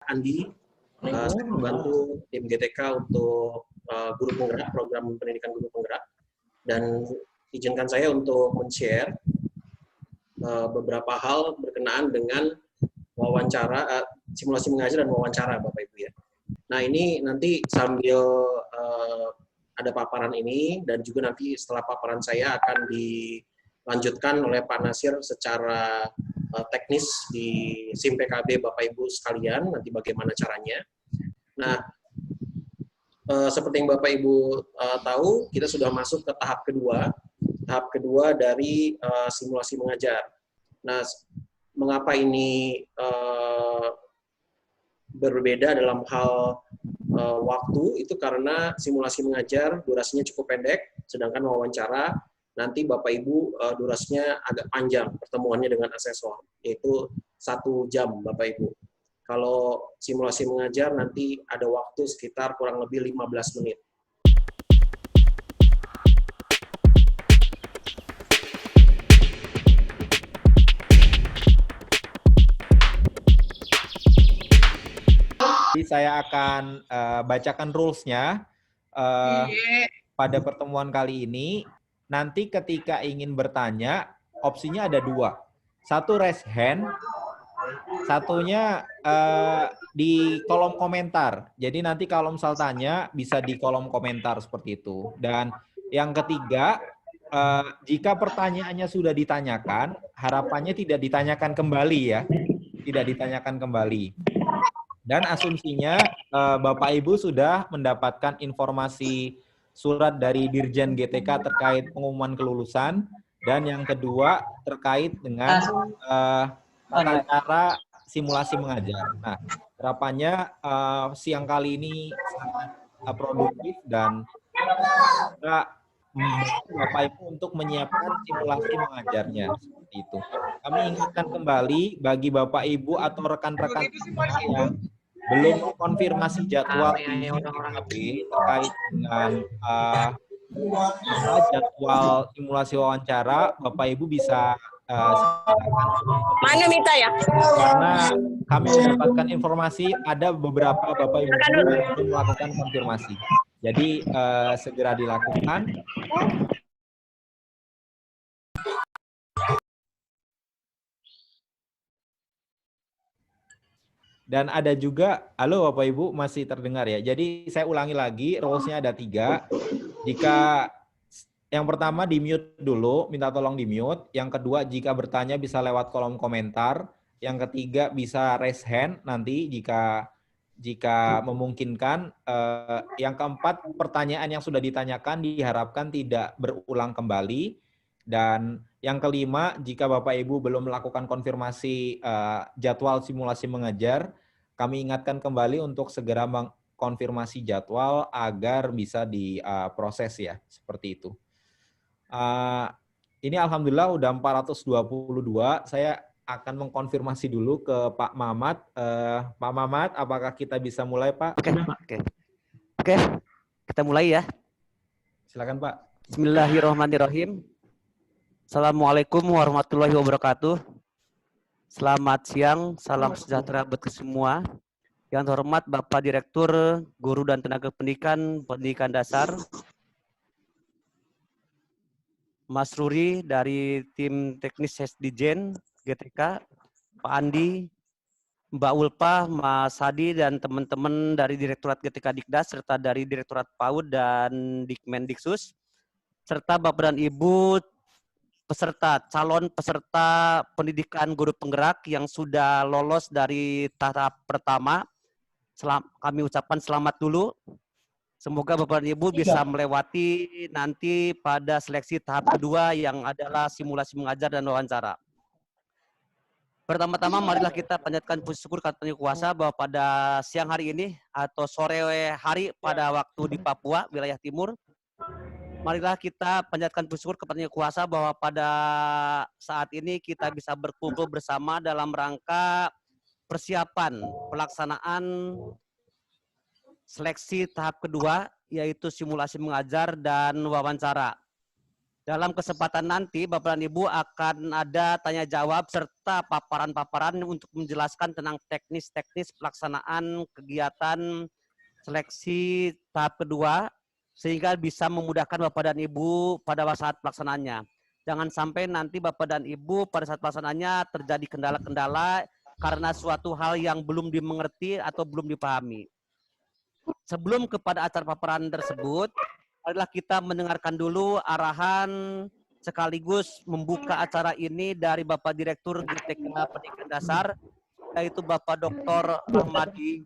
Andi, saya membantu tim GTK untuk guru penggerak, program pendidikan guru penggerak, dan izinkan saya untuk men-share beberapa hal berkenaan dengan wawancara, simulasi mengajar dan wawancara, Bapak Ibu ya. Nah, ini nanti sambil ada paparan ini, dan juga nanti setelah paparan saya akan dilanjutkan oleh Pak Nasir secara teknis di SIM PKB Bapak Ibu sekalian, nanti bagaimana caranya. Nah, seperti yang Bapak Ibu tahu, kita sudah masuk ke tahap kedua dari simulasi mengajar. Nah, mengapa ini berbeda dalam hal waktu, itu karena simulasi mengajar durasinya cukup pendek, sedangkan wawancara nanti Bapak Ibu durasinya agak panjang pertemuannya dengan asesor, yaitu 1 jam Bapak Ibu. Kalau simulasi mengajar nanti ada waktu sekitar kurang lebih 15 menit. Jadi saya akan bacakan rules-nya pada pertemuan kali ini. Nanti ketika ingin bertanya, opsinya ada 2. Satu raise hand, satunya di kolom komentar. Jadi nanti kalau misal tanya, bisa di kolom komentar seperti itu. Dan yang ketiga, jika pertanyaannya sudah ditanyakan, harapannya tidak ditanyakan kembali ya. Tidak ditanyakan kembali. Dan asumsinya Bapak Ibu sudah mendapatkan informasi surat dari Dirjen GTK terkait pengumuman kelulusan, dan yang kedua terkait dengan tata cara simulasi mengajar. Nah, harapannya siang kali ini sangat produktif dan kita membantu Bapak Ibu untuk menyiapkan simulasi mengajarnya seperti itu. Kami ingatkan kembali bagi Bapak Ibu atau rekan-rekan yang belum konfirmasi jadwal di PKB terkait dengan jadwal simulasi wawancara, Bapak Ibu bisa mana minta ya? Karena kami mendapatkan informasi ada beberapa Bapak Ibu yang belum melakukan konfirmasi. Jadi segera dilakukan. Dan ada juga, halo Bapak Ibu, masih terdengar ya. Jadi saya ulangi lagi, rules-nya ada 3. Jika yang pertama di mute dulu, minta tolong di mute. Yang kedua, jika bertanya bisa lewat kolom komentar. Yang ketiga bisa raise hand nanti jika memungkinkan. Yang keempat, pertanyaan yang sudah ditanyakan diharapkan tidak berulang kembali. Dan yang kelima, jika Bapak Ibu belum melakukan konfirmasi jadwal simulasi mengajar, kami ingatkan kembali untuk segera mengkonfirmasi jadwal agar bisa diproses ya, seperti itu. Ini alhamdulillah udah 422, saya akan mengkonfirmasi dulu ke Pak Mamat. Pak Mamat, apakah kita bisa mulai Pak? Oke, kita mulai ya. Silakan Pak. Bismillahirrahmanirrahim. Assalamualaikum warahmatullahi wabarakatuh. Selamat siang, salam sejahtera buat semua. Yang terhormat Bapak Direktur Guru dan Tenaga Pendidikan Dasar, Mas Ruri dari tim teknis Sesdijen GTK, Pak Andi, Mbak Ulpa, Mas Hadi, dan teman-teman dari Direktorat GTK Dikdas, serta dari Direktorat PAUD dan Dikmendiksus, serta Bapak dan Ibu calon peserta pendidikan guru penggerak yang sudah lolos dari tahap pertama. Kami ucapkan selamat dulu. Semoga Bapak dan Ibu bisa melewati nanti pada seleksi tahap kedua yang adalah simulasi mengajar dan wawancara. Pertama-tama marilah kita panjatkan puji syukur katanya kuasa bahwa pada siang hari ini atau sore hari pada waktu di Papua, wilayah timur, marilah kita panjatkan puji syukur kepada kuasa bahwa pada saat ini kita bisa berkumpul bersama dalam rangka persiapan pelaksanaan seleksi tahap kedua, yaitu simulasi mengajar dan wawancara. Dalam kesempatan nanti, Bapak dan Ibu akan ada tanya jawab serta paparan-paparan untuk menjelaskan tentang teknis-teknis pelaksanaan kegiatan seleksi tahap kedua, sehingga bisa memudahkan Bapak dan Ibu pada saat pelaksanaannya. Jangan sampai nanti Bapak dan Ibu pada saat pelaksanaannya terjadi kendala-kendala karena suatu hal yang belum dimengerti atau belum dipahami. Sebelum kepada acara paparan tersebut, adalah kita mendengarkan dulu arahan sekaligus membuka acara ini dari Bapak Direktur GTK Pendidikan Dasar, yaitu Bapak Dr. Rahmadi.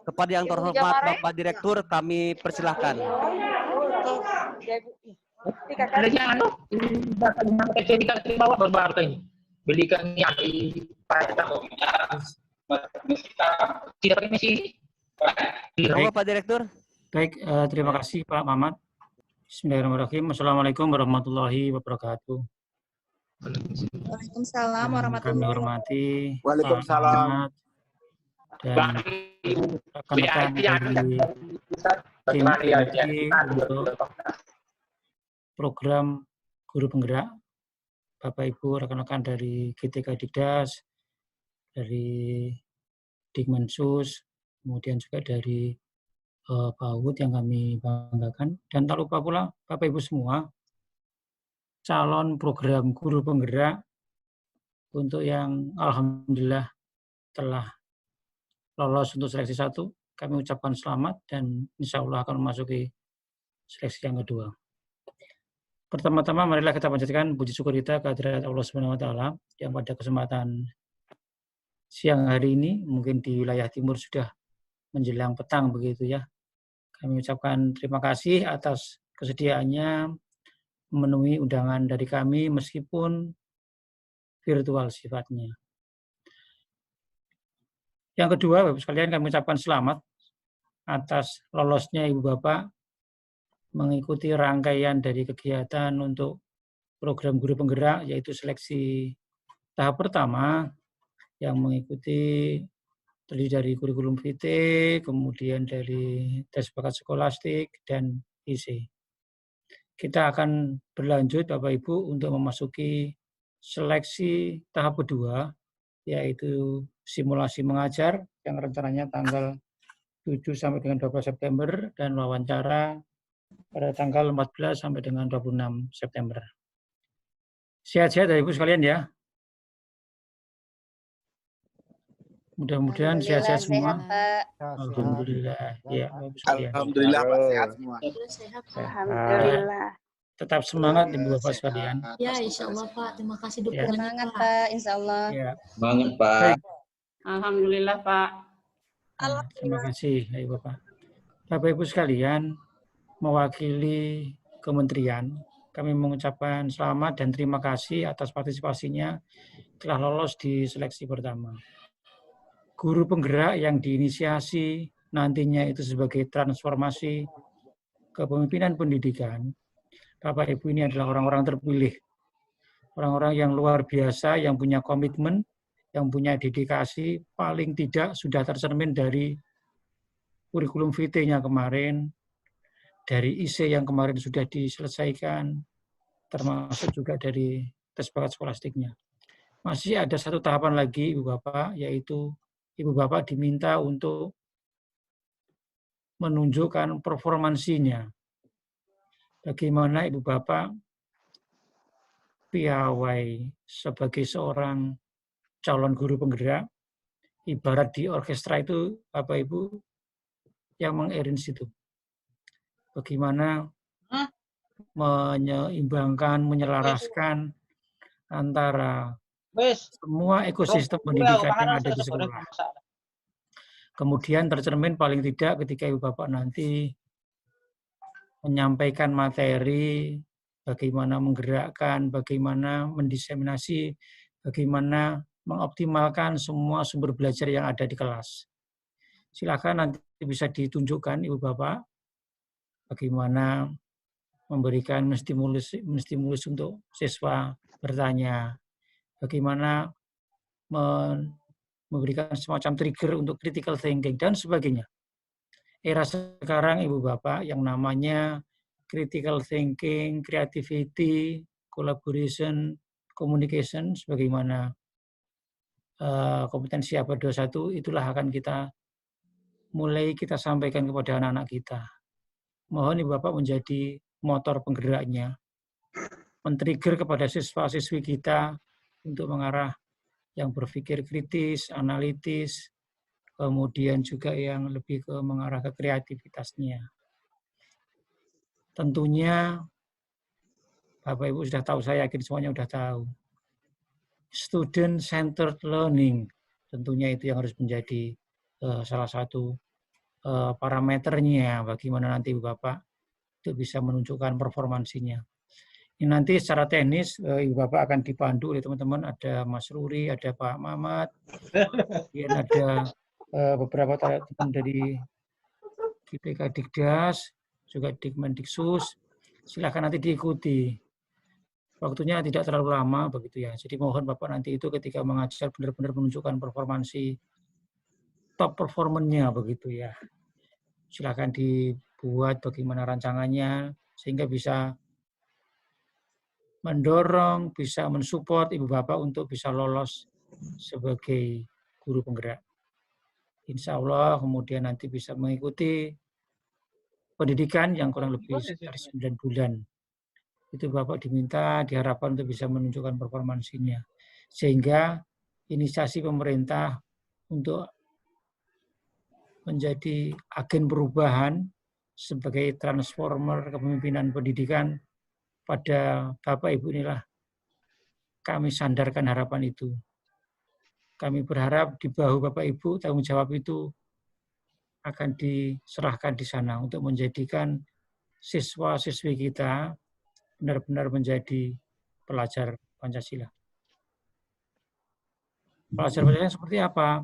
Kepada yang terhormat Bapak Direktur, kami persilahkan. Ada yang tidak terima berbarang ini. Belikan yang di tidak pakai misi. Bapak Direktur. Baik, terima kasih Pak Mamat. Bismillahirrahmanirrahim. Assalamualaikum warahmatullahi wabarakatuh. Waalaikumsalam warahmatullahi Kami hormati Waalaikumsalam. dan rekan-rekan dari tim IMC untuk program Guru Penggerak, Bapak Ibu rekan-rekan dari GTK Dikdas, dari Dikmensus, kemudian juga dari PAUD yang kami banggakan, dan tak lupa pula Bapak Ibu semua calon program Guru Penggerak untuk yang alhamdulillah telah lolos untuk seleksi 1, kami ucapkan selamat dan insya Allah akan memasuki seleksi yang kedua. Pertama-tama marilah kita panjatkan puji syukur kita kehadirat Allah Subhanahu wa taala yang pada kesempatan siang hari ini mungkin di wilayah timur sudah menjelang petang begitu ya. Kami ucapkan terima kasih atas kesediaannya memenuhi undangan dari kami meskipun virtual sifatnya. Yang kedua, Bapak sekalian, kami ucapkan selamat atas lolosnya Ibu Bapak mengikuti rangkaian dari kegiatan untuk program Guru Penggerak, yaitu seleksi tahap pertama yang mengikuti terdiri dari kurikulum VT, kemudian dari tes bakat skolastik, dan IC. Kita akan berlanjut Bapak Ibu untuk memasuki seleksi tahap kedua, yaitu simulasi mengajar yang rencananya tanggal 7 sampai dengan 12 September dan wawancara pada tanggal 14 sampai dengan 26 September. Sehat-sehat Bapak Ibu sekalian ya. Mudah-mudahan sehat-sehat semua. Alhamdulillah. Ya, Alhamdulillah Pak, sehat semua. Alhamdulillah. Tetap semangat Ibu Bapak sekalian. Ya, insya Allah Pak. Terima kasih Ya. dukungannya. Semangat Pak, insya Allah. Ya. Semangat Pak. Baik. Alhamdulillah Pak. Nah, terima kasih Ibu Bapak. Bapak Ibu sekalian, mewakili kementerian, kami mengucapkan selamat dan terima kasih atas partisipasinya telah lolos di seleksi pertama. Guru penggerak yang diinisiasi nantinya itu sebagai transformasi kepemimpinan pendidikan. Bapak Ibu ini adalah orang-orang terpilih, orang-orang yang luar biasa, yang punya komitmen, yang punya dedikasi, paling tidak sudah tercermin dari kurikulum VT-nya kemarin, dari IC yang kemarin sudah diselesaikan, termasuk juga dari tes bakat skolastiknya. Masih ada satu tahapan lagi Ibu Bapak, yaitu Ibu Bapak diminta untuk menunjukkan performansinya. Bagaimana Ibu Bapak piawai sebagai seorang calon guru penggerak, ibarat di orkestra itu Bapak Ibu yang mengarrange itu. Bagaimana menyeimbangkan, menyelaraskan antara semua ekosistem pendidikan yang ada di sekolah. Kemudian tercermin paling tidak ketika Ibu Bapak nanti menyampaikan materi, bagaimana menggerakkan, bagaimana mendiseminasi, bagaimana mengoptimalkan semua sumber belajar yang ada di kelas. Silakan nanti bisa ditunjukkan Ibu Bapak bagaimana memberikan menstimulus untuk siswa bertanya, bagaimana memberikan semacam trigger untuk critical thinking, dan sebagainya. Era sekarang Ibu Bapak yang namanya critical thinking, creativity, collaboration, communication, sebagaimana kompetensi abad 21, itulah akan kita mulai kita sampaikan kepada anak-anak kita. Mohon Ibu Bapak menjadi motor penggeraknya, men-trigger kepada siswa-siswi kita untuk mengarah yang berpikir kritis, analitis, kemudian juga yang lebih mengarah ke kreativitasnya. Tentunya Bapak Ibu sudah tahu, saya yakin semuanya sudah tahu. Student-centered learning, tentunya itu yang harus menjadi salah satu parameternya bagaimana nanti Ibu Bapak itu bisa menunjukkan performansinya. Ini nanti secara teknis Ibu Bapak akan dipandu oleh teman-teman, ada Mas Ruri, ada Pak Mamat, kemudian ada beberapa teman dari GTK Dikdas, juga Dikmendiksus. Silakan nanti diikuti. Waktunya tidak terlalu lama begitu ya. Jadi mohon Bapak nanti itu ketika mengajar benar-benar menunjukkan performansi top performance-nya begitu ya. Silakan dibuat bagaimana rancangannya sehingga bisa mendorong, bisa mensupport Ibu Bapak untuk bisa lolos sebagai guru penggerak. Insya Allah kemudian nanti bisa mengikuti pendidikan yang kurang lebih sekitar 9 bulan. Itu Bapak diminta, diharapkan untuk bisa menunjukkan performansinya. Sehingga inisiasi pemerintah untuk menjadi agen perubahan sebagai transformer kepemimpinan pendidikan pada Bapak Ibu inilah kami sandarkan harapan itu. Kami berharap di bahu Bapak Ibu tanggung jawab itu akan diserahkan di sana untuk menjadikan siswa-siswi kita benar-benar menjadi pelajar Pancasila. Pelajar Pancasila seperti apa?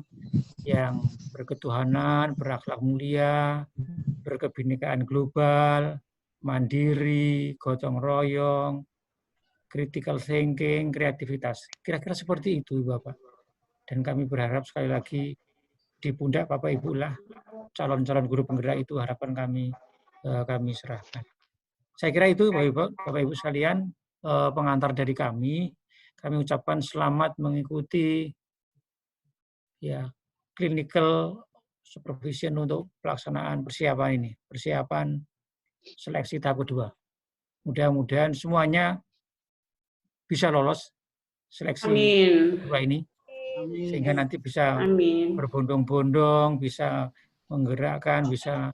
Yang berketuhanan, berakhlak mulia, berkebinekaan global, mandiri, gotong royong, critical thinking, kreativitas. Kira-kira seperti itu, Bapak. Dan kami berharap sekali lagi di pundak Bapak Ibu lah calon-calon guru penggerak itu harapan kami serahkan. Saya kira itu Bapak Ibu sekalian pengantar dari kami. Kami ucapkan selamat mengikuti ya clinical supervision untuk pelaksanaan persiapan ini, persiapan seleksi tahap kedua. Mudah-mudahan semuanya bisa lolos seleksi kedua ini, sehingga nanti bisa berbondong-bondong, bisa menggerakkan, bisa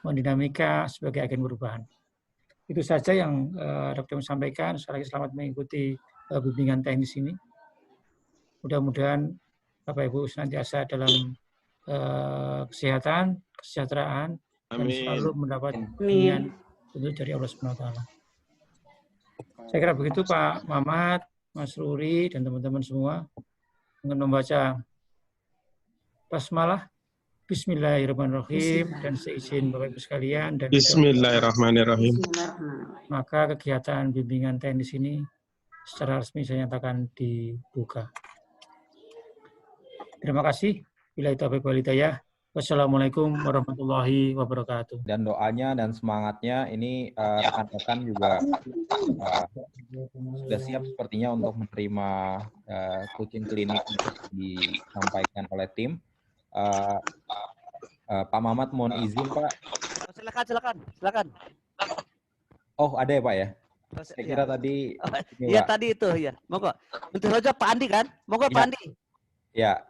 mendinamika sebagai agen perubahan. Itu saja yang Dr. sampaikan. Sekali lagi selamat mengikuti bimbingan teknis ini. Mudah-mudahan Bapak Ibu senantiasa dalam kesehatan, kesejahteraan, dan selalu mendapat bimbingan dari Allah SWT. Saya kira begitu Pak Mamat, Mas Ruri, dan teman-teman semua. Dengan membaca basmalah, Bismillahirrahmanirrahim, dan seizin Bapak Ibu sekalian. Dan Bismillahirrahmanirrahim. Maka kegiatan bimbingan teknis ini secara resmi saya nyatakan dibuka. Terima kasih. Bila itu hidayah. Wassalamualaikum warahmatullahi wabarakatuh. Dan doanya dan semangatnya ini rekan-rekan juga sudah siap sepertinya untuk menerima coaching klinik yang disampaikan oleh tim. Pak Mamat mohon izin Pak. Silakan. Oh ada ya Pak ya? Saya kira tadi. Iya tadi itu ya. Monggo. Untuk saja Pak Andi kan? Monggo Pak Andi. Ya.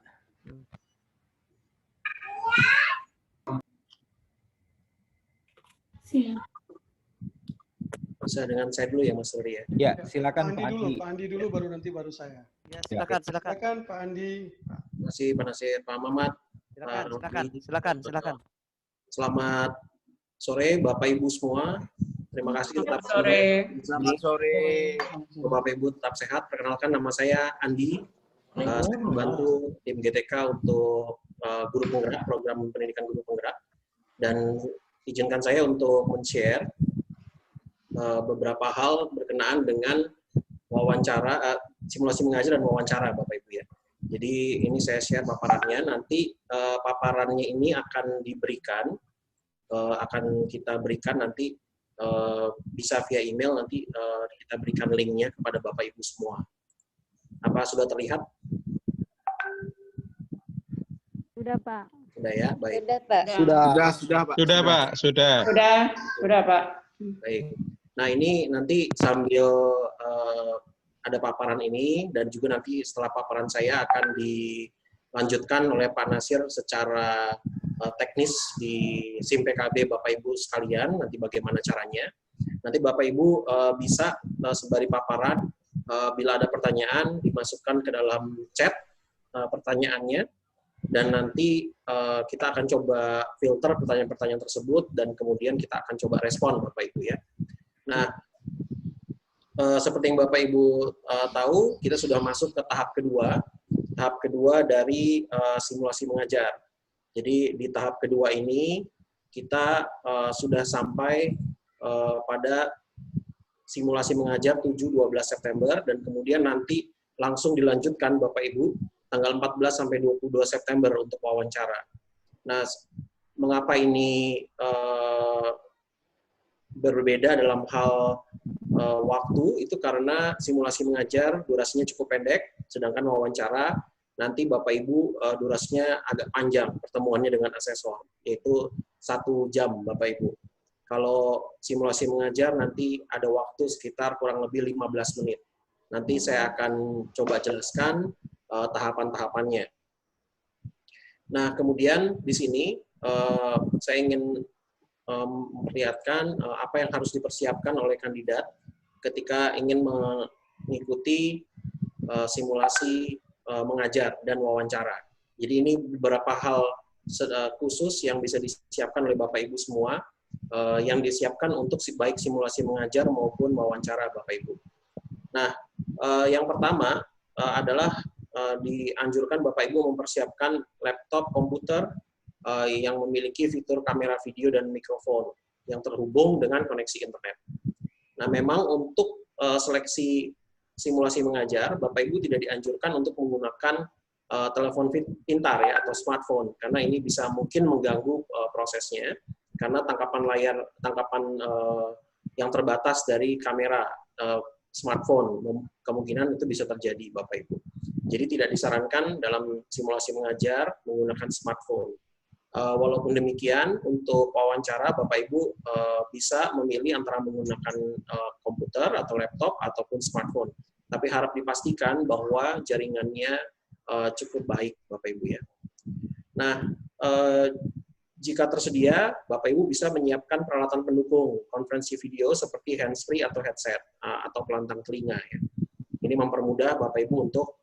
Bisa dengan saya dulu ya Mas Ruri ya. Ya, silakan Pak Andi. Pak Andi dulu baru nanti baru saya. Ya, silakan. Silakan Pak Andi. Terima kasih Pak Nasir, Pak Mamat. Silakan. Selamat sore Bapak Ibu semua. Terima kasih tetap Selamat sore. Bapak Ibu tetap sehat. Perkenalkan nama saya Andi. Saya membantu tim GTK untuk guru penggerak, program pendidikan guru penggerak. Dan izinkan saya untuk men-share beberapa hal berkenaan dengan wawancara, simulasi mengajar dan wawancara Bapak Ibu ya. Jadi ini saya share paparannya, nanti paparannya ini akan diberikan, akan kita berikan nanti bisa via email, nanti kita berikan linknya kepada Bapak Ibu semua. Apa sudah terlihat? Sudah, Pak. Sudah ya, baik. Sudah, Pak. Sudah, Pak. Sudah, Pak. Sudah. Sudah, Pak. Baik. Nah, ini nanti sambil ada paparan ini, dan juga nanti setelah paparan saya akan dilanjutkan oleh Pak Nasir secara teknis di SIM PKB Bapak Ibu sekalian, nanti bagaimana caranya. Nanti Bapak Ibu bisa sembari paparan, bila ada pertanyaan dimasukkan ke dalam chat pertanyaannya, dan nanti kita akan coba filter pertanyaan-pertanyaan tersebut, dan kemudian kita akan coba respon Bapak Ibu ya. Nah, seperti yang Bapak Ibu tahu, kita sudah masuk ke tahap kedua dari simulasi mengajar. Jadi di tahap kedua ini kita sudah sampai pada simulasi mengajar 7-12 September, dan kemudian nanti langsung dilanjutkan Bapak Ibu tanggal 14 sampai 22 September untuk wawancara. Nah, mengapa ini berbeda dalam hal waktu? Itu karena simulasi mengajar durasinya cukup pendek, sedangkan wawancara nanti Bapak Ibu durasinya agak panjang pertemuannya dengan asesor, yaitu 1 jam Bapak Ibu. Kalau simulasi mengajar nanti ada waktu sekitar kurang lebih 15 menit. Nanti saya akan coba jelaskan tahapan-tahapannya. Nah, kemudian di sini saya ingin memperlihatkan apa yang harus dipersiapkan oleh kandidat ketika ingin mengikuti simulasi mengajar dan wawancara. Jadi ini beberapa hal khusus yang bisa disiapkan oleh Bapak Ibu semua, yang disiapkan untuk baik simulasi mengajar maupun wawancara Bapak Ibu. Nah, yang pertama adalah dianjurkan Bapak Ibu mempersiapkan laptop komputer yang memiliki fitur kamera video dan mikrofon yang terhubung dengan koneksi internet. Nah, memang untuk seleksi simulasi mengajar, Bapak Ibu tidak dianjurkan untuk menggunakan telepon pintar ya atau smartphone, karena ini bisa mungkin mengganggu prosesnya, karena tangkapan yang terbatas dari kamera smartphone, kemungkinan itu bisa terjadi Bapak Ibu. Jadi tidak disarankan dalam simulasi mengajar menggunakan smartphone. Walaupun demikian, untuk wawancara Bapak Ibu bisa memilih antara menggunakan komputer atau laptop ataupun smartphone. Tapi harap dipastikan bahwa jaringannya cukup baik Bapak Ibu ya. Nah, jika tersedia, Bapak Ibu bisa menyiapkan peralatan pendukung konferensi video seperti handsfree atau headset atau pelantang telinga ya. Ini mempermudah Bapak Ibu untuk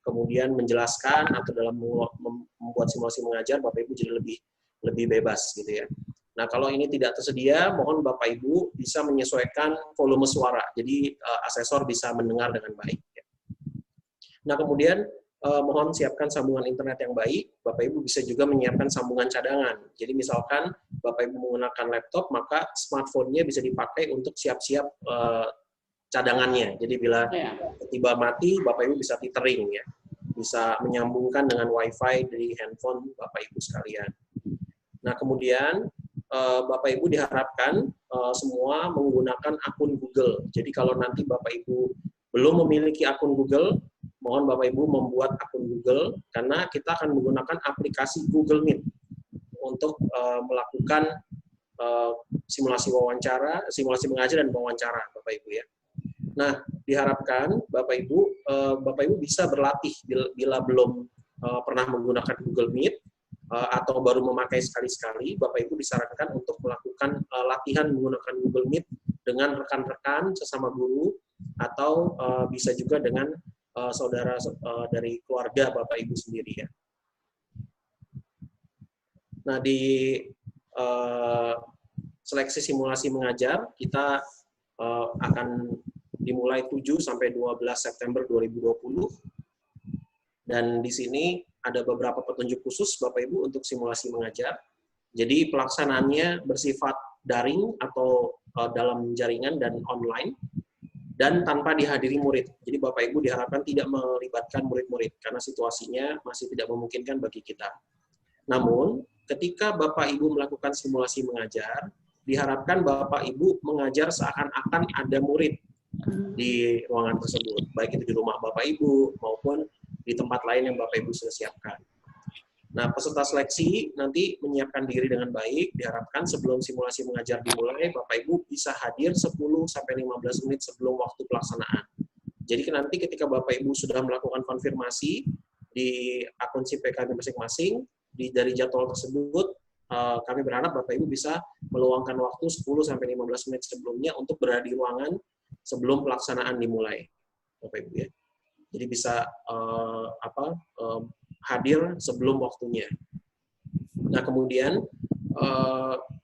kemudian menjelaskan atau dalam membuat simulasi mengajar, Bapak Ibu jadi lebih bebas gitu ya. Nah, kalau ini tidak tersedia, mohon Bapak Ibu bisa menyesuaikan volume suara, jadi asesor bisa mendengar dengan baik. Ya. Nah, kemudian mohon siapkan sambungan internet yang baik. Bapak Ibu bisa juga menyiapkan sambungan cadangan. Jadi misalkan Bapak Ibu menggunakan laptop, maka smartphone-nya bisa dipakai untuk siap-siap cadangannya. Jadi bila tiba mati, Bapak Ibu bisa tethering ya, bisa menyambungkan dengan WiFi dari handphone Bapak Ibu sekalian. Nah, kemudian Bapak Ibu diharapkan semua menggunakan akun Google. Jadi kalau nanti Bapak Ibu belum memiliki akun Google, mohon Bapak Ibu membuat akun Google, karena kita akan menggunakan aplikasi Google Meet untuk melakukan simulasi wawancara, simulasi mengajar dan wawancara Bapak Ibu ya. Nah, diharapkan Bapak Ibu bisa berlatih bila belum pernah menggunakan Google Meet atau baru memakai sekali-sekali. Bapak Ibu disarankan untuk melakukan latihan menggunakan Google Meet dengan rekan-rekan sesama guru, atau bisa juga dengan saudara dari keluarga Bapak Ibu sendiri ya. Nah, di seleksi simulasi mengajar kita akan dimulai 7 sampai 12 September 2020. Dan di sini ada beberapa petunjuk khusus Bapak Ibu untuk simulasi mengajar. Jadi pelaksanaannya bersifat daring atau dalam jaringan dan online, dan tanpa dihadiri murid. Jadi Bapak Ibu diharapkan tidak melibatkan murid-murid karena situasinya masih tidak memungkinkan bagi kita. Namun, ketika Bapak Ibu melakukan simulasi mengajar, diharapkan Bapak Ibu mengajar seakan-akan ada murid di ruangan tersebut, baik itu di rumah Bapak Ibu maupun di tempat lain yang Bapak Ibu sudah siapkan. Nah, peserta seleksi nanti menyiapkan diri dengan baik, diharapkan sebelum simulasi mengajar dimulai, Bapak Ibu bisa hadir 10-15 menit sebelum waktu pelaksanaan. Jadi nanti ketika Bapak Ibu sudah melakukan konfirmasi di akun SIP-PKB masing-masing, dari jadwal tersebut, kami berharap Bapak Ibu bisa meluangkan waktu 10-15 menit sebelumnya untuk berada di ruangan sebelum pelaksanaan dimulai, Bapak Ibu ya. Jadi bisa hadir sebelum waktunya. Nah, kemudian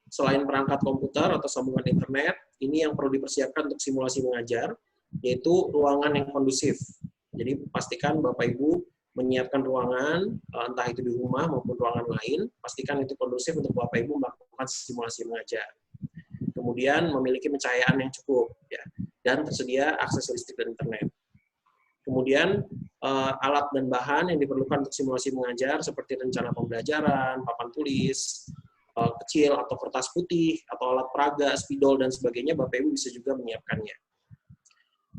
selain perangkat komputer atau sambungan internet, ini yang perlu dipersiapkan untuk simulasi mengajar, yaitu ruangan yang kondusif. Jadi pastikan Bapak Ibu menyiapkan ruangan, entah itu di rumah maupun ruangan lain, pastikan itu kondusif untuk Bapak Ibu melakukan simulasi mengajar. Kemudian memiliki pencahayaan yang cukup, ya, dan tersedia akses listrik dan internet. Kemudian alat dan bahan yang diperlukan untuk simulasi mengajar seperti rencana pembelajaran, papan tulis kecil atau kertas putih atau alat peraga, spidol dan sebagainya, Bapak Ibu bisa juga menyiapkannya.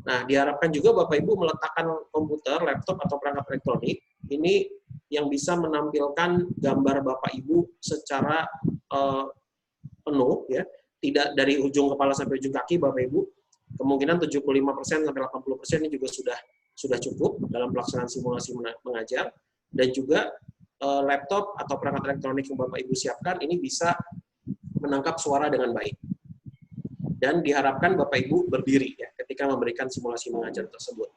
Nah, diharapkan juga Bapak Ibu meletakkan komputer, laptop atau perangkat elektronik ini yang bisa menampilkan gambar Bapak Ibu secara penuh, ya, tidak dari ujung kepala sampai ujung kaki Bapak Ibu. Kemungkinan 75% sampai 80% ini juga sudah cukup dalam pelaksanaan simulasi mengajar, dan juga laptop atau perangkat elektronik yang Bapak Ibu siapkan ini bisa menangkap suara dengan baik. Dan diharapkan Bapak Ibu berdiri ya ketika memberikan simulasi mengajar tersebut.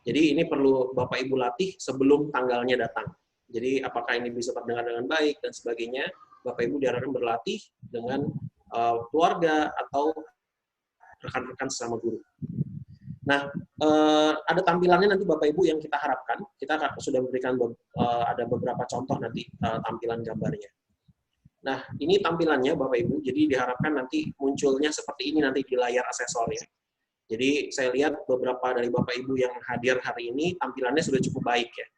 Jadi ini perlu Bapak Ibu latih sebelum tanggalnya datang. Jadi apakah ini bisa terdengar dengan baik dan sebagainya, Bapak Ibu diharapkan berlatih dengan keluarga atau rekan-rekan sesama guru. Nah, ada tampilannya nanti Bapak Ibu yang kita harapkan. Kita sudah memberikan ada beberapa contoh nanti tampilan gambarnya. Nah, ini tampilannya Bapak Ibu. Jadi diharapkan nanti munculnya seperti ini nanti di layar asesornya. Jadi saya lihat beberapa dari Bapak Ibu yang hadir hari ini tampilannya sudah cukup baik ya.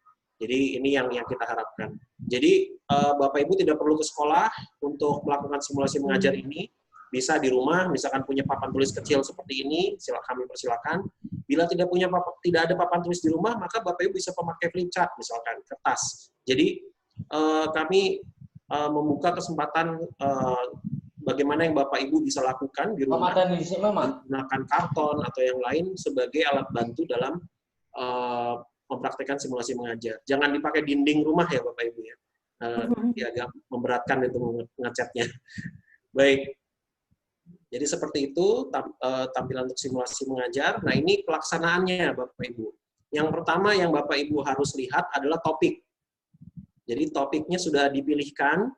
Jadi ini yang kita harapkan. Jadi Bapak Ibu tidak perlu ke sekolah untuk melakukan simulasi mengajar ini. Bisa di rumah, misalkan punya papan tulis kecil seperti ini, kami persilakan. Bila tidak ada papan tulis di rumah, maka Bapak Ibu bisa memakai flipchart, misalkan kertas. Jadi kami membuka kesempatan bagaimana yang Bapak Ibu bisa lakukan di rumah, menggunakan karton atau yang lain sebagai alat bantu dalam mempraktikkan simulasi mengajar. Jangan dipakai dinding rumah ya Bapak Ibu ya. Dia agak memberatkan itu ngecatnya. Baik. Jadi seperti itu tampilan untuk simulasi mengajar. Nah, ini pelaksanaannya Bapak Ibu. Yang pertama yang Bapak Ibu harus lihat adalah topik. Jadi topiknya sudah dipilihkan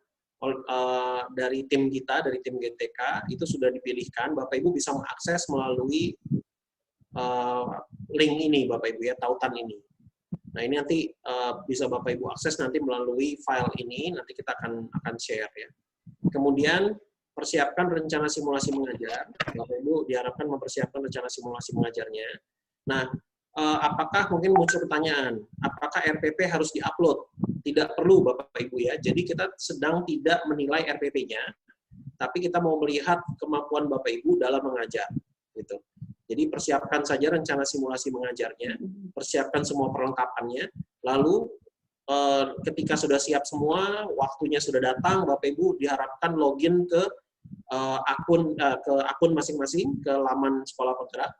dari tim kita, dari tim GTK, itu sudah dipilihkan. Bapak Ibu bisa mengakses melalui link ini Bapak Ibu ya, tautan ini. Nah, ini nanti bisa Bapak Ibu akses nanti melalui file ini, nanti kita akan share ya. Kemudian persiapkan rencana simulasi mengajar. Bapak Ibu diharapkan mempersiapkan rencana simulasi mengajarnya. Nah, apakah mungkin muncul pertanyaan, apakah RPP harus diupload? Tidak perlu Bapak Ibu ya. Jadi kita sedang tidak menilai RPP-nya, tapi kita mau melihat kemampuan Bapak Ibu dalam mengajar. Gitu. Jadi persiapkan saja rencana simulasi mengajarnya, persiapkan semua perlengkapannya, lalu ketika sudah siap semua, waktunya sudah datang, Bapak Ibu diharapkan login ke akun masing-masing, ke laman sekolah penggerak,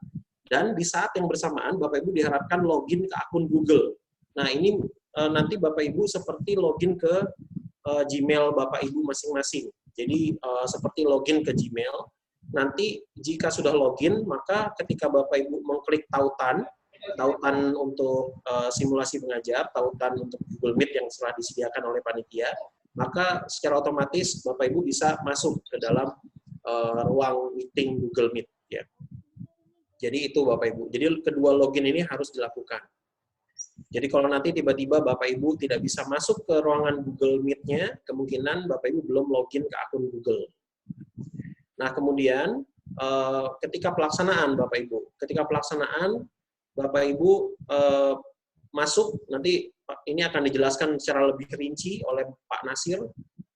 dan di saat yang bersamaan Bapak Ibu diharapkan login ke akun Google. Nah, ini nanti Bapak Ibu seperti login ke Gmail Bapak Ibu masing-masing. Jadi seperti login ke Gmail. Nanti jika sudah login, maka ketika Bapak Ibu mengklik tautan untuk simulasi mengajar, tautan untuk Google Meet yang telah disediakan oleh panitia, maka secara otomatis Bapak Ibu bisa masuk ke dalam ruang meeting Google Meet. Ya. Jadi itu Bapak Ibu. Jadi kedua login ini harus dilakukan. Jadi kalau nanti tiba-tiba Bapak Ibu tidak bisa masuk ke ruangan Google Meet-nya, kemungkinan Bapak Ibu belum login ke akun Google. Nah, kemudian ketika pelaksanaan Bapak Ibu, Bapak Ibu masuk, nanti ini akan dijelaskan secara lebih rinci oleh Pak Nasir.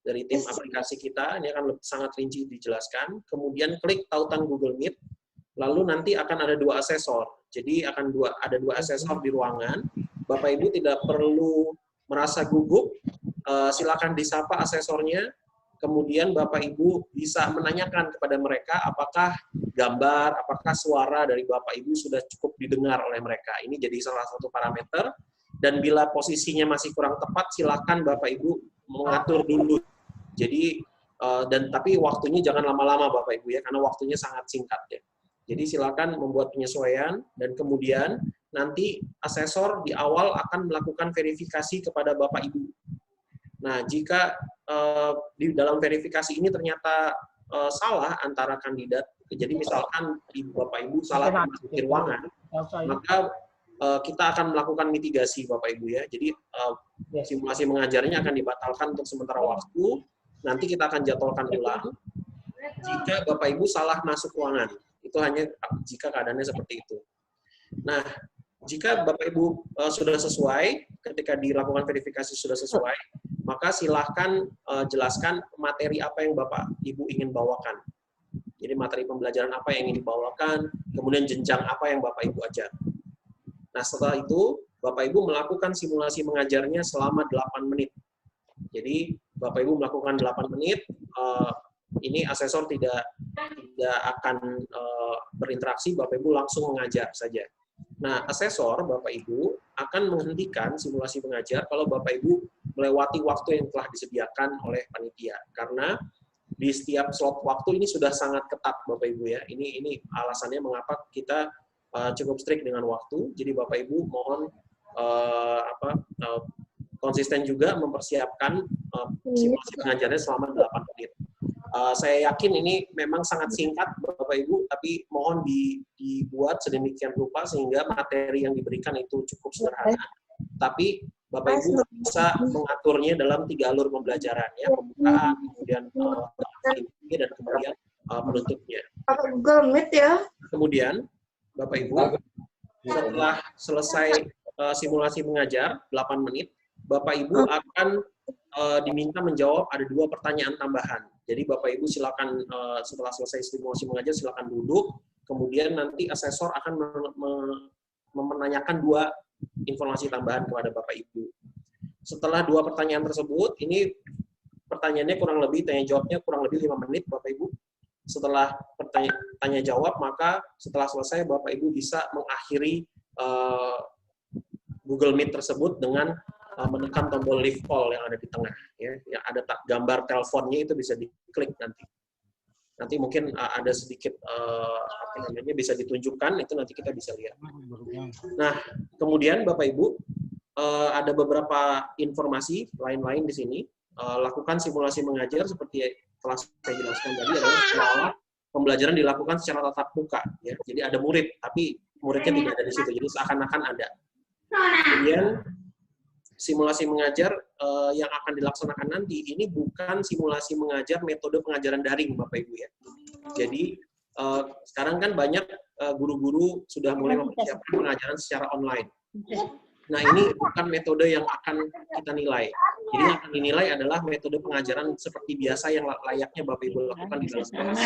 dari tim aplikasi kita. Ini akan sangat rinci dijelaskan. Kemudian klik tautan Google Meet. Lalu nanti akan ada 2 asesor. Jadi akan ada 2 asesor di ruangan. Bapak Ibu tidak perlu merasa gugup. Silakan disapa asesornya. Kemudian Bapak Ibu bisa menanyakan kepada mereka apakah gambar, apakah suara dari Bapak Ibu sudah cukup didengar oleh mereka. Ini jadi salah satu parameter. Dan bila posisinya masih kurang tepat, silakan Bapak Ibu mengatur dulu. Jadi tapi waktunya jangan lama-lama Bapak Ibu ya, karena waktunya sangat singkat ya. Jadi silakan membuat penyesuaian dan kemudian nanti asesor di awal akan melakukan verifikasi kepada Bapak Ibu. Nah, jika di dalam verifikasi ini ternyata salah antara kandidat, jadi misalkan Bapak Ibu salah memasuki ruangan, maka kita akan melakukan mitigasi Bapak Ibu ya. Jadi simulasi mengajarnya akan dibatalkan untuk sementara waktu. Nanti kita akan jadwalkan ulang. Jika Bapak Ibu salah masuk ruangan, itu hanya jika keadaannya seperti itu. Nah, jika Bapak Ibu sudah sesuai, ketika dilakukan verifikasi sudah sesuai, maka silahkan jelaskan materi apa yang Bapak Ibu ingin bawakan. Jadi materi pembelajaran apa yang ingin dibawakan, kemudian jenjang apa yang Bapak Ibu ajar. Nah, setelah itu, Bapak Ibu melakukan simulasi mengajarnya selama 8 menit. Jadi, Bapak Ibu melakukan 8 menit, ini asesor tidak akan berinteraksi, Bapak Ibu langsung mengajar saja. Nah, asesor Bapak Ibu akan menghentikan simulasi mengajar kalau Bapak Ibu melewati waktu yang telah disediakan oleh panitia. Karena di setiap slot waktu ini sudah sangat ketat Bapak Ibu ya. Ini alasannya mengapa kita cukup strict dengan waktu. Jadi Bapak Ibu mohon konsisten juga mempersiapkan simulasi mengajarnya selama 8 menit. Saya yakin ini memang sangat singkat Bapak Ibu, tapi mohon dibuat sedemikian rupa sehingga materi yang diberikan itu cukup sederhana. Tapi Bapak Ibu bisa mengaturnya dalam 3 alur pembelajaran ya, pembukaan, kemudian dan kemudian penutupnya. Google Meet ya. Kemudian Bapak Ibu setelah selesai simulasi mengajar 8 menit, Bapak Ibu akan diminta menjawab ada 2 pertanyaan tambahan. Jadi Bapak Ibu silakan setelah selesai simulasi mengajar silakan duduk, kemudian nanti asesor akan menanyakan 2 informasi tambahan kepada Bapak Ibu. Setelah 2 pertanyaan tersebut, ini pertanyaannya kurang lebih, tanya jawabnya kurang lebih 5 menit Bapak Ibu. Setelah tanya jawab, maka setelah selesai Bapak Ibu bisa mengakhiri Google Meet tersebut dengan menekan tombol leave all yang ada di tengah ya, yang ada gambar teleponnya itu bisa diklik nanti. Nanti mungkin ada sedikit bisa ditunjukkan, itu nanti kita bisa lihat. Nah, kemudian Bapak Ibu ada beberapa informasi lain-lain di sini. Lakukan simulasi mengajar seperti telah saya jelaskan tadi adalah seolah pembelajaran dilakukan secara tatap muka ya. Jadi ada murid tapi muridnya tidak ada di situ. Jadi seakan-akan ada. Kemudian simulasi mengajar yang akan dilaksanakan nanti ini bukan simulasi mengajar metode pengajaran daring Bapak Ibu ya. Jadi sekarang kan banyak guru-guru sudah mulai mempersiapkan pengajaran secara online. Nah, ini bukan metode yang akan kita nilai. Jadi yang akan dinilai adalah metode pengajaran seperti biasa yang layaknya Bapak Ibu lakukan di dalam kelas.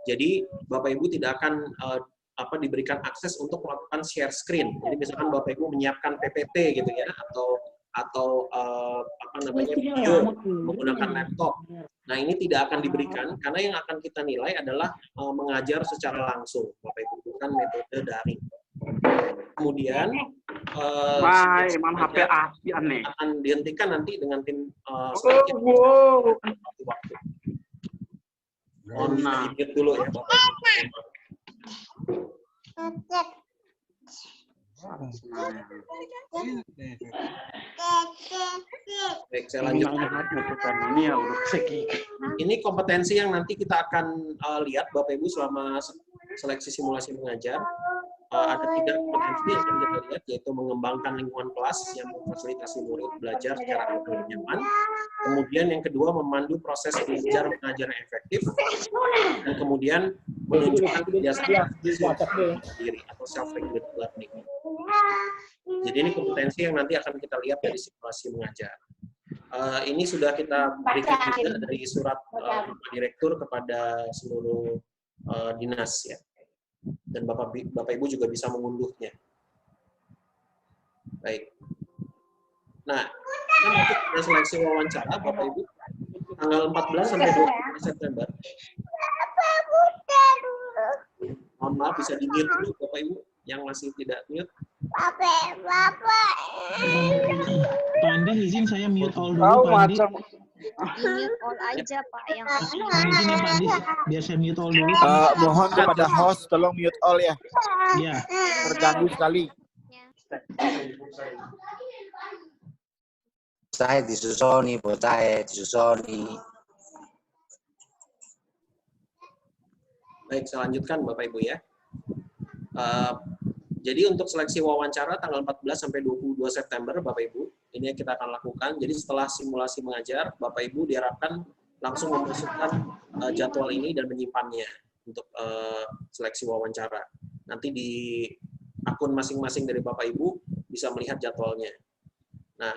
Jadi Bapak Ibu tidak akan diberikan akses untuk melakukan share screen. Jadi misalkan Bapak Ibu menyiapkan PPT gitu ya, atau video menggunakan laptop. Nah, ini tidak akan diberikan karena yang akan kita nilai adalah mengajar secara langsung, Bapak Ibu, bukan metode daring. Kemudian akan dihentikan nanti dengan tim waktu. Mohon di-mute dulu ya, Bapak Ibu. Baik, saya lanjutkan. Ini kompetensi yang nanti kita akan lihat Bapak Ibu selama seleksi simulasi mengajar. Ada 3 kompetensi yang akan kita lihat, yaitu mengembangkan lingkungan kelas yang memfasilitasi murid belajar secara aman dan nyaman. Kemudian yang kedua, memandu proses belajar mengajar yang efektif. Dan kemudian menunjukkan kebiasaan sendiri atau self-regulated learning. Jadi ini kompetensi yang nanti akan kita lihat dari simulasi mengajar. Ini sudah kita berikan juga dari surat Bapak Direktur kepada seluruh dinas ya. Dan Bapak Ibu juga bisa mengunduhnya. Baik. Nah, kita masuk ke seleksi wawancara Bapak Ibu tanggal 14 sampai 20 September. Mohon maaf, bisa di-mute dulu Bapak Ibu yang masih tidak mute. Pak Andi izin saya mute all dulu, Tahu Pak Andi. macam. Mute all aja Pak yang Izin ya Pak Andi, biar saya mute all dulu. Mohon kepada host tolong mute all ya. Iya. Terganggu sekali. Saya disusoni, bocah disusoni. Baik, saya lanjutkan Bapak Ibu ya. Jadi untuk seleksi wawancara tanggal 14 sampai 22 September Bapak Ibu, ini yang kita akan lakukan. Jadi setelah simulasi mengajar, Bapak Ibu diharapkan langsung memasukkan jadwal ini dan menyimpannya untuk seleksi wawancara. Nanti di akun masing-masing dari Bapak Ibu bisa melihat jadwalnya. Nah,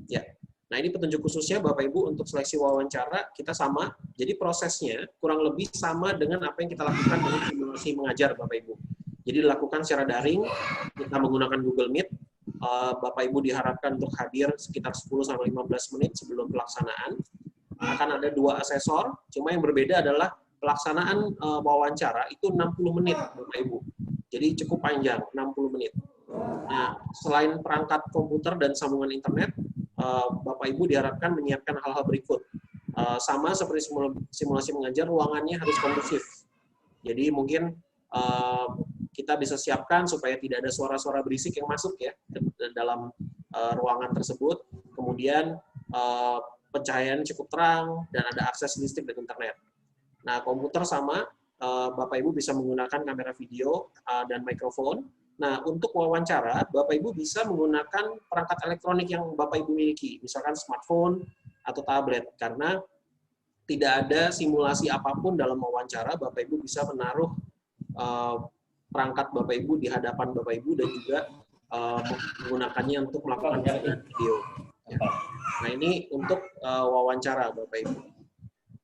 ya. Nah, ini petunjuk khususnya Bapak Ibu untuk seleksi wawancara kita sama. Jadi prosesnya kurang lebih sama dengan apa yang kita lakukan dengan simulasi mengajar Bapak Ibu. Jadi dilakukan secara daring, kita menggunakan Google Meet. Bapak Ibu diharapkan untuk hadir sekitar 10-15 menit sebelum pelaksanaan. Akan ada 2 asesor, cuma yang berbeda adalah pelaksanaan wawancara itu 60 menit Bapak Ibu. Jadi cukup panjang, 60 menit. Nah, selain perangkat komputer dan sambungan internet, Bapak Ibu diharapkan menyiapkan hal-hal berikut. Sama seperti simulasi mengajar, ruangannya harus kondusif. Jadi mungkin kita bisa siapkan supaya tidak ada suara-suara berisik yang masuk ya ke dalam ruangan tersebut. Kemudian pencahayaan cukup terang dan ada akses listrik dan internet. Nah, komputer sama, Bapak Ibu bisa menggunakan kamera video dan mikrofon. Nah, untuk wawancara, Bapak Ibu bisa menggunakan perangkat elektronik yang Bapak Ibu miliki, misalkan smartphone atau tablet, karena tidak ada simulasi apapun dalam wawancara, Bapak Ibu bisa menaruh perangkat Bapak Ibu di hadapan Bapak Ibu dan juga menggunakannya untuk melakukan video. Nah, ini untuk wawancara Bapak Ibu.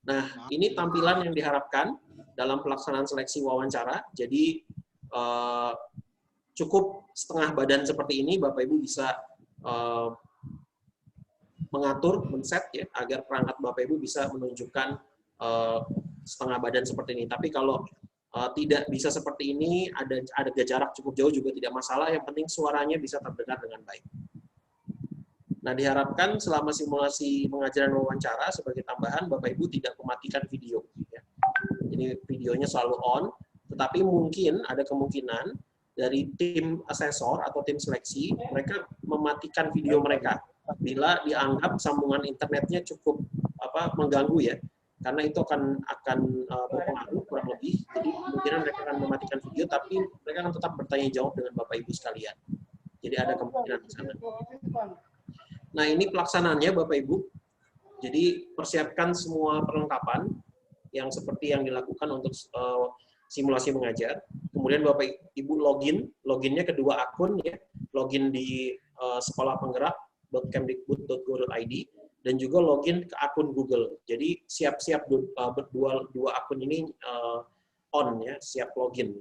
Nah, ini tampilan yang diharapkan dalam pelaksanaan seleksi wawancara. Jadi, cukup setengah badan seperti ini, Bapak Ibu bisa mengatur, men-set ya, agar perangkat Bapak Ibu bisa menunjukkan setengah badan seperti ini. Tapi kalau tidak bisa seperti ini, ada jarak cukup jauh juga tidak masalah, yang penting suaranya bisa terdengar dengan baik. Nah, diharapkan selama simulasi pengajaran wawancara, sebagai tambahan, Bapak Ibu tidak mematikan video. Ya. Jadi videonya selalu on, tetapi mungkin ada kemungkinan dari tim asesor atau tim seleksi, mereka mematikan video mereka bila dianggap sambungan internetnya cukup mengganggu ya, karena itu akan berpengaruh kurang lebih. Jadi kemungkinan mereka akan mematikan video, tapi mereka akan tetap bertanya jawab dengan Bapak Ibu sekalian. Jadi ada kemungkinan di sana. Nah, ini pelaksanaannya Bapak Ibu. Jadi persiapkan semua perlengkapan yang seperti yang dilakukan untuk simulasi mengajar. Kemudian Bapak Ibu loginnya kedua akun ya, login di sekolahpenggerak.kemdikbud.go.id dan juga login ke akun Google. Jadi siap-siap dua akun ini on ya, siap login.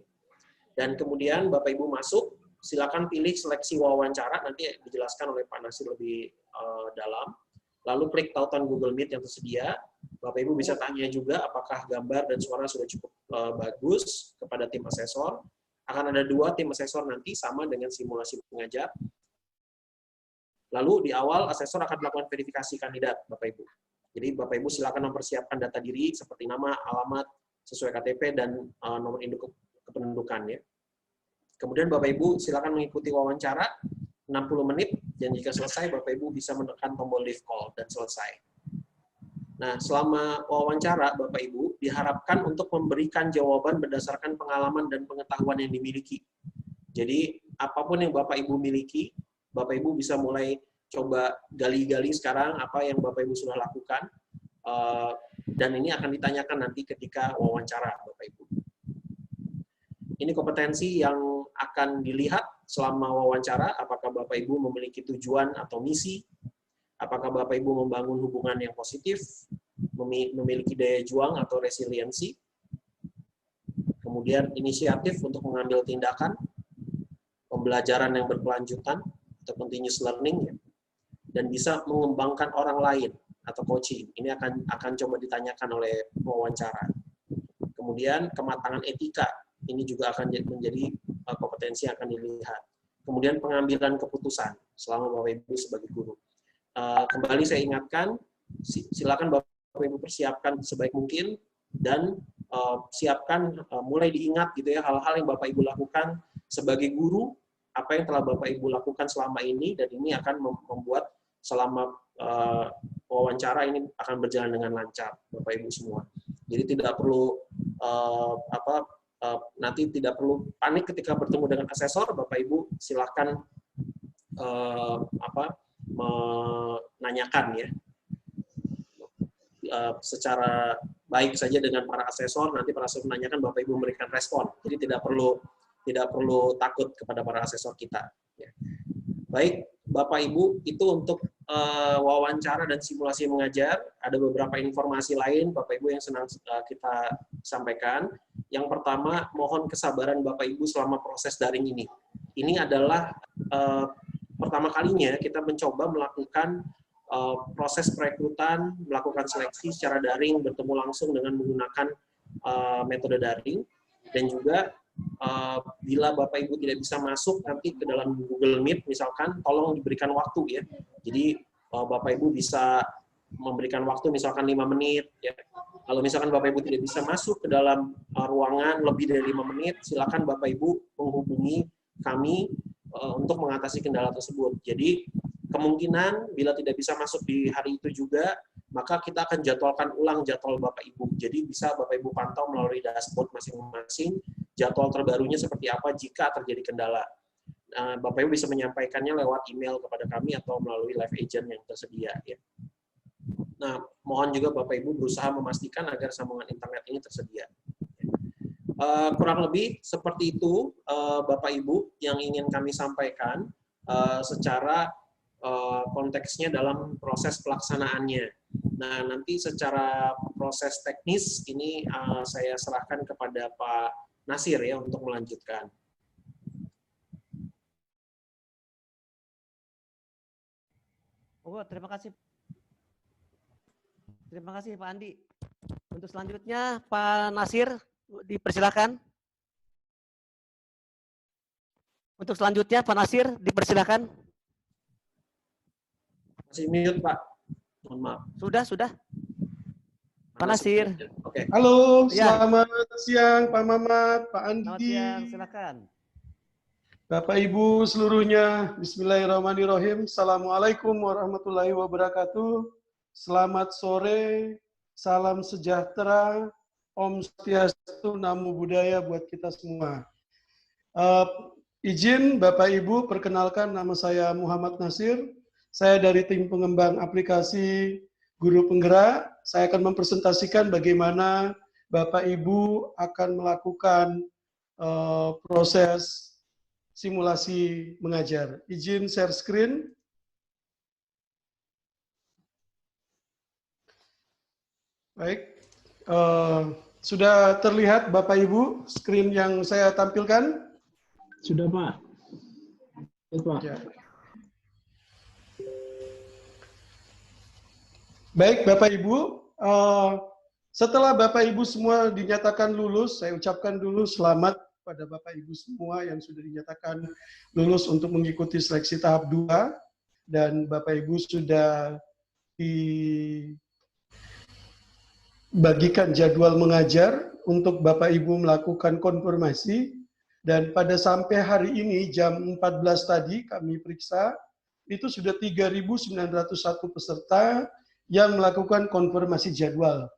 Dan kemudian Bapak Ibu masuk, silakan pilih seleksi wawancara, nanti dijelaskan oleh Pak Nasir lebih dalam. Lalu klik tautan Google Meet yang tersedia. Bapak Ibu bisa tanya juga apakah gambar dan suara sudah cukup bagus kepada tim asesor. Akan ada 2 tim asesor nanti sama dengan simulasi pengajar. Lalu di awal asesor akan melakukan verifikasi kandidat Bapak Ibu. Jadi Bapak Ibu silakan mempersiapkan data diri seperti nama, alamat, sesuai KTP dan nomor induk kependudukan ya. Kemudian Bapak Ibu silakan mengikuti wawancara 60 menit dan jika selesai Bapak Ibu bisa menekan tombol leave call dan selesai. Nah, selama wawancara Bapak Ibu diharapkan untuk memberikan jawaban berdasarkan pengalaman dan pengetahuan yang dimiliki. Jadi, apapun yang Bapak Ibu miliki, Bapak Ibu bisa mulai coba gali-gali sekarang apa yang Bapak Ibu sudah lakukan, dan ini akan ditanyakan nanti ketika wawancara Bapak Ibu. Ini kompetensi yang akan dilihat selama wawancara, apakah Bapak Ibu memiliki tujuan atau misi, apakah Bapak Ibu membangun hubungan yang positif, memiliki daya juang atau resiliensi, kemudian inisiatif untuk mengambil tindakan, pembelajaran yang berkelanjutan atau continuous learning, ya, dan bisa mengembangkan orang lain atau coaching. Ini akan coba ditanyakan oleh wawancara. Kemudian kematangan etika, ini juga akan menjadi kompetensi yang akan dilihat. Kemudian pengambilan keputusan selama Bapak Ibu sebagai guru. Kembali saya ingatkan, silakan Bapak Ibu persiapkan sebaik mungkin dan siapkan mulai diingat gitu ya hal-hal yang Bapak Ibu lakukan sebagai guru, apa yang telah Bapak Ibu lakukan selama ini, dan ini akan membuat selama wawancara ini akan berjalan dengan lancar Bapak Ibu semua. Jadi tidak perlu nanti tidak perlu panik ketika bertemu dengan asesor. Bapak Ibu silakan menanyakan ya secara baik saja dengan para asesor. Nanti para asesor menanyakan, Bapak Ibu memberikan respon. Jadi tidak perlu takut kepada para asesor kita. Ya. Baik, Bapak Ibu, itu untuk wawancara dan simulasi mengajar. Ada beberapa informasi lain Bapak Ibu yang senang kita sampaikan. Yang pertama, mohon kesabaran Bapak Ibu selama proses daring ini. Ini adalah pertama kalinya kita mencoba melakukan proses perekrutan, melakukan seleksi secara daring, bertemu langsung dengan menggunakan metode daring, dan juga bila Bapak Ibu tidak bisa masuk nanti ke dalam Google Meet misalkan, tolong diberikan waktu ya. Jadi Bapak Ibu bisa memberikan waktu misalkan 5 menit ya. Kalau misalkan Bapak Ibu tidak bisa masuk ke dalam ruangan lebih dari 5 menit, silakan Bapak Ibu menghubungi kami untuk mengatasi kendala tersebut. Jadi kemungkinan bila tidak bisa masuk di hari itu juga, maka kita akan jadwalkan ulang jadwal Bapak Ibu. Jadi bisa Bapak Ibu pantau melalui dashboard masing-masing jadwal terbarunya seperti apa jika terjadi kendala. Bapak Ibu bisa menyampaikannya lewat email kepada kami atau melalui live agent yang tersedia. Ya. Nah, mohon juga Bapak Ibu berusaha memastikan agar sambungan internet ini tersedia. Kurang lebih seperti itu Bapak Ibu yang ingin kami sampaikan secara konteksnya dalam proses pelaksanaannya. Nah, nanti secara proses teknis ini saya serahkan kepada Pak Nasir ya untuk melanjutkan. Oh, terima kasih. Terima kasih Pak Andi. Untuk selanjutnya Pak Nasir dipersilakan. Untuk selanjutnya Pak Nasir dipersilakan. Masih mute Pak. Mohon maaf. Sudah. Pak Nasir. Oke. Halo, Ya. selamat siang Pak Mamat, Pak Andi. Selamat siang, silakan. Bapak Ibu seluruhnya, bismillahirrahmanirrahim. Assalamualaikum warahmatullahi wabarakatuh. Selamat sore, salam sejahtera, Om Swastiastu, Namo Buddhaya buat kita semua. Izin Bapak Ibu, perkenalkan nama saya Muhammad Nasir. Saya dari tim pengembang aplikasi Guru Penggerak. Saya akan mempresentasikan bagaimana Bapak Ibu akan melakukan proses simulasi mengajar. Izin share screen. Baik, sudah terlihat Bapak Ibu screen yang saya tampilkan? Sudah Pak. Ya, Pak. Ya. Baik Bapak Ibu, setelah Bapak Ibu semua dinyatakan lulus, saya ucapkan dulu selamat pada Bapak Ibu semua yang sudah dinyatakan lulus untuk mengikuti seleksi tahap 2, dan Bapak Ibu sudah dibagikan jadwal mengajar untuk Bapak Ibu melakukan konfirmasi, dan pada sampai hari ini jam 14 tadi kami periksa, itu sudah 3.901 peserta yang melakukan konfirmasi jadwal.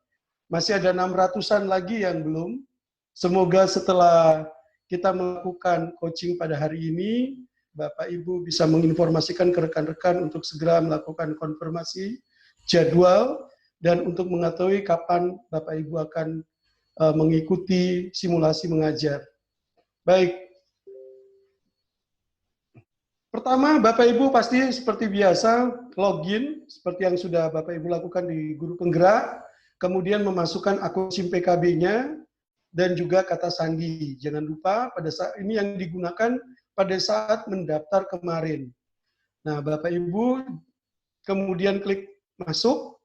Masih ada 600-an lagi yang belum. Semoga setelah kita melakukan coaching pada hari ini, Bapak Ibu bisa menginformasikan ke rekan-rekan untuk segera melakukan konfirmasi jadwal dan untuk mengetahui kapan Bapak Ibu akan mengikuti simulasi mengajar. Baik. Pertama, Bapak Ibu pasti seperti biasa login seperti yang sudah Bapak Ibu lakukan di Guru Penggerak, kemudian memasukkan akun SIM PKB-nya dan juga kata sandi. Jangan lupa pada saat ini yang digunakan pada saat mendaftar kemarin. Nah, Bapak Ibu kemudian klik masuk.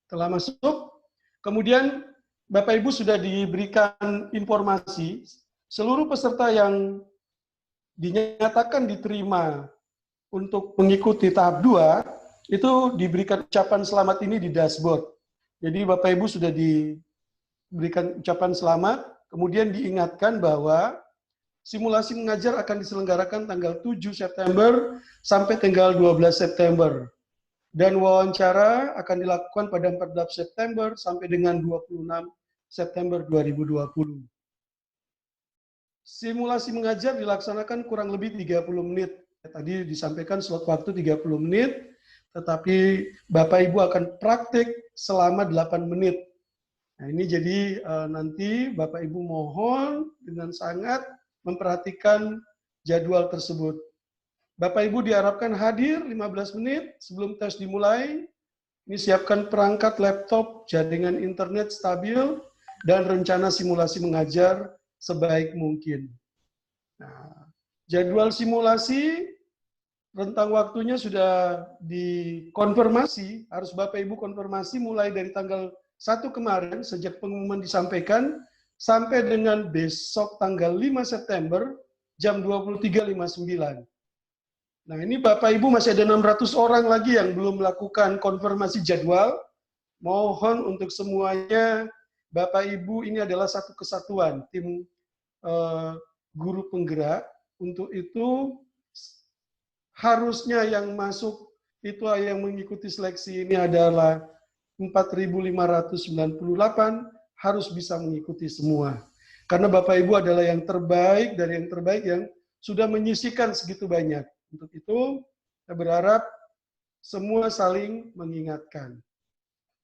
Setelah masuk, kemudian Bapak Ibu sudah diberikan informasi seluruh peserta yang dinyatakan diterima untuk mengikuti tahap 2, itu diberikan ucapan selamat ini di dashboard. Jadi Bapak Ibu sudah diberikan ucapan selamat, kemudian diingatkan bahwa simulasi mengajar akan diselenggarakan tanggal 7 September sampai tanggal 12 September. Dan wawancara akan dilakukan pada 14 September sampai dengan 26 September 2020. Simulasi mengajar dilaksanakan kurang lebih 30 menit. Tadi disampaikan slot waktu 30 menit, tetapi Bapak Ibu akan praktik selama 8 menit. Nah, ini jadi nanti Bapak Ibu mohon dengan sangat memperhatikan jadwal tersebut. Bapak Ibu diharapkan hadir 15 menit sebelum tes dimulai. Ini siapkan perangkat laptop, jaringan internet stabil, dan rencana simulasi mengajar sebaik mungkin. Nah, jadwal simulasi, rentang waktunya sudah dikonfirmasi, harus Bapak Ibu konfirmasi mulai dari tanggal 1 kemarin, sejak pengumuman disampaikan, sampai dengan besok tanggal 5 September, jam 23.59. Nah, ini Bapak Ibu masih ada 600 orang lagi yang belum melakukan konfirmasi jadwal. Mohon untuk semuanya, Bapak Ibu ini adalah satu kesatuan, tim guru penggerak. Untuk itu harusnya yang masuk itu yang mengikuti seleksi ini adalah 4.598 harus bisa mengikuti semua. Karena Bapak Ibu adalah yang terbaik dari yang terbaik yang sudah menyisihkan segitu banyak. Untuk itu saya berharap semua saling mengingatkan.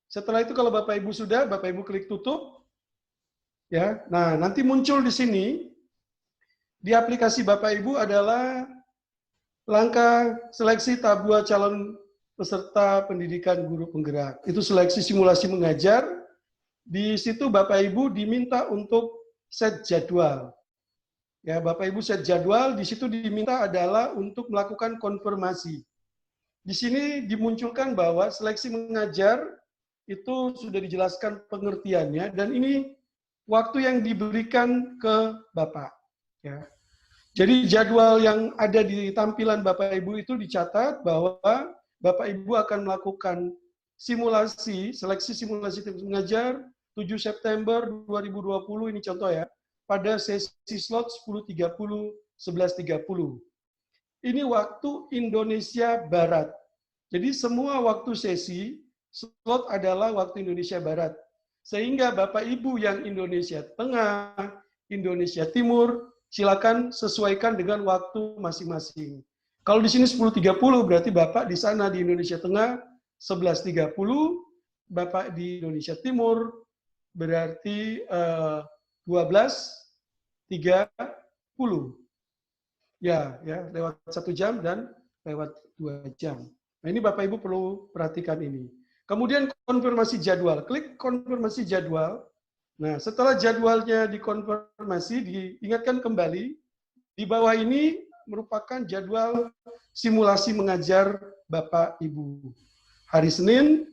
Setelah itu kalau Bapak Ibu sudah, Bapak Ibu klik tutup. Ya, nah nanti muncul di sini di aplikasi Bapak Ibu adalah langkah seleksi tahap 2 calon peserta pendidikan guru penggerak. Itu seleksi simulasi mengajar. Di situ Bapak Ibu diminta untuk set jadwal. Ya, Bapak Ibu set jadwal, di situ diminta adalah untuk melakukan konfirmasi. Di sini dimunculkan bahwa seleksi mengajar itu sudah dijelaskan pengertiannya, dan ini waktu yang diberikan ke Bapak. Ya. Jadi jadwal yang ada di tampilan Bapak Ibu itu dicatat bahwa Bapak Ibu akan melakukan simulasi, seleksi simulasi mengajar 7 September 2020, ini contoh ya, pada sesi slot 10.30, 11.30. Ini waktu Indonesia Barat. Jadi semua waktu sesi, slot adalah waktu Indonesia Barat. Sehingga Bapak Ibu yang Indonesia Tengah, Indonesia Timur, silakan sesuaikan dengan waktu masing-masing. Kalau di sini 10.30 berarti Bapak di sana di Indonesia Tengah 11.30, Bapak di Indonesia Timur berarti 12.30. Ya, lewat 1 jam dan lewat 2 jam. Nah, ini Bapak Ibu perlu perhatikan ini. Kemudian konfirmasi jadwal. Klik konfirmasi jadwal. Nah, setelah jadwalnya dikonfirmasi, diingatkan kembali, di bawah ini merupakan jadwal simulasi mengajar Bapak Ibu. Hari Senin,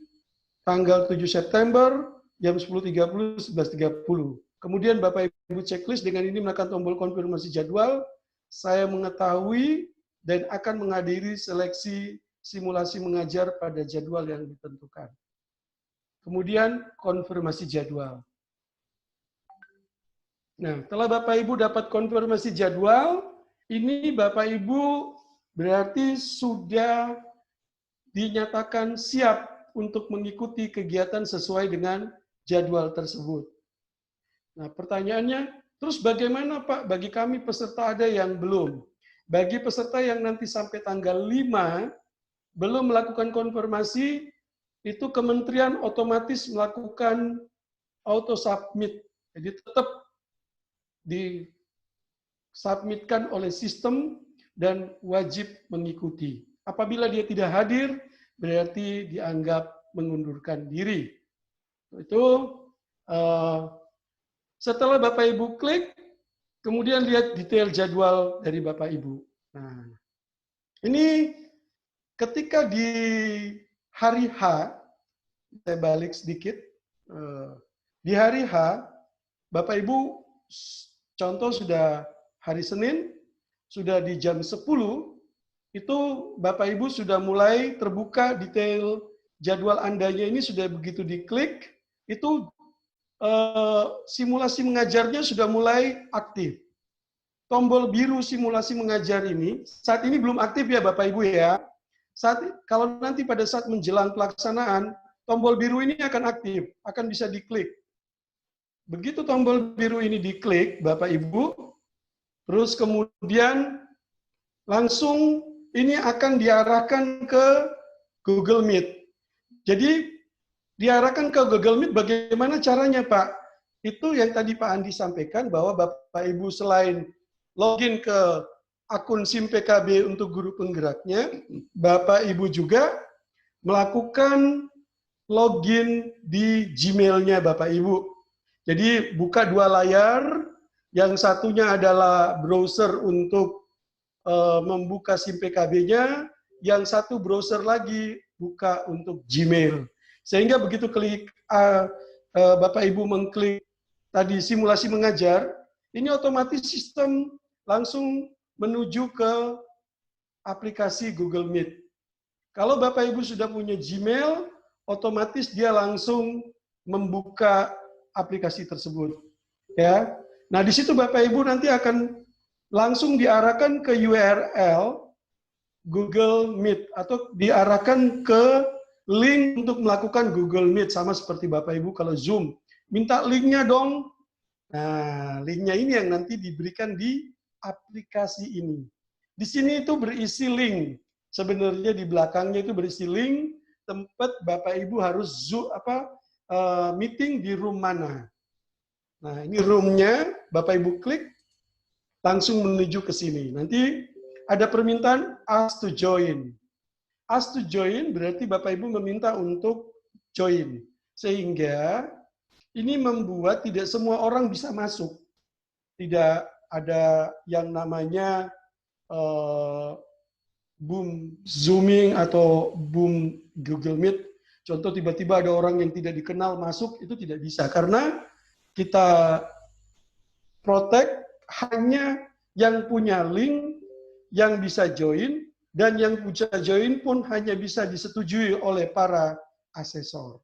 tanggal 7 September, jam 10.30, 11.30. Kemudian Bapak Ibu checklist dengan ini menekan tombol konfirmasi jadwal, saya mengetahui dan akan menghadiri seleksi simulasi mengajar pada jadwal yang ditentukan. Kemudian konfirmasi jadwal. Nah, setelah Bapak Ibu dapat konfirmasi jadwal, ini Bapak Ibu berarti sudah dinyatakan siap untuk mengikuti kegiatan sesuai dengan jadwal tersebut. Nah, pertanyaannya, terus bagaimana Pak bagi kami peserta ada yang belum? Bagi peserta yang nanti sampai tanggal 5 belum melakukan konfirmasi, itu kementerian otomatis melakukan auto submit. Jadi tetap disubmitkan oleh sistem dan wajib mengikuti. Apabila dia tidak hadir, berarti dianggap mengundurkan diri. Itu setelah Bapak Ibu klik, kemudian lihat detail jadwal dari Bapak Ibu. Nah, ini ketika di hari H, saya balik sedikit, di hari H, Bapak Ibu contoh sudah hari Senin, sudah di jam 10, itu Bapak Ibu sudah mulai terbuka detail jadwal Andanya ini sudah begitu diklik, itu simulasi mengajarnya sudah mulai aktif. Tombol biru simulasi mengajar ini, saat ini belum aktif ya Bapak Ibu ya. Kalau nanti pada saat menjelang pelaksanaan, tombol biru ini akan aktif, akan bisa diklik. Begitu tombol biru ini diklik, Bapak Ibu, terus kemudian langsung ini akan diarahkan ke Google Meet. Jadi diarahkan ke Google Meet bagaimana caranya Pak? Itu yang tadi Pak Andi sampaikan bahwa Bapak Ibu selain login ke akun SIM PKB untuk guru penggeraknya, Bapak Ibu juga melakukan login di Gmail-nya Bapak Ibu. Jadi buka dua layar, yang satunya adalah browser untuk membuka SIM PKB-nya, yang satu browser lagi buka untuk Gmail. Sehingga begitu klik Bapak Ibu mengklik tadi simulasi mengajar, ini otomatis sistem langsung menuju ke aplikasi Google Meet. Kalau Bapak Ibu sudah punya Gmail, otomatis dia langsung membuka aplikasi tersebut. Ya. Nah, di situ Bapak Ibu nanti akan langsung diarahkan ke URL Google Meet atau diarahkan ke link untuk melakukan Google Meet, sama seperti Bapak Ibu kalau Zoom. Minta linknya dong. Nah, linknya ini yang nanti diberikan di aplikasi ini. Di sini itu berisi link. Sebenarnya di belakangnya itu berisi link tempat Bapak Ibu harus meeting di room mana. Nah, ini roomnya, Bapak Ibu klik, langsung menuju ke sini. Nanti ada permintaan ask to join. Ask to join berarti Bapak Ibu meminta untuk join. Sehingga ini membuat tidak semua orang bisa masuk. Tidak ada yang namanya boom Zooming atau boom Google Meet. Contoh tiba-tiba ada orang yang tidak dikenal masuk, itu tidak bisa. Karena kita protect hanya yang punya link, yang bisa join, dan yang bisa join pun hanya bisa disetujui oleh para asesor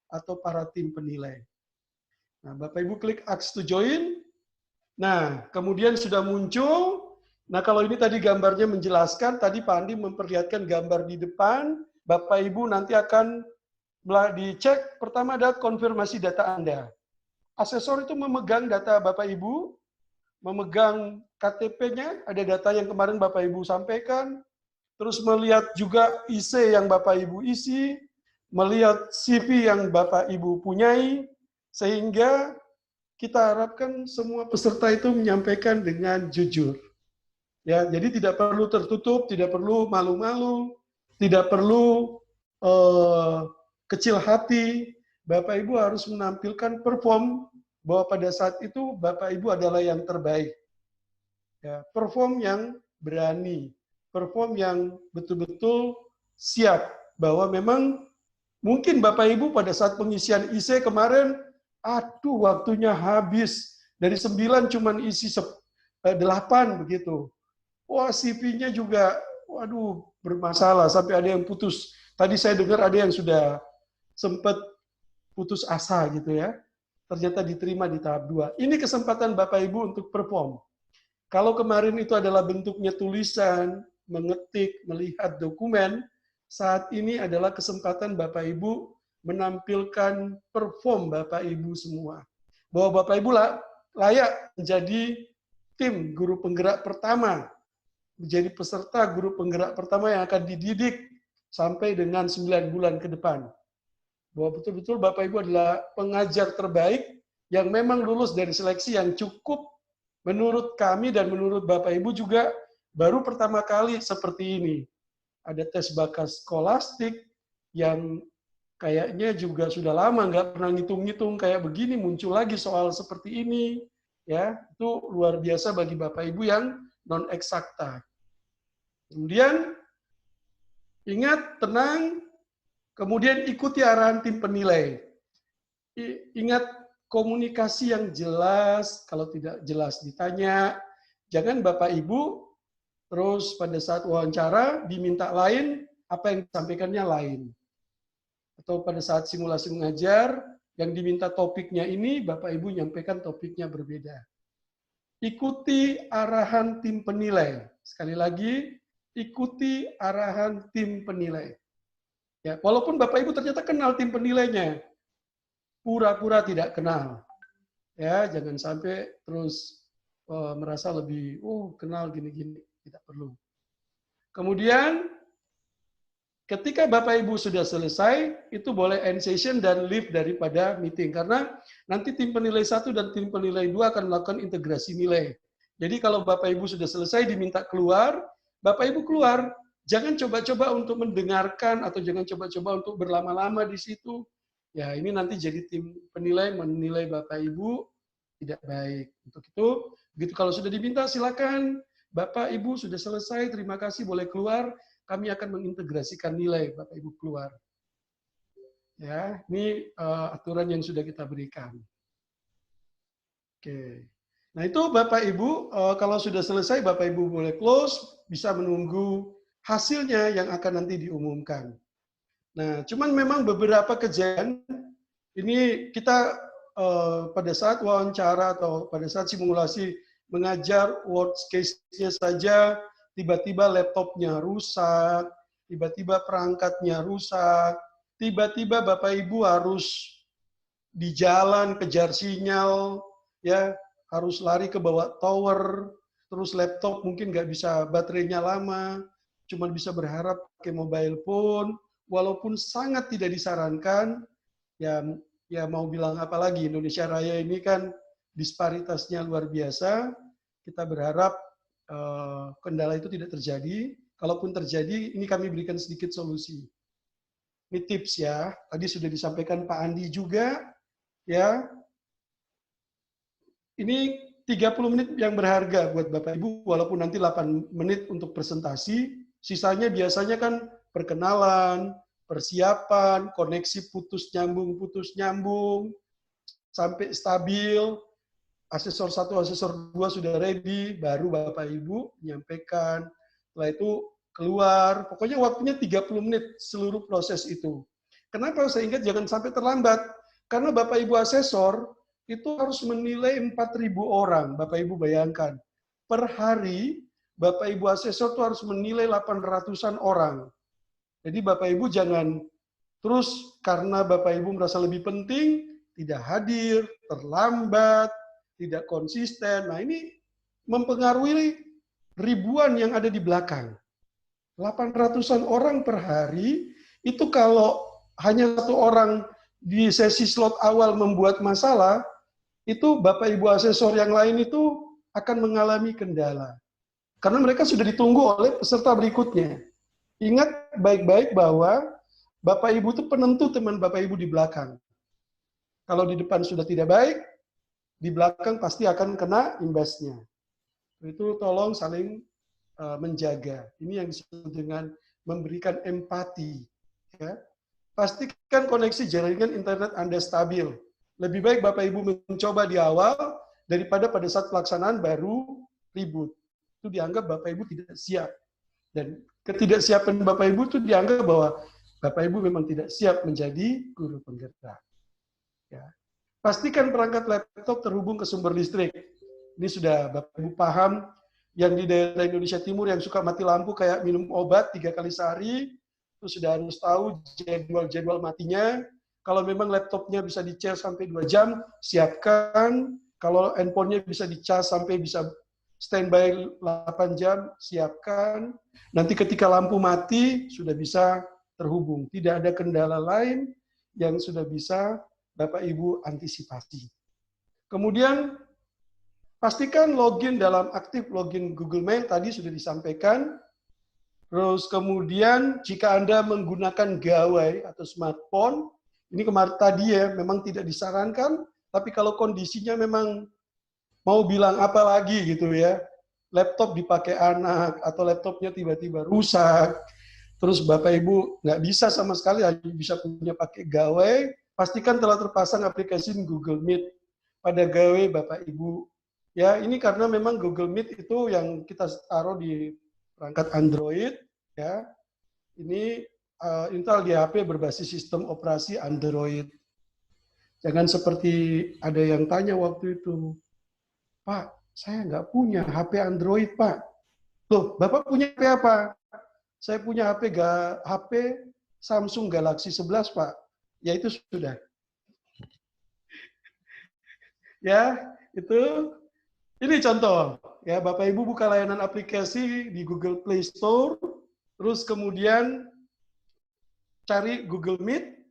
atau para tim penilai. Nah, Bapak Ibu klik ask to join. Nah, kemudian sudah muncul. Nah, kalau ini tadi gambarnya menjelaskan, tadi Pak Andi memperlihatkan gambar di depan, Bapak Ibu nanti akan dicek, pertama ada konfirmasi data Anda. Asesor itu memegang data Bapak Ibu, memegang KTP-nya, ada data yang kemarin Bapak Ibu sampaikan, terus melihat juga IC yang Bapak Ibu isi, melihat CV yang Bapak Ibu punyai, sehingga kita harapkan semua peserta itu menyampaikan dengan jujur. Ya, jadi tidak perlu tertutup, tidak perlu malu-malu, tidak perlu kecil hati. Bapak Ibu harus menampilkan perform bahwa pada saat itu Bapak Ibu adalah yang terbaik. Ya, perform yang berani, perform yang betul-betul siap bahwa memang mungkin Bapak Ibu pada saat pengisian IC kemarin, aduh waktunya habis, dari 9 cuman isi 8 begitu. Wah, CV-nya juga waduh bermasalah sampai ada yang putus. Tadi saya dengar ada yang sudah sempat putus asa gitu ya. Ternyata diterima di tahap 2. Ini kesempatan Bapak Ibu untuk perform. Kalau kemarin itu adalah bentuknya tulisan, mengetik, melihat dokumen, saat ini adalah kesempatan Bapak Ibu menampilkan perform Bapak Ibu semua. Bahwa Bapak Ibu layak menjadi tim guru penggerak pertama, menjadi peserta guru penggerak pertama yang akan dididik sampai dengan 9 bulan ke depan. Bahwa betul-betul Bapak Ibu adalah pengajar terbaik yang memang lulus dari seleksi yang cukup menurut kami dan menurut Bapak Ibu juga baru pertama kali seperti ini. Ada tes bakat skolastik yang kayaknya juga sudah lama nggak pernah ngitung-ngitung kayak begini, muncul lagi soal seperti ini. Ya, itu luar biasa bagi Bapak Ibu yang non-eksakta. Kemudian, ingat, tenang, kemudian ikuti arahan tim penilai. Ingat, komunikasi yang jelas, kalau tidak jelas ditanya. Jangan Bapak Ibu terus pada saat wawancara diminta lain, apa yang disampaikannya lain. Atau pada saat simulasi mengajar, yang diminta topiknya ini, Bapak Ibu nyampaikan topiknya berbeda. Ikuti arahan tim penilai. Sekali lagi, ikuti arahan tim penilai. Ya, walaupun Bapak Ibu ternyata kenal tim penilainya, pura-pura tidak kenal. Ya, jangan sampai terus merasa lebih, kenal gini-gini. Tidak perlu. Kemudian, ketika Bapak Ibu sudah selesai, itu boleh end session dan leave daripada meeting. Karena nanti tim penilai 1 dan tim penilai 2 akan melakukan integrasi nilai. Jadi kalau Bapak Ibu sudah selesai diminta keluar, Bapak Ibu keluar. Jangan coba-coba untuk mendengarkan atau jangan coba-coba untuk berlama-lama di situ. Ya, ini nanti jadi tim penilai menilai Bapak Ibu tidak baik. Untuk itu, begitu kalau sudah diminta silakan. Bapak, Ibu sudah selesai, terima kasih, boleh keluar. Kami akan mengintegrasikan nilai, Bapak Ibu keluar. Ya, ini aturan yang sudah kita berikan. Oke. Nah itu Bapak Ibu, kalau sudah selesai, Bapak Ibu boleh close, bisa menunggu hasilnya yang akan nanti diumumkan. Nah, cuman memang beberapa kejadian, ini kita pada saat wawancara atau pada saat simulasi mengajar worst case-nya saja, tiba-tiba laptopnya rusak, tiba-tiba perangkatnya rusak, tiba-tiba Bapak Ibu harus di jalan kejar sinyal, ya harus lari ke bawah tower, terus laptop mungkin nggak bisa baterainya lama, cuma bisa berharap pakai mobile phone, walaupun sangat tidak disarankan, ya mau bilang apa lagi, Indonesia Raya ini kan disparitasnya luar biasa. Kita berharap kendala itu tidak terjadi. Kalaupun terjadi, ini kami berikan sedikit solusi. Ini tips ya. Tadi sudah disampaikan Pak Andi juga. Ya, ini 30 menit yang berharga buat Bapak Ibu, walaupun nanti 8 menit untuk presentasi. Sisanya biasanya kan perkenalan, persiapan, koneksi putus nyambung, sampai stabil. Asesor 1, asesor 2 sudah ready, baru Bapak Ibu menyampaikan. Setelah itu keluar, pokoknya waktunya 30 menit seluruh proses itu. Kenapa saya ingat jangan sampai terlambat? Karena Bapak Ibu asesor itu harus menilai 4.000 orang. Bapak Ibu bayangkan, per hari Bapak Ibu asesor itu harus menilai 800-an orang. Jadi Bapak Ibu jangan terus karena Bapak Ibu merasa lebih penting, tidak hadir, terlambat, tidak konsisten. Nah ini mempengaruhi ribuan yang ada di belakang. 800-an orang per hari, itu kalau hanya satu orang di sesi slot awal membuat masalah, itu Bapak Ibu asesor yang lain itu akan mengalami kendala. Karena mereka sudah ditunggu oleh peserta berikutnya. Ingat baik-baik bahwa Bapak Ibu itu penentu teman Bapak Ibu di belakang. Kalau di depan sudah tidak baik, di belakang pasti akan kena imbasnya. Itu tolong saling menjaga. Ini yang disebut dengan memberikan empati. Ya. Pastikan koneksi jaringan internet Anda stabil. Lebih baik Bapak Ibu mencoba di awal daripada pada saat pelaksanaan baru ribut. Itu dianggap Bapak Ibu tidak siap. Dan ketidaksiapan Bapak Ibu itu dianggap bahwa Bapak Ibu memang tidak siap menjadi guru penggerak. Ya. Pastikan perangkat laptop terhubung ke sumber listrik. Ini sudah Bapak Ibu paham, yang di daerah Indonesia Timur yang suka mati lampu kayak minum obat 3 kali sehari, itu sudah harus tahu jadwal matinya. Kalau memang laptopnya bisa di-charge sampai 2 jam, siapkan. Kalau handphonenya bisa di-charge sampai bisa standby 8 jam, siapkan. Nanti ketika lampu mati, sudah bisa terhubung. Tidak ada kendala lain yang sudah bisa Bapak Ibu antisipasi. Kemudian pastikan login dalam aktif login Google Mail tadi sudah disampaikan. Terus kemudian jika Anda menggunakan gawai atau smartphone, ini kemarin tadi ya memang tidak disarankan, tapi kalau kondisinya memang mau bilang apa lagi gitu ya, laptop dipakai anak atau laptopnya tiba-tiba rusak, terus Bapak Ibu nggak bisa sama sekali, hanya bisa punya pakai gawai, pastikan telah terpasang aplikasi Google Meet pada gawai Bapak Ibu. Ya, ini karena memang Google Meet itu yang kita taruh di perangkat Android, ya. Ini install di HP berbasis sistem operasi Android. Jangan seperti ada yang tanya waktu itu, Pak, saya nggak punya HP Android, Pak. Loh, Bapak punya HP apa? Saya punya HP Samsung Galaxy 11, Pak. Ya itu sudah. Ya, itu. Ini contoh, ya Bapak Ibu buka layanan aplikasi di Google Play Store, terus kemudian cari Google Meet,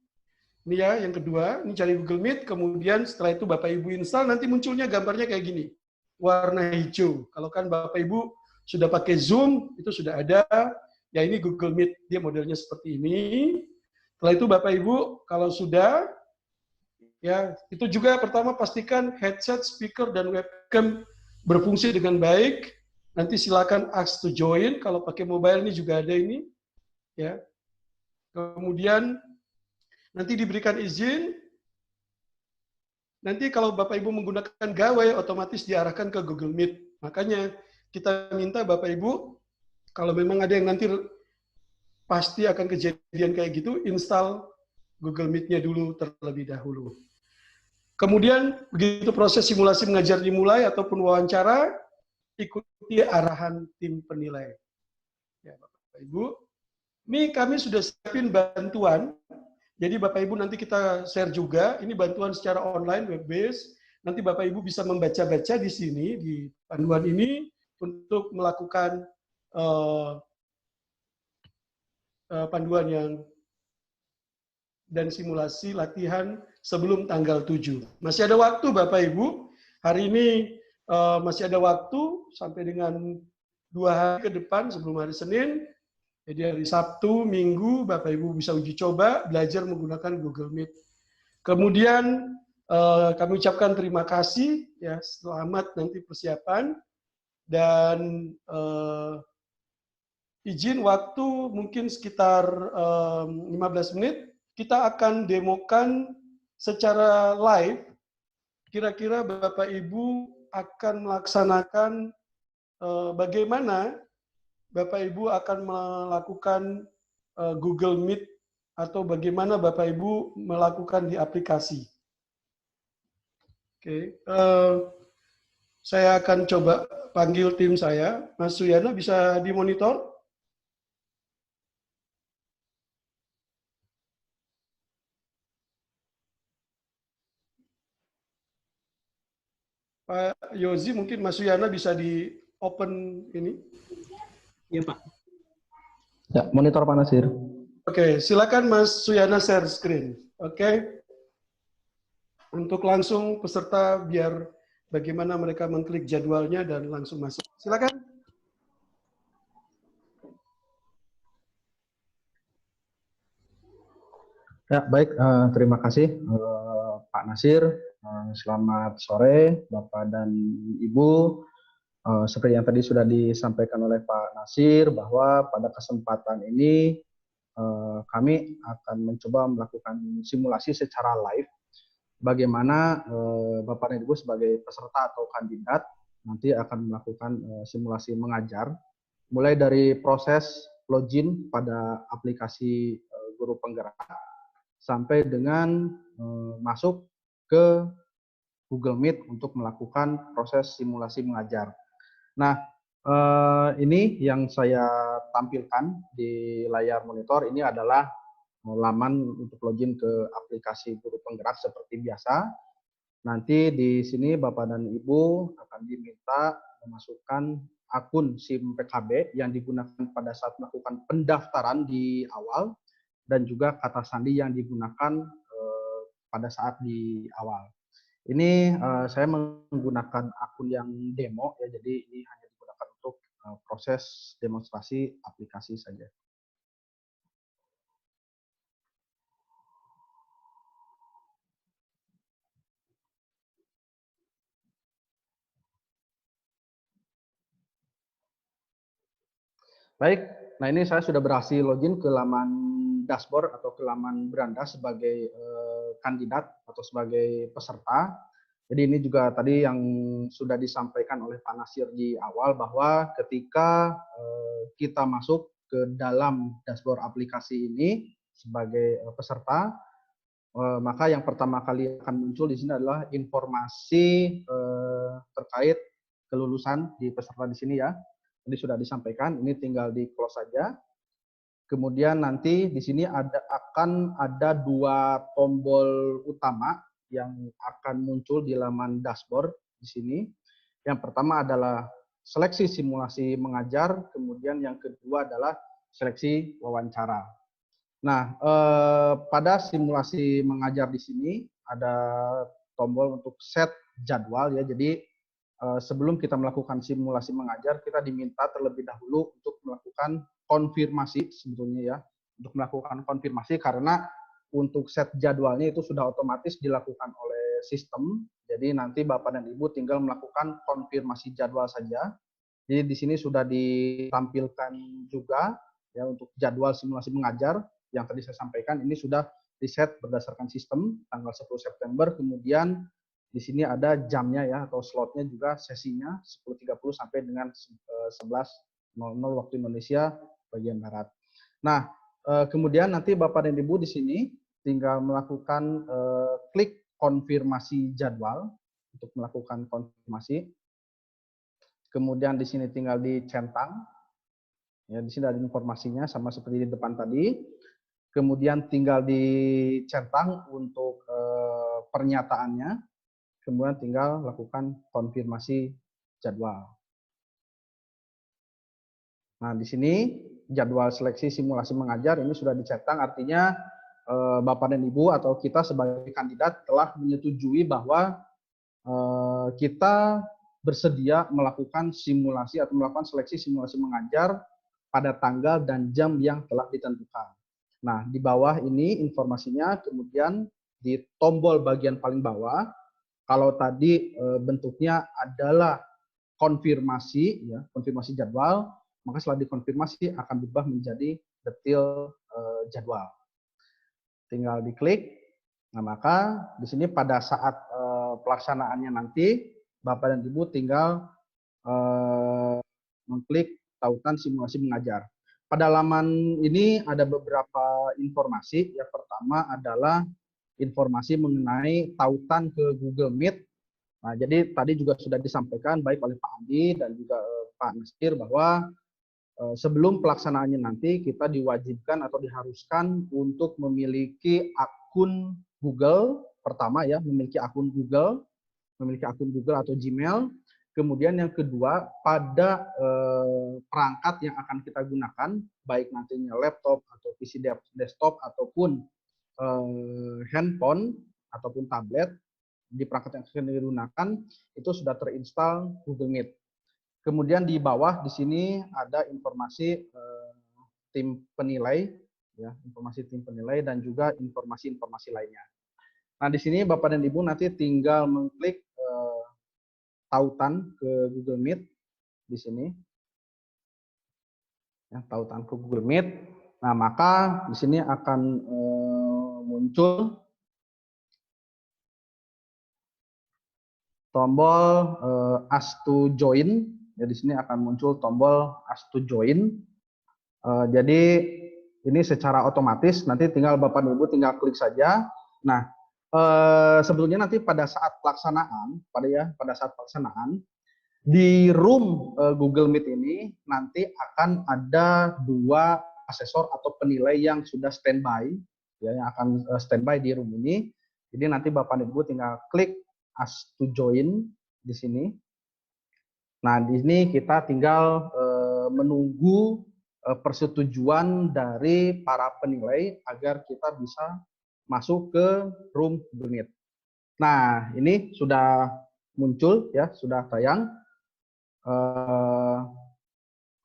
ini ya yang kedua, ini cari Google Meet, kemudian setelah itu Bapak Ibu install, nanti munculnya gambarnya kayak gini, warna hijau. Kalau kan Bapak Ibu sudah pakai Zoom, itu sudah ada, ya ini Google Meet, dia modelnya seperti ini. Setelah itu Bapak Ibu, kalau sudah, ya itu juga pertama pastikan headset, speaker, dan webcam berfungsi dengan baik. Nanti silakan ask to join. Kalau pakai mobile ini juga ada ini, ya. Kemudian nanti diberikan izin. Nanti kalau Bapak Ibu menggunakan gawai, otomatis diarahkan ke Google Meet. Makanya kita minta Bapak Ibu, kalau memang ada yang nanti pasti akan kejadian kayak gitu, install Google Meet-nya dulu terlebih dahulu. Kemudian begitu proses simulasi mengajar dimulai ataupun wawancara, ikuti arahan tim penilai. Ya, Bapak Ibu, ini kami sudah siapin bantuan. Jadi Bapak Ibu nanti kita share juga. Ini bantuan secara online web based. Nanti Bapak Ibu bisa membaca-baca di sini di panduan ini untuk melakukan panduan yang dan simulasi latihan sebelum tanggal 7. Masih ada waktu Bapak Ibu, hari ini masih ada waktu sampai dengan 2 hari ke depan sebelum hari Senin. Jadi hari Sabtu, Minggu, Bapak Ibu bisa uji coba belajar menggunakan Google Meet. Kemudian kami ucapkan terima kasih, ya selamat nanti persiapan, dan izin waktu mungkin sekitar 15 menit. Kita akan demokan secara live, kira-kira Bapak Ibu akan melaksanakan bagaimana Bapak Ibu akan melakukan Google Meet atau bagaimana Bapak Ibu melakukan di aplikasi. Oke, saya akan coba panggil tim saya. Mas Suyana bisa dimonitor? Pak Yozi, mungkin Mas Suyana bisa di open ini. Iya, Pak. Ya, monitor Pak Nasir. Oke, silakan Mas Suyana share screen. Oke. Untuk langsung peserta biar bagaimana mereka mengklik jadwalnya dan langsung masuk. Silakan. Ya, baik. Terima kasih Pak Nasir. Selamat sore Bapak dan Ibu. Seperti yang tadi sudah disampaikan oleh Pak Nasir, bahwa pada kesempatan ini kami akan mencoba melakukan simulasi secara live. Bagaimana Bapak dan Ibu sebagai peserta atau kandidat nanti akan melakukan simulasi mengajar, mulai dari proses login pada aplikasi guru penggerak, sampai dengan masuk ke Google Meet untuk melakukan proses simulasi mengajar. Nah, ini yang saya tampilkan di layar monitor, ini adalah laman untuk login ke aplikasi guru penggerak seperti biasa. Nanti di sini Bapak dan Ibu akan diminta memasukkan akun SIM PKB yang digunakan pada saat melakukan pendaftaran di awal, dan juga kata sandi yang digunakan pada saat di awal. Ini saya menggunakan akun yang demo ya, jadi ini hanya digunakan untuk proses demonstrasi aplikasi saja. Baik, nah ini saya sudah berhasil login ke laman dashboard atau ke laman beranda sebagai kandidat atau sebagai peserta. Jadi ini juga tadi yang sudah disampaikan oleh Pak Nasir di awal bahwa ketika kita masuk ke dalam dashboard aplikasi ini sebagai peserta, maka yang pertama kali akan muncul di sini adalah informasi terkait kelulusan di peserta di sini ya. Ini sudah disampaikan, ini tinggal di close saja. Kemudian nanti di sini akan ada 2 tombol utama yang akan muncul di laman dashboard di sini. Yang pertama adalah seleksi simulasi mengajar, kemudian yang kedua adalah seleksi wawancara. Nah, pada simulasi mengajar di sini ada tombol untuk set jadwal ya. Jadi sebelum kita melakukan simulasi mengajar, kita diminta terlebih dahulu untuk melakukan konfirmasi sebetulnya ya, untuk melakukan konfirmasi karena untuk set jadwalnya itu sudah otomatis dilakukan oleh sistem. Jadi nanti Bapak dan Ibu tinggal melakukan konfirmasi jadwal saja. Jadi di sini sudah ditampilkan juga ya untuk jadwal simulasi mengajar yang tadi saya sampaikan, ini sudah di-set berdasarkan sistem tanggal 10 September, kemudian di sini ada jamnya ya atau slotnya juga sesinya 10.30 sampai dengan 11.00 waktu Indonesia bagian barat. Nah, kemudian nanti Bapak dan Ibu di sini tinggal melakukan klik konfirmasi jadwal untuk melakukan konfirmasi. Kemudian di sini tinggal dicentang. Ya, di sini ada informasinya sama seperti di depan tadi. Kemudian tinggal dicentang untuk pernyataannya. Kemudian tinggal lakukan konfirmasi jadwal. Nah, di sini jadwal seleksi simulasi mengajar ini sudah dicentang, artinya Bapak dan Ibu atau kita sebagai kandidat telah menyetujui bahwa kita bersedia melakukan simulasi atau melakukan seleksi simulasi mengajar pada tanggal dan jam yang telah ditentukan. Nah, di bawah ini informasinya, kemudian di tombol bagian paling bawah, kalau tadi bentuknya adalah konfirmasi, ya, konfirmasi jadwal, maka setelah dikonfirmasi akan berubah menjadi detail jadwal. Tinggal diklik. Nah, maka di sini pada saat pelaksanaannya nanti, Bapak dan Ibu tinggal mengklik tautan simulasi mengajar. Pada laman ini ada beberapa informasi. Yang pertama adalah informasi mengenai tautan ke Google Meet. Nah, jadi tadi juga sudah disampaikan baik oleh Pak Andi dan juga Pak Nasir bahwa sebelum pelaksanaannya nanti kita diwajibkan atau diharuskan untuk memiliki akun Google pertama ya, memiliki akun Google atau Gmail. Kemudian yang kedua, pada perangkat yang akan kita gunakan, baik nantinya laptop atau PC desktop ataupun handphone ataupun tablet, di perangkat yang akan digunakan itu sudah terinstall Google Meet. Kemudian di bawah di sini ada informasi tim penilai, ya, informasi tim penilai dan juga informasi-informasi lainnya. Nah, di sini Bapak dan Ibu nanti tinggal mengklik tautan ke Google Meet di sini, ya, tautan ke Google Meet. Nah, maka di sini akan muncul tombol ask to join. Ya, di sini akan muncul tombol ask to join. Jadi ini secara otomatis nanti tinggal Bapak dan Ibu tinggal klik saja. Nah, sebetulnya nanti pada saat pelaksanaan, pada saat pelaksanaan di room Google Meet ini nanti akan ada 2 asesor atau penilai yang sudah standby, ya, yang akan standby di room ini. Jadi nanti Bapak dan Ibu tinggal klik ask to join di sini. Nah, di sini kita tinggal menunggu persetujuan dari para penilai agar kita bisa masuk ke room Google Meet. Nah, ini sudah muncul ya, sudah tayang.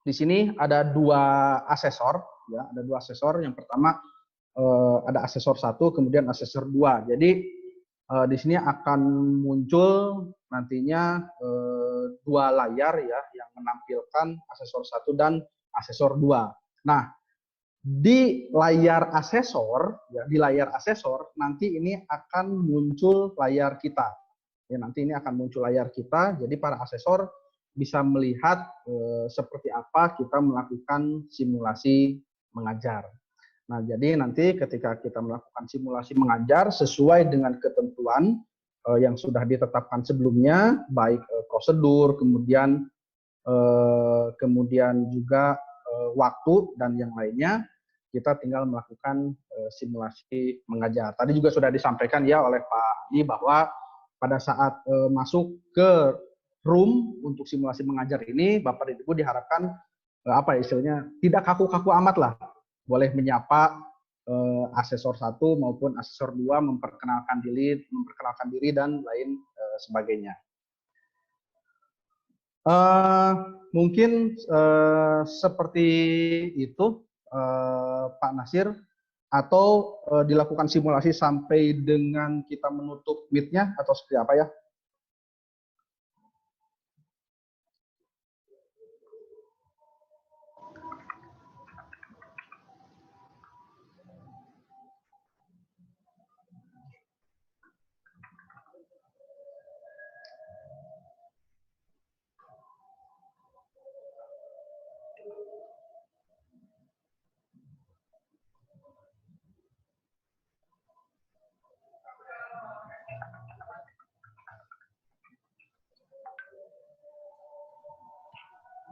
Di sini ada 2 asesor, ya, ada 2 asesor. Yang pertama ada asesor 1, kemudian asesor 2. Jadi di sini akan muncul nantinya 2 layar ya yang menampilkan asesor 1 dan asesor 2. Nah, di layar asesor, ya, di layar asesor nanti ini akan muncul layar kita. Ya, nanti ini akan muncul layar kita. Jadi para asesor bisa melihat seperti apa kita melakukan simulasi mengajar. Nah, jadi nanti ketika kita melakukan simulasi mengajar sesuai dengan ketentuan yang sudah ditetapkan sebelumnya, baik prosedur, kemudian juga waktu dan yang lainnya, kita tinggal melakukan simulasi mengajar. Tadi juga sudah disampaikan ya oleh Pak Adi bahwa pada saat masuk ke room untuk simulasi mengajar ini, Bapak dan Ibu diharapkan apa istilahnya tidak kaku-kaku amat lah. Boleh menyapa asesor 1 maupun asesor 2, memperkenalkan diri dan lain sebagainya. Mungkin seperti itu Pak Nasir, atau dilakukan simulasi sampai dengan kita menutup meet-nya atau seperti apa ya?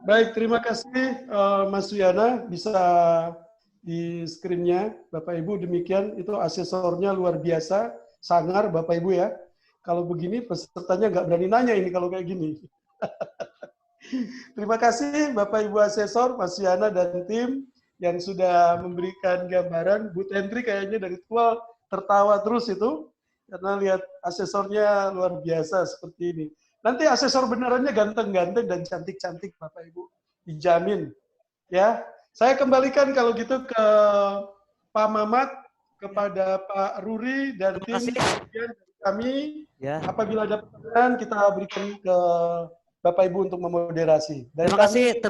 Baik, terima kasih Mas Suyana, bisa di screen-nya. Bapak Ibu demikian, itu asesornya luar biasa, sangar Bapak Ibu ya. Kalau begini pesertanya nggak berani nanya ini kalau kayak gini. Terima kasih Bapak Ibu asesor, Mas Suyana dan tim yang sudah memberikan gambaran. Bu Tentri kayaknya dari tua tertawa terus itu, karena lihat asesornya luar biasa seperti ini. Nanti asesor benerannya ganteng-ganteng dan cantik-cantik Bapak Ibu, dijamin. Ya, saya kembalikan kalau gitu ke Pak Mamat, kepada Pak Ruri dan tim dari kami. Ya. Apabila ada pertanyaan kita berikan ke Bapak Ibu untuk memoderasi. Terima kasih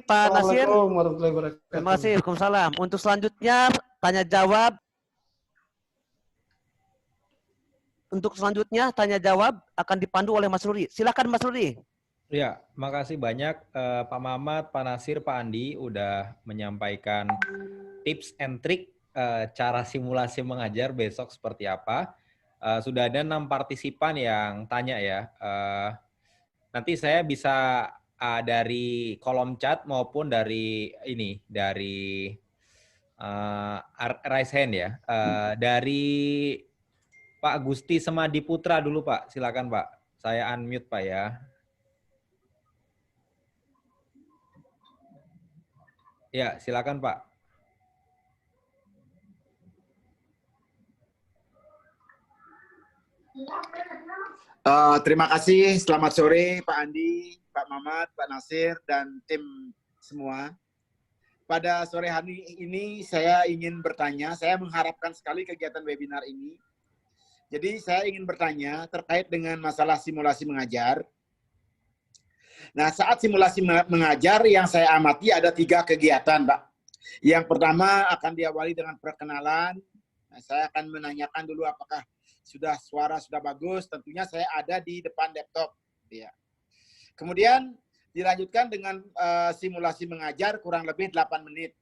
Pak Nasir. Assalamualaikum warahmatullahi wabarakatuh. Terima kasih. Waalaikumsalam. Untuk selanjutnya tanya jawab. Untuk selanjutnya tanya jawab akan dipandu oleh Mas Ruri. Silakan Mas Ruri. Ya, makasih banyak Pak Mamat, Pak Nasir, Pak Andi udah menyampaikan tips and trik cara simulasi mengajar besok seperti apa. Sudah ada 6 partisipan yang tanya ya. Nanti saya bisa dari kolom chat maupun dari ini, dari raise hand ya. Dari Pak Gusti Semadi Putra dulu Pak, silakan Pak. Saya unmute Pak ya. Ya, silakan Pak. Terima kasih, selamat sore Pak Andi, Pak Mamat, Pak Nasir, dan tim semua. Pada sore hari ini saya ingin bertanya, saya mengharapkan sekali kegiatan webinar ini. Jadi saya ingin bertanya terkait dengan masalah simulasi mengajar. Nah, saat simulasi mengajar yang saya amati ada 3 kegiatan, Pak. Yang pertama akan diawali dengan perkenalan. Nah, saya akan menanyakan dulu apakah suara sudah bagus. Tentunya saya ada di depan laptop. Ya. Kemudian dilanjutkan dengan simulasi mengajar kurang lebih 8 menit.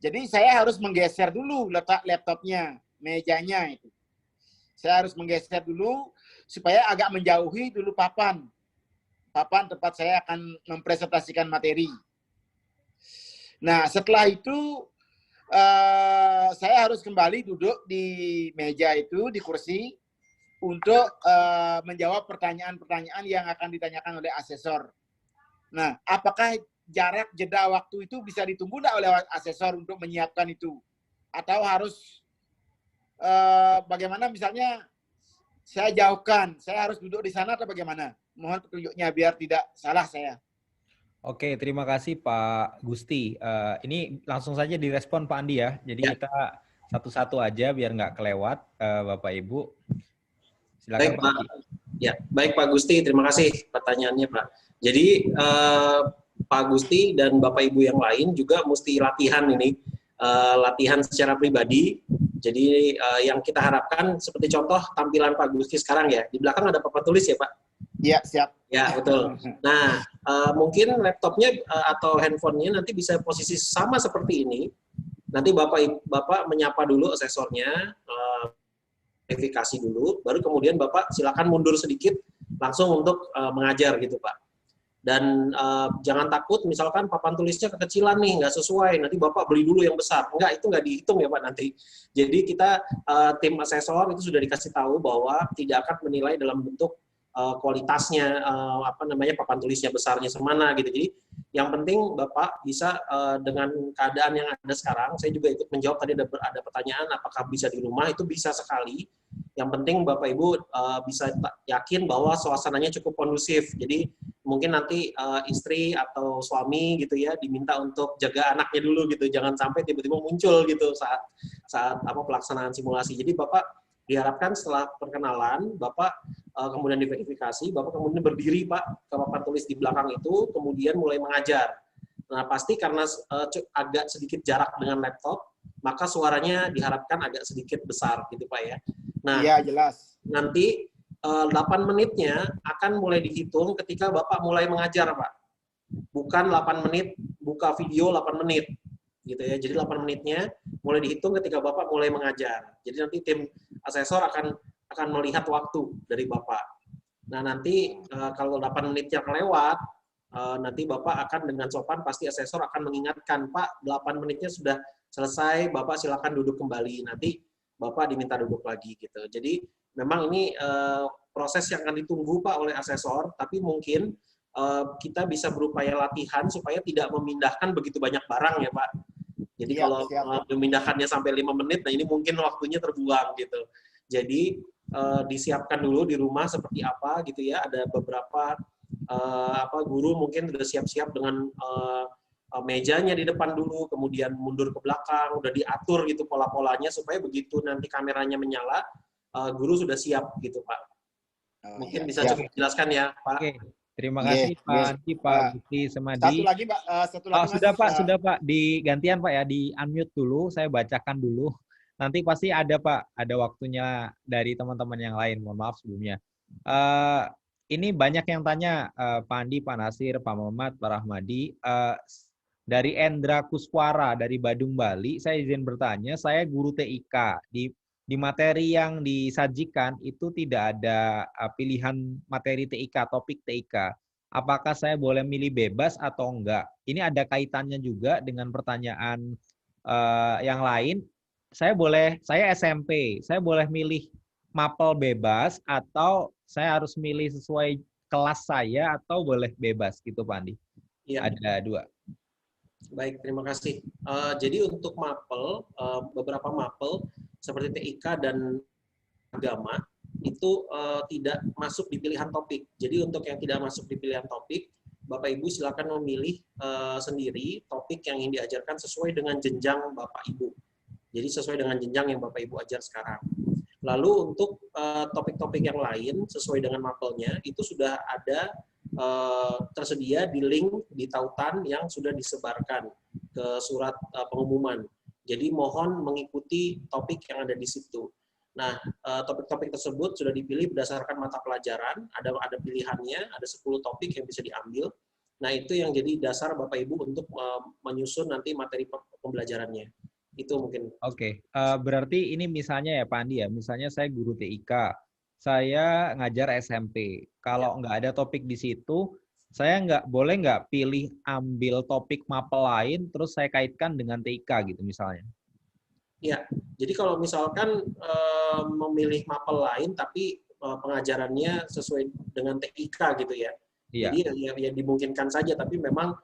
Jadi saya harus menggeser dulu letak laptopnya, mejanya itu. Saya harus menggeser dulu supaya agak menjauhi dulu papan tempat saya akan mempresentasikan materi. Nah, setelah itu saya harus kembali duduk di meja itu, di kursi, untuk menjawab pertanyaan-pertanyaan yang akan ditanyakan oleh asesor. Nah, apakah jarak jeda waktu itu bisa ditunggu oleh asesor untuk menyiapkan itu? Atau harus bagaimana misalnya saya jauhkan. Saya harus duduk di sana atau bagaimana? Mohon petunjuknya biar tidak salah saya. Oke, terima kasih Pak Gusti. Ini langsung saja direspon Pak Andi ya. Jadi kita satu-satu aja biar nggak kelewat, Bapak Ibu. Silakan Baik Pak. Ya, baik Pak Gusti. Terima kasih pertanyaannya Pak. Jadi Pak Gusti dan Bapak Ibu yang lain juga mesti latihan ini, latihan secara pribadi. Jadi yang kita harapkan seperti contoh tampilan Pak Gusti sekarang ya. Di belakang ada papan tulis ya Pak? Iya, siap. Ya, betul. Nah, mungkin laptopnya atau handphonenya nanti bisa posisi sama seperti ini. Nanti Bapak menyapa dulu asesornya, verifikasi dulu, baru kemudian Bapak silakan mundur sedikit langsung untuk mengajar gitu Pak. Dan jangan takut misalkan papan tulisnya kekecilan nih, nggak sesuai, nanti Bapak beli dulu yang besar. Enggak, itu nggak dihitung ya Pak nanti. Jadi kita tim asesor itu sudah dikasih tahu bahwa tidak akan menilai dalam bentuk kualitasnya, papan tulisnya besarnya semana gitu. Jadi yang penting Bapak bisa dengan keadaan yang ada sekarang, saya juga ikut menjawab tadi ada pertanyaan apakah bisa di rumah, itu bisa sekali. Yang penting Bapak Ibu bisa yakin bahwa suasananya cukup kondusif. Jadi mungkin nanti istri atau suami gitu ya diminta untuk jaga anaknya dulu gitu, jangan sampai tiba-tiba muncul gitu saat pelaksanaan simulasi. Jadi Bapak diharapkan setelah perkenalan, Bapak kemudian diverifikasi, Bapak kemudian berdiri Pak ke papan tulis di belakang itu, kemudian mulai mengajar. Nah pasti karena agak sedikit jarak dengan laptop, maka suaranya diharapkan agak sedikit besar gitu Pak ya. Nah, iya, jelas. Nanti 8 menitnya akan mulai dihitung ketika Bapak mulai mengajar Pak. Bukan 8 menit, buka video 8 menit. Gitu ya. Jadi 8 menitnya mulai dihitung ketika Bapak mulai mengajar. Jadi nanti tim asesor akan melihat waktu dari Bapak. Nah, nanti kalau 8 menitnya kelewat, nanti Bapak akan dengan sopan pasti asesor akan mengingatkan, Pak, 8 menitnya sudah selesai, Bapak silakan duduk kembali. Nanti Bapak diminta duduk lagi gitu. Jadi memang ini proses yang akan ditunggu Pak oleh asesor, tapi mungkin kita bisa berupaya latihan supaya tidak memindahkan begitu banyak barang ya Pak. Jadi kalau memindahkannya sampai 5 menit, nah ini mungkin waktunya terbuang gitu. Jadi disiapkan dulu di rumah seperti apa gitu ya. Ada beberapa guru mungkin sudah siap-siap dengan mejanya di depan dulu, kemudian mundur ke belakang, udah diatur gitu pola-polanya supaya begitu nanti kameranya menyala, guru sudah siap gitu Pak. Mungkin bisa cukup jelaskan ya Pak. Oke. Terima kasih Pak Andi, Pak Gusti Semadi. Satu lagi Pak, sudah Pak, digantian Pak ya, di unmute dulu, saya bacakan dulu. Nanti pasti ada Pak, ada waktunya dari teman-teman yang lain, mohon maaf sebelumnya. Ini banyak yang tanya, Pak Andi, Pak Nasir, Pak Muhammad, Pak Rahmadi. Dari Endra Kuswara, dari Badung, Bali, saya izin bertanya, saya guru TIK. Di materi yang disajikan itu tidak ada pilihan materi TIK, topik TIK. Apakah saya boleh milih bebas atau enggak? Ini ada kaitannya juga dengan pertanyaan yang lain. Saya SMP, saya boleh milih mapel bebas atau saya harus milih sesuai kelas saya atau boleh bebas gitu Pak Andi? Iya. Ada 2. Baik, terima kasih. Jadi untuk mapel, beberapa mapel seperti TIK dan agama itu tidak masuk di pilihan topik. Jadi untuk yang tidak masuk di pilihan topik, Bapak Ibu silakan memilih sendiri topik yang ingin diajarkan sesuai dengan jenjang Bapak Ibu. Jadi sesuai dengan jenjang yang Bapak Ibu ajar sekarang. Lalu untuk topik-topik yang lain sesuai dengan mapelnya itu sudah ada tersedia di link di tautan yang sudah disebarkan ke surat pengumuman. Jadi mohon mengikuti topik yang ada di situ. Nah, topik-topik tersebut sudah dipilih berdasarkan mata pelajaran, ada pilihannya, ada 10 topik yang bisa diambil. Nah, itu yang jadi dasar Bapak Ibu untuk menyusun nanti materi pembelajarannya. Itu mungkin. Oke, berarti ini misalnya ya Pak Andi ya, misalnya saya guru TIK, saya ngajar SMP. Kalau nggak ada topik di situ, saya boleh nggak pilih ambil topik mapel lain, terus saya kaitkan dengan TIK gitu misalnya? Ya, jadi kalau misalkan memilih mapel lain, tapi pengajarannya sesuai dengan TIK gitu ya. Iya. Jadi ya dimungkinkan saja, tapi memang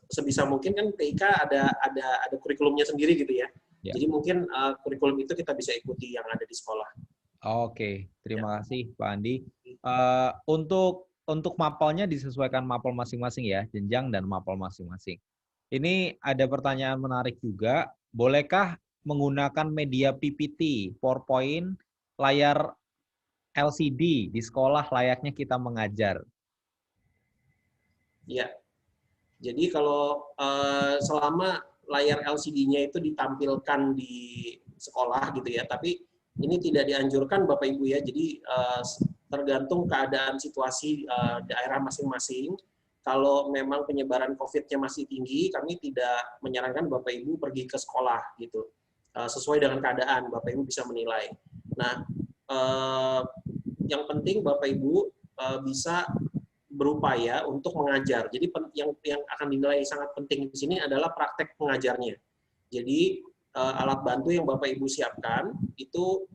sebisa mungkin kan TIK ada kurikulumnya sendiri gitu ya. Jadi mungkin kurikulum itu kita bisa ikuti yang ada di sekolah. Oke, terima kasih Pak Andi. Untuk mapelnya disesuaikan mapel masing-masing ya, jenjang dan mapel masing-masing. Ini ada pertanyaan menarik juga. Bolehkah menggunakan media PPT, PowerPoint, layar LCD di sekolah layaknya kita mengajar? Ya, jadi kalau selama layar LCD-nya itu ditampilkan di sekolah gitu ya, tapi ini tidak dianjurkan Bapak Ibu ya, jadi tergantung keadaan situasi daerah masing-masing. Kalau memang penyebaran COVID-nya masih tinggi, kami tidak menyarankan Bapak Ibu pergi ke sekolah gitu. Sesuai dengan keadaan, Bapak Ibu bisa menilai. Nah, yang penting Bapak Ibu bisa berupaya untuk mengajar. Jadi yang akan dinilai sangat penting di sini adalah praktek mengajarnya. Jadi alat bantu yang Bapak Ibu siapkan itu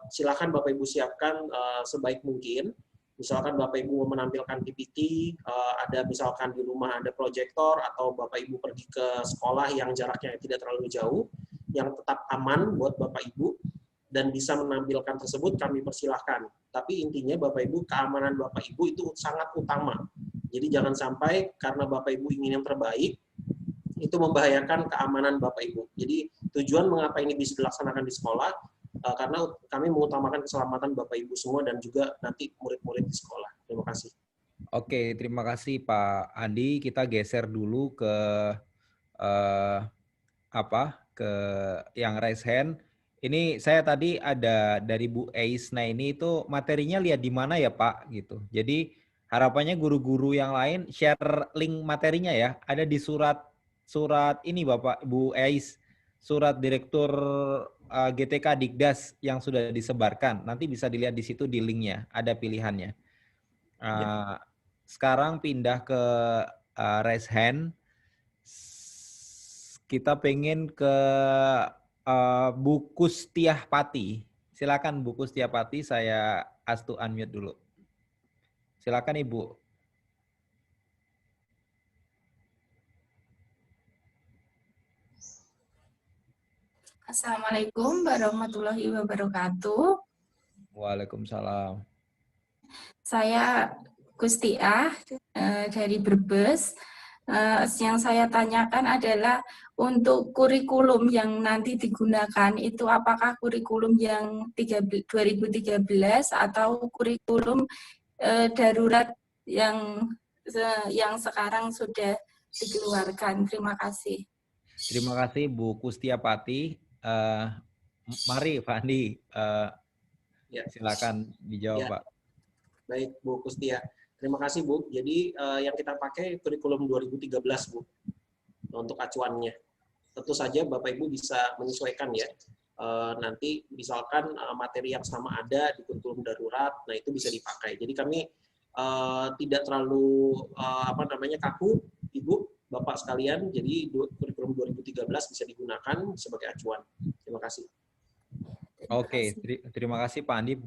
silakan Bapak Ibu siapkan sebaik mungkin. Misalkan Bapak Ibu mau menampilkan PPT, ada misalkan di rumah ada proyektor, atau Bapak Ibu pergi ke sekolah yang jaraknya tidak terlalu jauh, yang tetap aman buat Bapak Ibu, dan bisa menampilkan tersebut, kami persilahkan. Tapi intinya Bapak Ibu, keamanan Bapak Ibu itu sangat utama. Jadi jangan sampai karena Bapak Ibu ingin yang terbaik, itu membahayakan keamanan Bapak Ibu. Jadi tujuan mengapa ini bisa dilaksanakan di sekolah, karena kami mengutamakan keselamatan Bapak Ibu semua dan juga nanti murid-murid di sekolah. Terima kasih. Oke, terima kasih Pak Andi. Kita geser dulu ke ke yang raise hand. Ini saya tadi ada dari Bu Eisna ini itu materinya lihat di mana ya Pak gitu. Jadi harapannya guru-guru yang lain share link materinya ya. Ada di surat ini Bapak Bu Eis, surat Direktur GTK Dikdas yang sudah disebarkan. Nanti bisa dilihat di situ di linknya, ada pilihannya. Sekarang pindah ke raise hand. Kita pengen ke Bu Kustiapati. Silakan Bu Kustiapati, saya ask to unmute dulu. Silakan Ibu. Assalamualaikum warahmatullahi wabarakatuh. Waalaikumsalam. Saya Gustiah dari Brebes. Yang saya tanyakan adalah untuk kurikulum yang nanti digunakan itu apakah kurikulum yang 2013 atau kurikulum darurat yang sekarang sudah dikeluarkan. Terima kasih. Terima kasih Bu Kustiapati. Mari Pak Andi, silakan dijawab Pak. Baik Bu Kustia. Terima kasih Bu. Jadi yang kita pakai kurikulum 2013 Bu untuk acuannya. Tentu saja Bapak Ibu bisa menyesuaikan ya. Nanti misalkan materi yang sama ada di kurikulum darurat, nah itu bisa dipakai. Jadi kami tidak terlalu kaku, Ibu, Bapak sekalian. Jadi kurikulum 2013 bisa digunakan sebagai acuan. Terima kasih. Oke, terima kasih Pak Andi,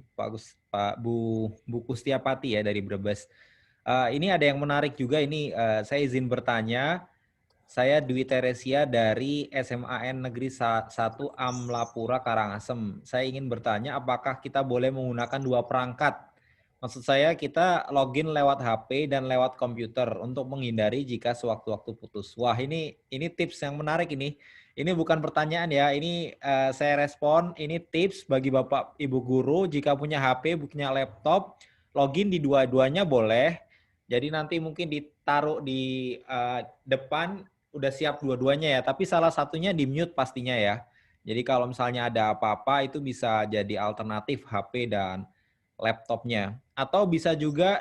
Bu Kustiapati ya dari Brebes. Ini ada yang menarik juga ini, saya izin bertanya. Saya Dwi Teresia dari SMAN Negeri 1 Amlapura Karangasem. Saya ingin bertanya apakah kita boleh menggunakan dua perangkat? Maksud saya kita login lewat HP dan lewat komputer untuk menghindari jika sewaktu-waktu putus. Wah, ini tips yang menarik ini. Ini bukan pertanyaan ya, ini saya respon, ini tips bagi Bapak Ibu guru jika punya HP, punya laptop, login di dua-duanya boleh. Jadi nanti mungkin ditaruh di depan, udah siap dua-duanya ya, tapi salah satunya di mute pastinya ya. Jadi kalau misalnya ada apa-apa itu bisa jadi alternatif HP dan laptopnya. Atau bisa juga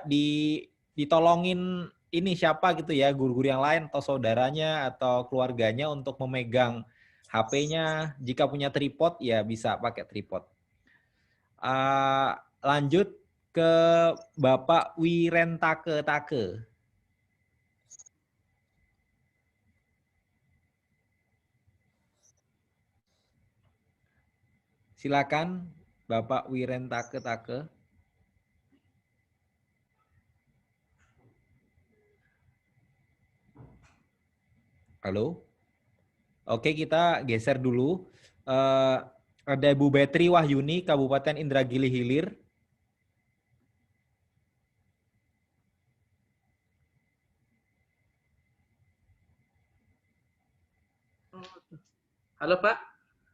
ditolongin ini siapa gitu ya, guru-guru yang lain atau saudaranya atau keluarganya untuk memegang HP-nya. Jika punya tripod ya bisa pakai tripod. Lanjut ke Bapak Wirentake. Silakan Bapak Wirentake. Halo. Oke, kita geser dulu. Ada Ibu Betri Wahyuni, Kabupaten Indragiri Hilir. Halo Pak.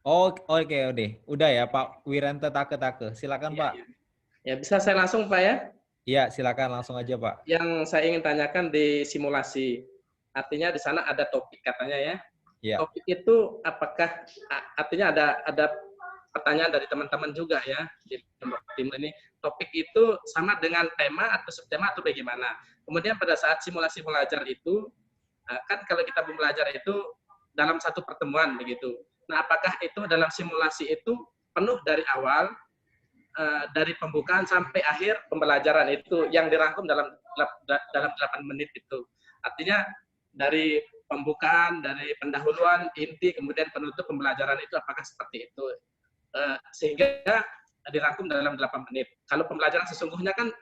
Oh, oke, udah ya Pak Wiranto Take. Silakan Pak. Ya bisa saya langsung Pak ya? Iya, silakan langsung aja Pak. Yang saya ingin tanyakan di simulasi, artinya di sana ada topik katanya ya. Iya. Topik itu apakah artinya ada pertanyaan dari teman-teman juga ya di tim ini. Topik itu sama dengan tema atau subtema atau bagaimana? Kemudian pada saat simulasi belajar itu kan kalau kita belajar itu dalam satu pertemuan begitu. Nah, apakah itu dalam simulasi itu penuh dari awal dari pembukaan sampai akhir pembelajaran itu yang dirangkum dalam 8 menit itu. Artinya dari pembukaan, dari pendahuluan, inti, kemudian penutup pembelajaran itu apakah seperti itu. Sehingga dirangkum dalam 8 menit. Kalau pembelajaran sesungguhnya kan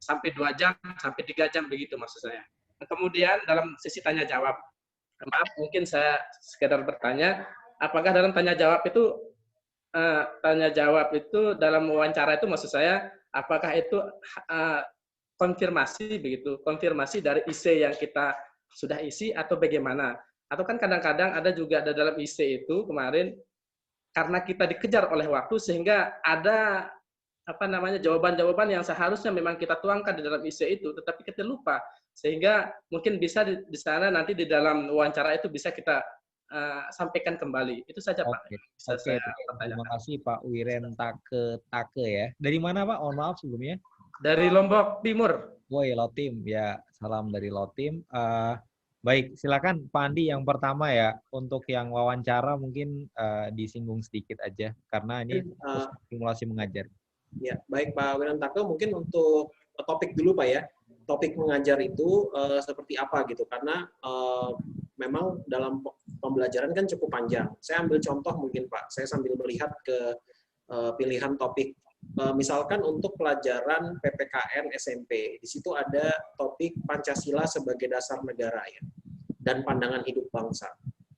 sampai 2 jam, sampai 3 jam begitu maksud saya. Nah, kemudian dalam sesi tanya jawab. Maaf, mungkin saya sekedar bertanya, apakah dalam tanya jawab itu dalam wawancara itu maksud saya apakah itu konfirmasi begitu, konfirmasi dari IC yang kita sudah isi atau bagaimana? Atau kan kadang-kadang ada juga dalam IC itu kemarin karena kita dikejar oleh waktu sehingga ada jawaban-jawaban yang seharusnya memang kita tuangkan di dalam IC itu tetapi kita lupa, sehingga mungkin bisa di sana nanti di dalam wawancara itu bisa kita sampaikan kembali. Itu saja Pak. Terima kasih Pak Wiren Take ya. Dari mana Pak? Mohon maaf sebelumnya. Dari Lombok Timur. Woi, Lotim ya. Salam dari Lotim. Baik, silakan Pak Andi yang pertama ya. Untuk yang wawancara mungkin disinggung sedikit aja karena ini simulasi mengajar. Ya, baik Pak Wiren Take, mungkin untuk topik dulu Pak ya. Topik mengajar itu seperti apa gitu, karena memang dalam pembelajaran kan cukup panjang. Saya ambil contoh mungkin Pak, saya sambil melihat ke pilihan topik. Misalkan untuk pelajaran PPKN SMP, di situ ada topik Pancasila sebagai dasar negara ya, dan pandangan hidup bangsa.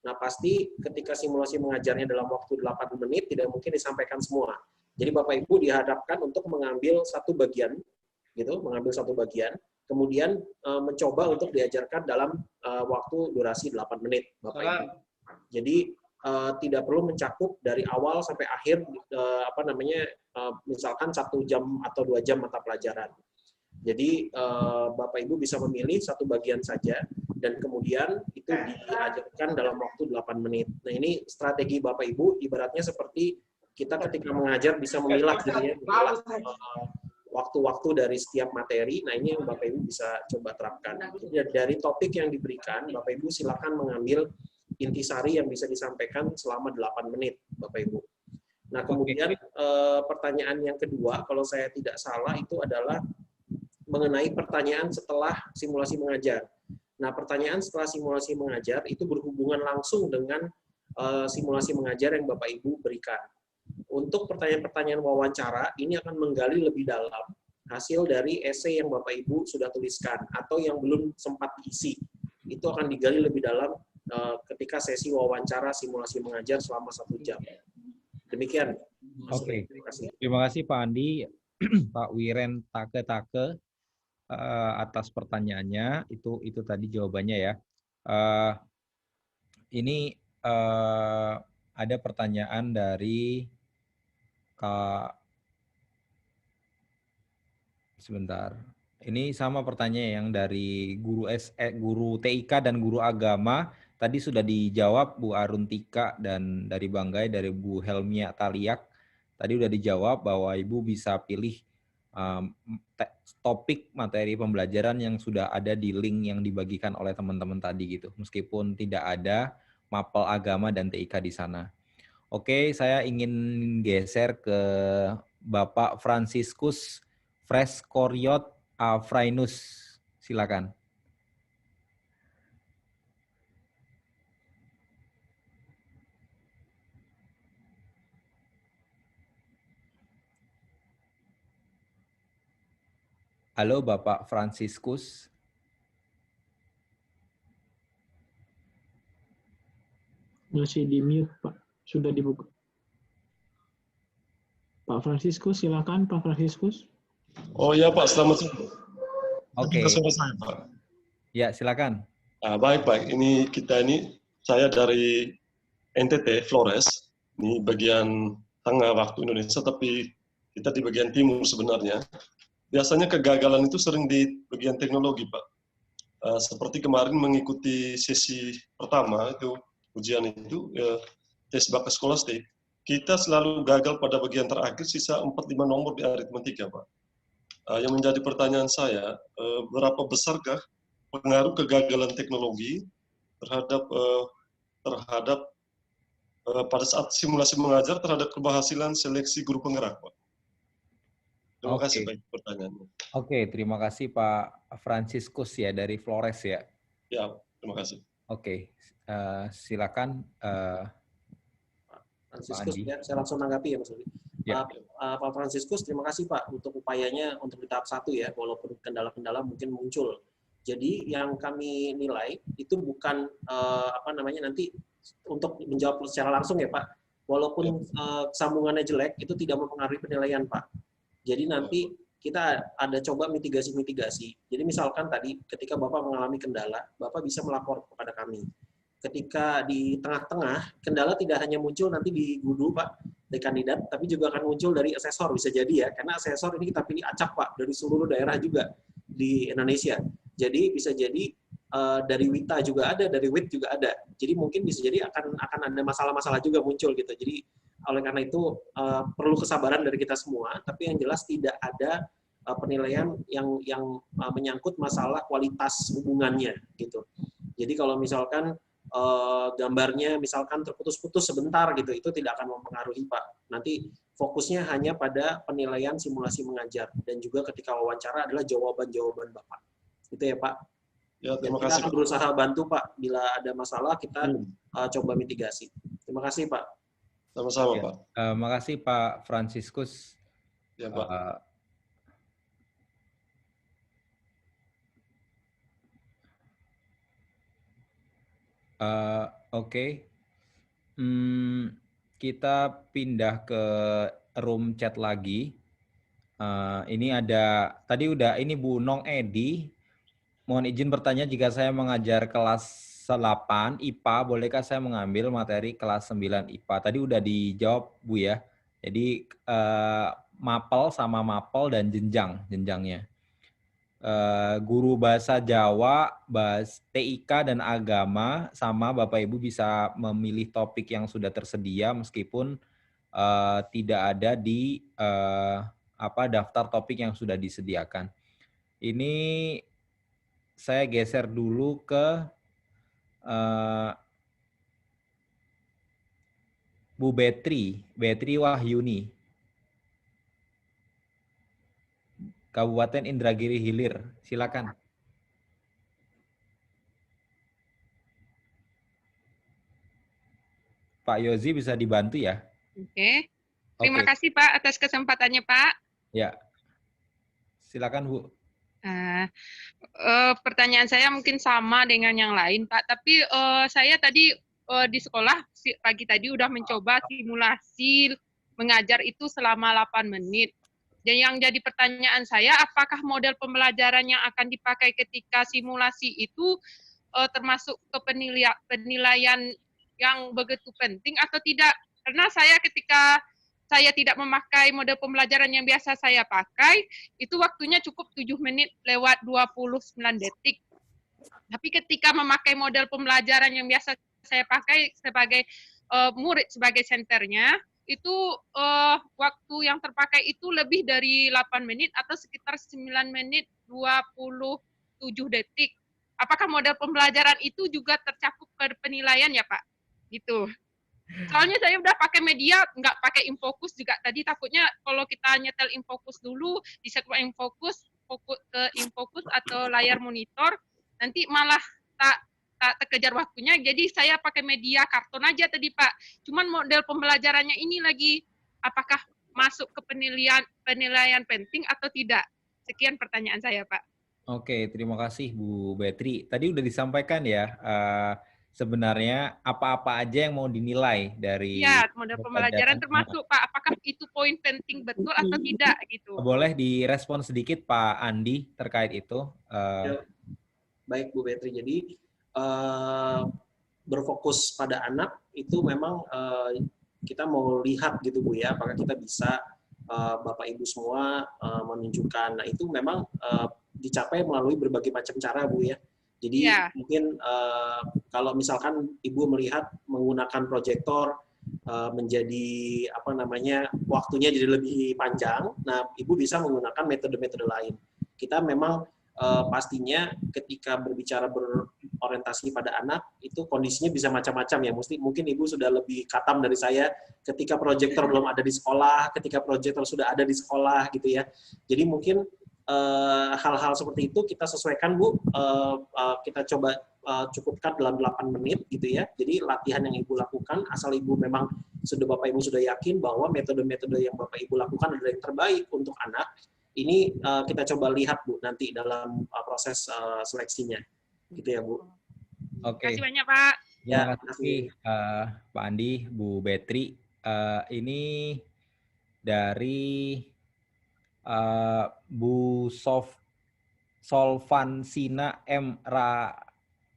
Nah pasti ketika simulasi mengajarnya dalam waktu 8 menit tidak mungkin disampaikan semua. Jadi Bapak Ibu dihadapkan untuk mengambil satu bagian, kemudian mencoba untuk diajarkan dalam waktu durasi 8 menit, Bapak Ibu. Jadi tidak perlu mencakup dari awal sampai akhir, misalkan 1 jam atau 2 jam mata pelajaran. Jadi Bapak Ibu bisa memilih satu bagian saja dan kemudian itu diajarkan dalam waktu 8 menit. Nah ini strategi Bapak Ibu ibaratnya seperti kita ketika mengajar bisa memilah gitu ya, waktu-waktu dari setiap materi. Nah ini yang Bapak Ibu bisa coba terapkan. Jadi dari topik yang diberikan, Bapak Ibu silakan mengambil intisari yang bisa disampaikan selama 8 menit, Bapak Ibu. Nah kemudian pertanyaan yang kedua, kalau saya tidak salah itu adalah mengenai pertanyaan setelah simulasi mengajar. Nah pertanyaan setelah simulasi mengajar itu berhubungan langsung dengan simulasi mengajar yang Bapak Ibu berikan. Untuk pertanyaan-pertanyaan wawancara, ini akan menggali lebih dalam hasil dari esai yang Bapak Ibu sudah tuliskan atau yang belum sempat diisi. Itu akan digali lebih dalam ketika sesi wawancara simulasi mengajar selama 1 jam. Demikian. Oke. Terima kasih Pak Andi, Pak Wiren Take atas pertanyaannya. Itu tadi jawabannya ya. Ini ada pertanyaan dari Kak. Sebentar. Ini sama pertanyaan yang dari guru TIK dan guru agama. Tadi sudah dijawab Bu Arun Tika dan dari Banggai, dari Bu Helmia Taliak. Tadi sudah dijawab bahwa Ibu bisa pilih topik materi pembelajaran yang sudah ada di link yang dibagikan oleh teman-teman tadi gitu. Meskipun tidak ada mapel agama dan TIK di sana. Oke, saya ingin geser ke Bapak Franciscus Freskoriot Afrainus. Silakan. Halo Bapak Franciscus. Masih di mute Pak, sudah dibuka. Pak Franciscus, silakan Pak Franciscus. Oh ya Pak, selamat sore. Oke. Suara saya Pak. Ya, silakan. Baik. Ini saya dari NTT Flores. Ini bagian tengah waktu Indonesia, tapi kita di bagian timur sebenarnya. Biasanya kegagalan itu sering di bagian teknologi, Pak. Seperti kemarin mengikuti sesi pertama itu ujian itu tes bakat skolastik, kita selalu gagal pada bagian terakhir, sisa 4-5 nomor di aritmatika, Pak. Yang menjadi pertanyaan saya, berapa besarkah pengaruh kegagalan teknologi terhadap pada saat simulasi mengajar terhadap keberhasilan seleksi guru penggerak, Pak? Terima kasih Pak pertanyaannya. Oke, terima kasih Pak Franciscus ya dari Flores ya. Ya, terima kasih. Oke, silakan Franciscus, ya, saya langsung tanggapi ya Mas Rudi. Ya. Pak Franciscus, terima kasih Pak untuk upayanya untuk di tahap 1 ya, walaupun kendala-kendala mungkin muncul. Jadi yang kami nilai itu bukan nanti untuk menjawab secara langsung ya Pak, walaupun sambungannya jelek itu tidak mempengaruhi penilaian Pak. Jadi nanti kita ada coba mitigasi-mitigasi. Jadi misalkan tadi ketika Bapak mengalami kendala, Bapak bisa melapor kepada kami. Ketika di tengah-tengah, kendala tidak hanya muncul nanti di guru Pak, dari kandidat, tapi juga akan muncul dari asesor, bisa jadi ya, karena asesor ini kita pilih acak Pak, dari seluruh daerah juga di Indonesia. Jadi bisa jadi dari WITA juga ada, dari WIT juga ada. Jadi mungkin bisa jadi akan ada masalah-masalah juga muncul gitu. Jadi oleh karena itu perlu kesabaran dari kita semua, tapi yang jelas tidak ada penilaian yang menyangkut masalah kualitas hubungannya gitu. Jadi kalau misalkan gambarnya misalkan terputus-putus sebentar gitu, itu tidak akan mempengaruhi Pak. Nanti fokusnya hanya pada penilaian simulasi mengajar dan juga ketika wawancara adalah jawaban-jawaban Bapak. Itu ya Pak. Ya, terima kita kasih. akan berusaha bantu Pak. Bila ada masalah kita coba mitigasi. Terima kasih Pak. Sama-sama Pak. Makasih Pak Franciscus. Ya Pak. Oke. Kita pindah ke room chat lagi. Ini ada, tadi udah, ini Bu Nong Edi. Mohon izin bertanya, jika saya mengajar kelas 8 IPA, bolehkah saya mengambil materi kelas 9 IPA? Tadi udah dijawab Bu ya. Jadi mapel sama mapel dan jenjangnya. Guru bahasa Jawa, TIK dan agama, sama Bapak Ibu bisa memilih topik yang sudah tersedia meskipun tidak ada di daftar topik yang sudah disediakan. Ini saya geser dulu ke Bu Betri Wahyuni, Kabupaten Indragiri Hilir. Silakan. Pak Yozi bisa dibantu ya? Oke. Terima kasih Pak atas kesempatannya Pak. Ya. Silakan Bu. Pertanyaan saya mungkin sama dengan yang lain Pak, tapi saya tadi di sekolah pagi tadi udah mencoba simulasi mengajar itu selama 8 menit. Dan yang jadi pertanyaan saya, apakah model pembelajaran yang akan dipakai ketika simulasi itu termasuk ke penilaian yang begitu penting atau tidak? Karena saya ketika saya tidak memakai model pembelajaran yang biasa saya pakai, itu waktunya cukup 7 menit lewat 29 detik. Tapi ketika memakai model pembelajaran yang biasa saya pakai sebagai murid, sebagai senternya, itu waktu yang terpakai itu lebih dari 8 menit atau sekitar 9 menit 27 detik. Apakah model pembelajaran itu juga tercakup ke penilaian ya Pak? Gitu. Soalnya saya udah pakai media, nggak pakai Infocus juga. Tadi takutnya kalau kita nyetel Infocus dulu, di segmen Infocus, fokus ke Infocus atau layar monitor, nanti malah tak terkejar waktunya. Jadi saya pakai media karton aja tadi Pak. Cuman model pembelajarannya ini lagi, apakah masuk ke penilaian penting atau tidak? Sekian pertanyaan saya Pak. Oke, terima kasih Bu Betri. Tadi udah disampaikan ya, sebenarnya apa-apa aja yang mau dinilai dari Iya, model pembelajaran termasuk Pak, apakah itu poin penting betul atau tidak gitu. Boleh direspon sedikit Pak Andi terkait itu. Ya, baik Bu Betri, jadi berfokus pada anak itu memang kita mau lihat gitu Bu ya, apakah kita bisa Bapak Ibu semua menunjukkan. Nah itu memang dicapai melalui berbagai macam cara Bu ya. Jadi mungkin kalau misalkan Ibu melihat menggunakan proyektor menjadi apa namanya waktunya jadi lebih panjang, nah Ibu bisa menggunakan metode-metode lain. Kita memang pastinya ketika berbicara berorientasi pada anak itu kondisinya bisa macam-macam ya. Mungkin Ibu sudah lebih katam dari saya ketika proyektor belum ada di sekolah, ketika proyektor sudah ada di sekolah gitu ya. Jadi mungkin hal-hal seperti itu kita sesuaikan Bu, kita coba cukupkan dalam 8 menit gitu ya. Jadi latihan yang Ibu lakukan, asal Ibu memang Bapak Ibu sudah yakin bahwa metode-metode yang Bapak Ibu lakukan adalah yang terbaik untuk anak, ini kita coba lihat Bu nanti dalam proses seleksinya. Gitu ya Bu. Oke. Terima kasih banyak Pak. Ya, terima kasih Pak Andi, Bu Betri. Ini dari Bu Solvansina M.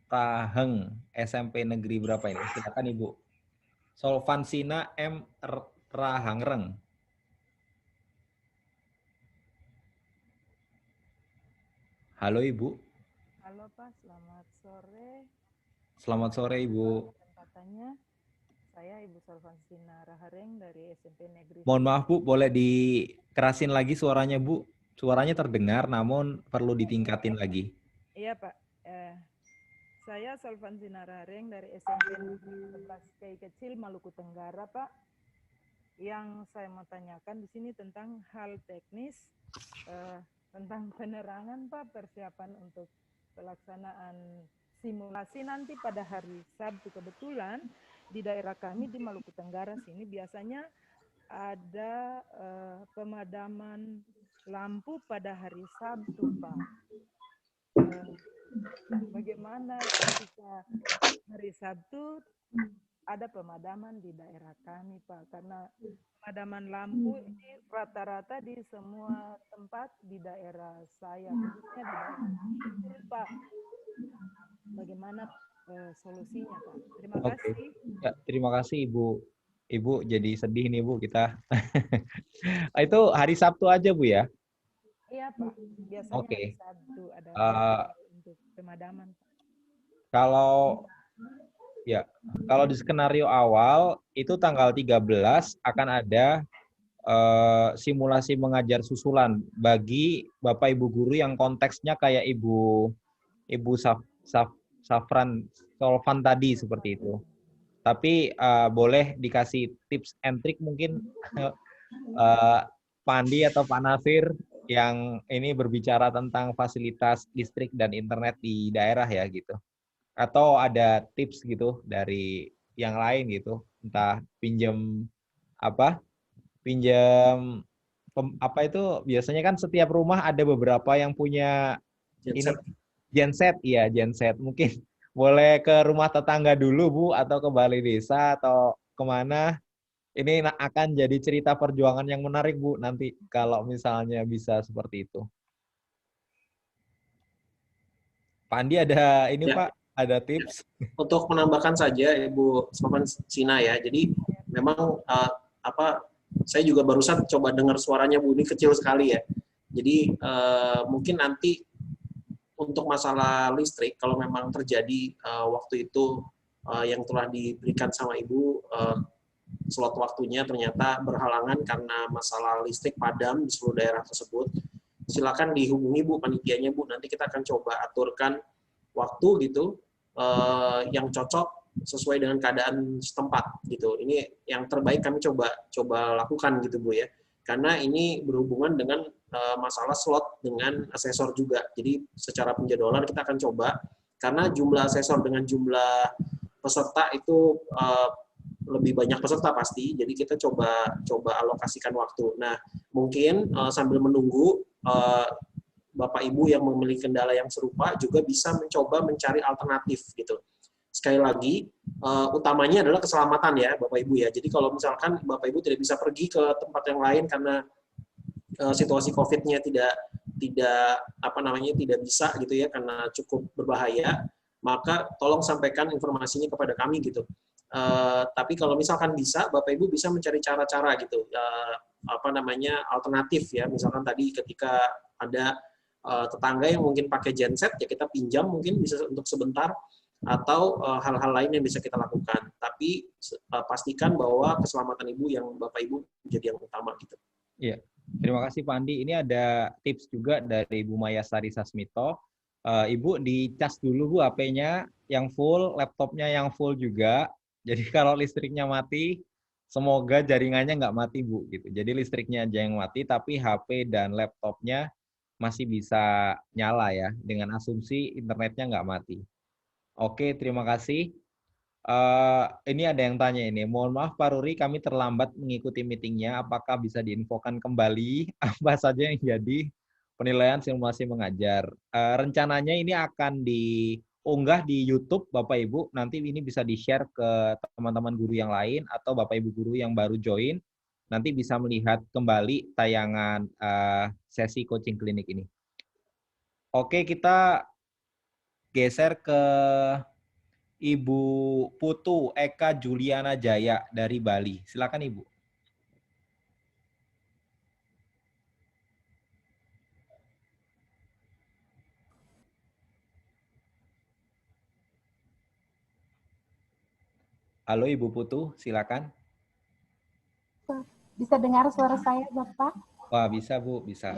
Raheng, SMP Negeri berapa ini? Silakan Ibu. Solvansina M. Rahangreng. Halo Ibu. Halo Pak, selamat sore. Selamat sore Ibu. Katanya saya Ibu Solvansina Rahareng dari SMP Negeri. Mohon maaf Bu, boleh dikerasin lagi suaranya Bu? Suaranya terdengar namun perlu ditingkatin lagi. Iya Pak, saya Solvansina Rahareng dari SMP Negeri 11 Kei Kecil Maluku Tenggara Pak. Yang saya mau tanyakan di sini tentang hal teknis, tentang penerangan Pak, persiapan untuk pelaksanaan simulasi nanti pada hari Sabtu. Kebetulan di daerah kami di Maluku Tenggara sini biasanya ada pemadaman lampu pada hari Sabtu Pak. Bagaimana ketika hari Sabtu ada pemadaman di daerah kami Pak, karena pemadaman lampu ini rata-rata di semua tempat di daerah saya, khususnya di daerah kecil Pak. Bagaimana solusinya Pak? Terima kasih. Ya, terima kasih Ibu. Ibu jadi sedih nih Bu kita. Itu hari Sabtu aja Bu ya? Iya Pak, biasanya hari Sabtu ada untuk pemadaman Pak. Kalau di skenario awal itu tanggal 13 akan ada simulasi mengajar susulan bagi Bapak Ibu guru yang konteksnya kayak Ibu Safran Solvan tadi seperti itu. Tapi boleh dikasih tips and trick mungkin Pak Andi atau Pak Nasir yang ini berbicara tentang fasilitas listrik dan internet di daerah ya gitu. Atau ada tips gitu dari yang lain gitu, entah pinjam itu biasanya kan setiap rumah ada beberapa yang punya genset ya, genset. Mungkin boleh ke rumah tetangga dulu Bu, atau ke balai desa atau kemana. Ini akan jadi cerita perjuangan yang menarik Bu nanti kalau misalnya bisa seperti itu. Pak Andi ada ini ya. Pak, ada tips? Untuk menambahkan saja Ibu Solvansina ya. Jadi memang saya juga barusan coba dengar suaranya Bu, ini kecil sekali ya. Jadi mungkin nanti untuk masalah listrik kalau memang terjadi waktu itu yang telah diberikan sama Ibu slot waktunya ternyata berhalangan karena masalah listrik padam di seluruh daerah tersebut, silakan dihubungi Bu panitianya Bu, nanti kita akan coba aturkan waktu gitu yang cocok sesuai dengan keadaan setempat gitu. Ini yang terbaik kami coba lakukan gitu Bu ya. Karena ini berhubungan dengan masalah slot dengan asesor juga. Jadi secara penjadwalan kita akan coba karena jumlah asesor dengan jumlah peserta itu lebih banyak peserta pasti. Jadi kita coba alokasikan waktu. Nah, mungkin sambil menunggu Bapak Ibu yang memiliki kendala yang serupa juga bisa mencoba mencari alternatif gitu. sekali lagi utamanya adalah keselamatan ya Bapak Ibu ya. Jadi kalau misalkan Bapak Ibu tidak bisa pergi ke tempat yang lain karena situasi COVID-nya tidak bisa gitu ya karena cukup berbahaya, maka tolong sampaikan informasinya kepada kami gitu. Tapi kalau misalkan bisa, Bapak Ibu bisa mencari cara-cara gitu, alternatif ya. Misalkan tadi ketika ada tetangga yang mungkin pakai genset, ya kita pinjam mungkin bisa untuk sebentar, atau hal-hal lain yang bisa kita lakukan. Tapi pastikan bahwa keselamatan Ibu yang Bapak Ibu menjadi yang utama gitu. Iya, terima kasih Pak Andi. Ini ada tips juga dari Ibu Maya Sari Sasmito. Ibu dicas dulu Bu HP-nya yang full, laptopnya yang full juga. Jadi kalau listriknya mati, semoga jaringannya nggak mati Bu gitu. Jadi listriknya aja yang mati, tapi HP dan laptopnya masih bisa nyala ya, dengan asumsi internetnya nggak mati. Oke, terima kasih. Ini ada yang tanya ini. Mohon maaf Pak Ruri, kami terlambat mengikuti meetingnya. Apakah bisa diinfokan kembali apa saja yang jadi penilaian simulasi mengajar? Rencananya ini akan diunggah di YouTube Bapak Ibu. Nanti ini bisa di-share ke teman-teman guru yang lain atau Bapak Ibu guru yang baru join. Nanti bisa melihat kembali tayangan sesi coaching klinik ini. Oke, kita geser ke Ibu Putu Eka Juliana Jaya dari Bali. Silakan Ibu. Halo Ibu Putu, silakan. Bisa dengar suara saya, Bapak? Wah, bisa Bu, bisa.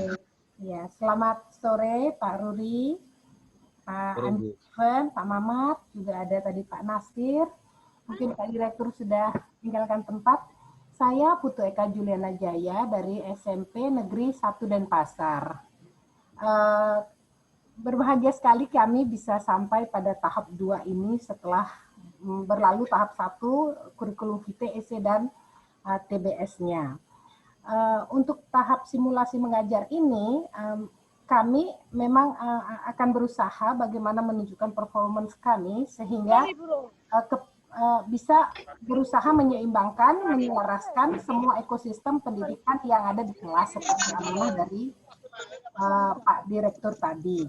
Ya, selamat sore Pak Ruri, Pak Andi Steven, Pak Mamat, juga ada tadi Pak Nasir. Mungkin Pak Direktur sudah tinggalkan tempat. Saya Putu Eka Juliana Jaya dari SMP Negeri 1 Denpasar. Berbahagia sekali kami bisa sampai pada tahap 2 ini setelah berlalu tahap 1 kurikulum VTEC dan TBS-nya. Untuk tahap simulasi mengajar ini, kami memang akan berusaha bagaimana menunjukkan performance kami sehingga bisa berusaha menyeimbangkan, menyelaraskan semua ekosistem pendidikan yang ada di kelas seperti amanah dari Pak Direktur tadi.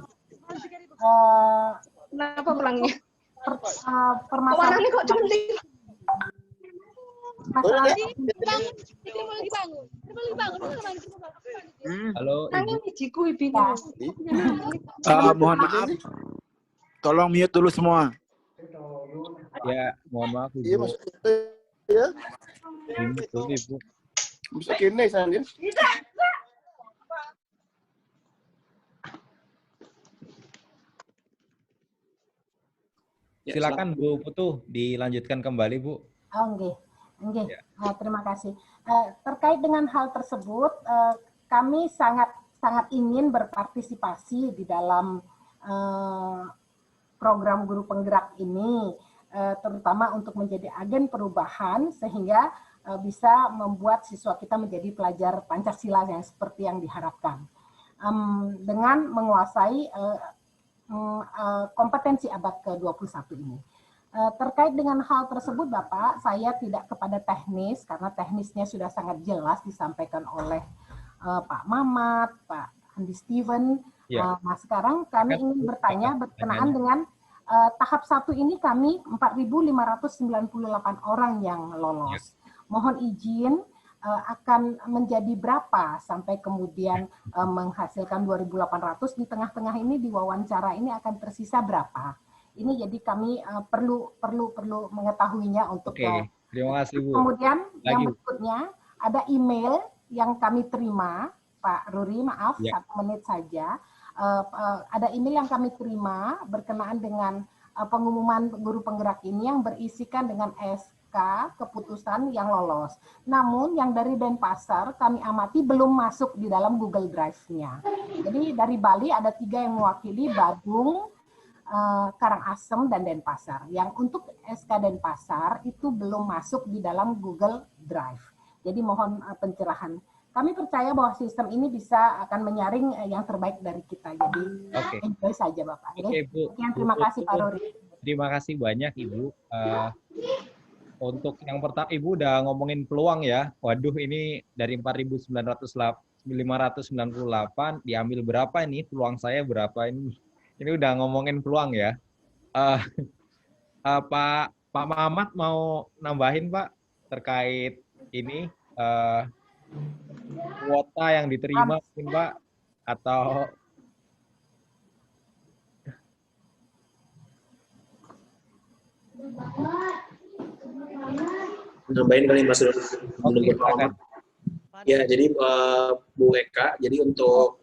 Kenapa pulangnya? Permasalahan kok masalah Halo mohon maaf, tolong mute dulu semua. Ya, mohon maaf Ibu. Iya, maksudnya ya. Ibu. Bisa kene saya. Silakan Bu Putu, dilanjutkan kembali Bu. Oke. Terima kasih. Terkait dengan hal tersebut, kami sangat ingin berpartisipasi di dalam program guru penggerak ini, terutama untuk menjadi agen perubahan sehingga bisa membuat siswa kita menjadi pelajar Pancasila yang seperti yang diharapkan. Dengan menguasai kompetensi abad ke-21 ini. Terkait dengan hal tersebut, Bapak, saya tidak kepada teknis, karena teknisnya sudah sangat jelas disampaikan oleh Pak Mamat, Pak Andi Steven. Ya. Nah, sekarang kami ingin bertanya berkenaan dengan tahap 1 ini kami 4.598 orang yang lolos. Mohon izin, akan menjadi berapa sampai kemudian menghasilkan 2.800, di tengah-tengah ini di wawancara ini akan tersisa berapa? Ini jadi kami perlu mengetahuinya untuk. Terima kasih Bu. Kemudian yang berikutnya ada email yang kami terima, Pak Ruri, maaf 1 menit saja. Ada email yang kami terima berkenaan dengan pengumuman guru penggerak ini yang berisikan dengan SK keputusan yang lolos. Namun yang dari Denpasar kami amati belum masuk di dalam Google Drive-nya. Jadi dari Bali ada 3 yang mewakili, Badung, Karangasem, dan Denpasar. Yang untuk SK Denpasar itu belum masuk di dalam Google Drive. Jadi mohon pencerahan. Kami percaya bahwa sistem ini bisa akan menyaring yang terbaik dari kita. Jadi enjoy saja Bapak. Oke, Bu. Sekian, terima kasih Pak Ruri. Terima kasih banyak Ibu. Untuk yang pertama, Ibu udah ngomongin peluang ya. Waduh, ini dari 4.598 diambil berapa ini? Peluang saya berapa ini? Ini udah ngomongin peluang ya. Pak Mamat mau nambahin Pak terkait ini kuota yang diterima mungkin Pak, atau nambahin kali Mas Rudi. Ya, jadi Bu Eka, jadi untuk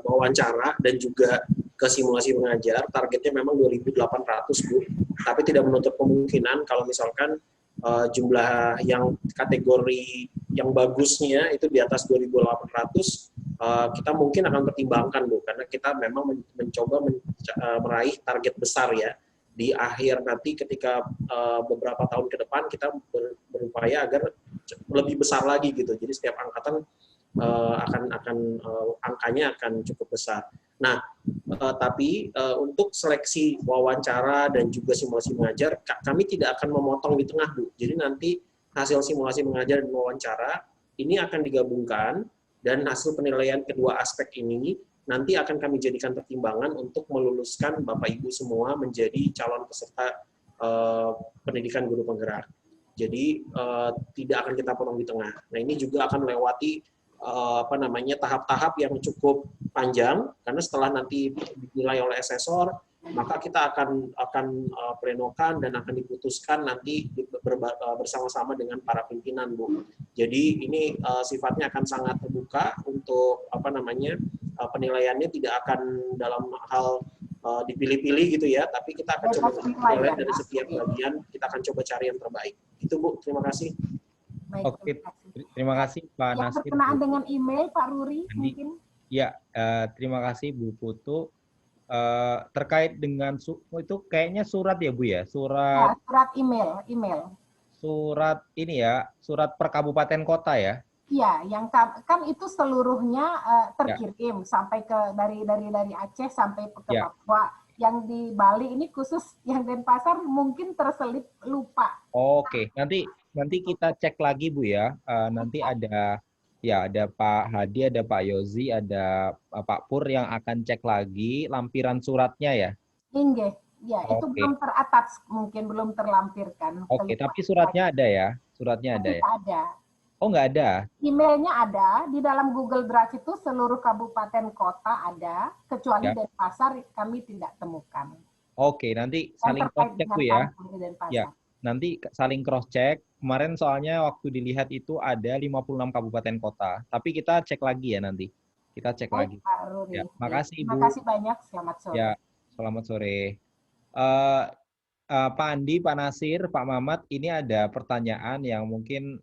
wawancara dan juga ke simulasi mengajar, targetnya memang 2.800 Bu, tapi tidak menutup kemungkinan kalau misalkan jumlah yang kategori yang bagusnya itu di atas 2.800, kita mungkin akan pertimbangkan Bu, karena kita memang mencoba meraih target besar ya. Di akhir nanti ketika beberapa tahun ke depan kita berupaya agar lebih besar lagi gitu. Jadi setiap angkatan angkanya akan cukup besar. Nah, tapi untuk seleksi wawancara dan juga simulasi mengajar, kami tidak akan memotong di tengah Bu. Jadi nanti hasil simulasi mengajar dan wawancara ini akan digabungkan, dan hasil penilaian kedua aspek ini nanti akan kami jadikan pertimbangan untuk meluluskan Bapak Ibu semua menjadi calon peserta pendidikan guru penggerak. Jadi tidak akan kita potong di tengah. Nah, ini juga akan melewati tahap-tahap yang cukup panjang, karena setelah nanti dinilai oleh asesor, maka kita akan plenokan dan akan diputuskan nanti bersama-sama dengan para pimpinan Bu. Jadi ini sifatnya akan sangat terbuka untuk penilaiannya tidak akan dalam hal dipilih-pilih gitu ya, tapi kita akan coba menilai dari setiap bagian, kita akan coba cari yang terbaik. Itu Bu, terima kasih. Baik, oke, terima kasih Pak Nasir. Yang berkenaan dengan email Pak Ruri mungkin? Ya, terima kasih Bu Putu. Terkait dengan itu kayaknya surat ya Bu ya, surat. Ya, surat email. Surat ini ya, surat per kabupaten kota ya. Iya, yang kan itu seluruhnya terkirim sampai ke dari Aceh sampai ke Papua. Yang di Bali ini khusus yang Denpasar mungkin terselip lupa. Oke, nanti kita cek lagi Bu ya. Nanti ada Pak Hadi, ada Pak Yozi, ada Pak Pur yang akan cek lagi lampiran suratnya ya. Inge, ya itu belum teratas, mungkin belum terlampirkan. Oke, tapi suratnya ada ya? Suratnya ada ya? Ada. Oh, nggak ada? Emailnya ada, di dalam Google Drive itu seluruh kabupaten kota ada, kecuali Denpasar kami tidak temukan. Oke, nanti saling cross-check Bu ya. Ya, nanti saling cross-check. Kemarin soalnya waktu dilihat itu ada 56 kabupaten kota, tapi kita cek lagi ya nanti. Kita cek lagi. Pak Ruri. Ya, makasih Bu. Terima kasih banyak, selamat sore. Ya, selamat sore. Pak Andi, Pak Nasir, Pak Mamat, ini ada pertanyaan yang mungkin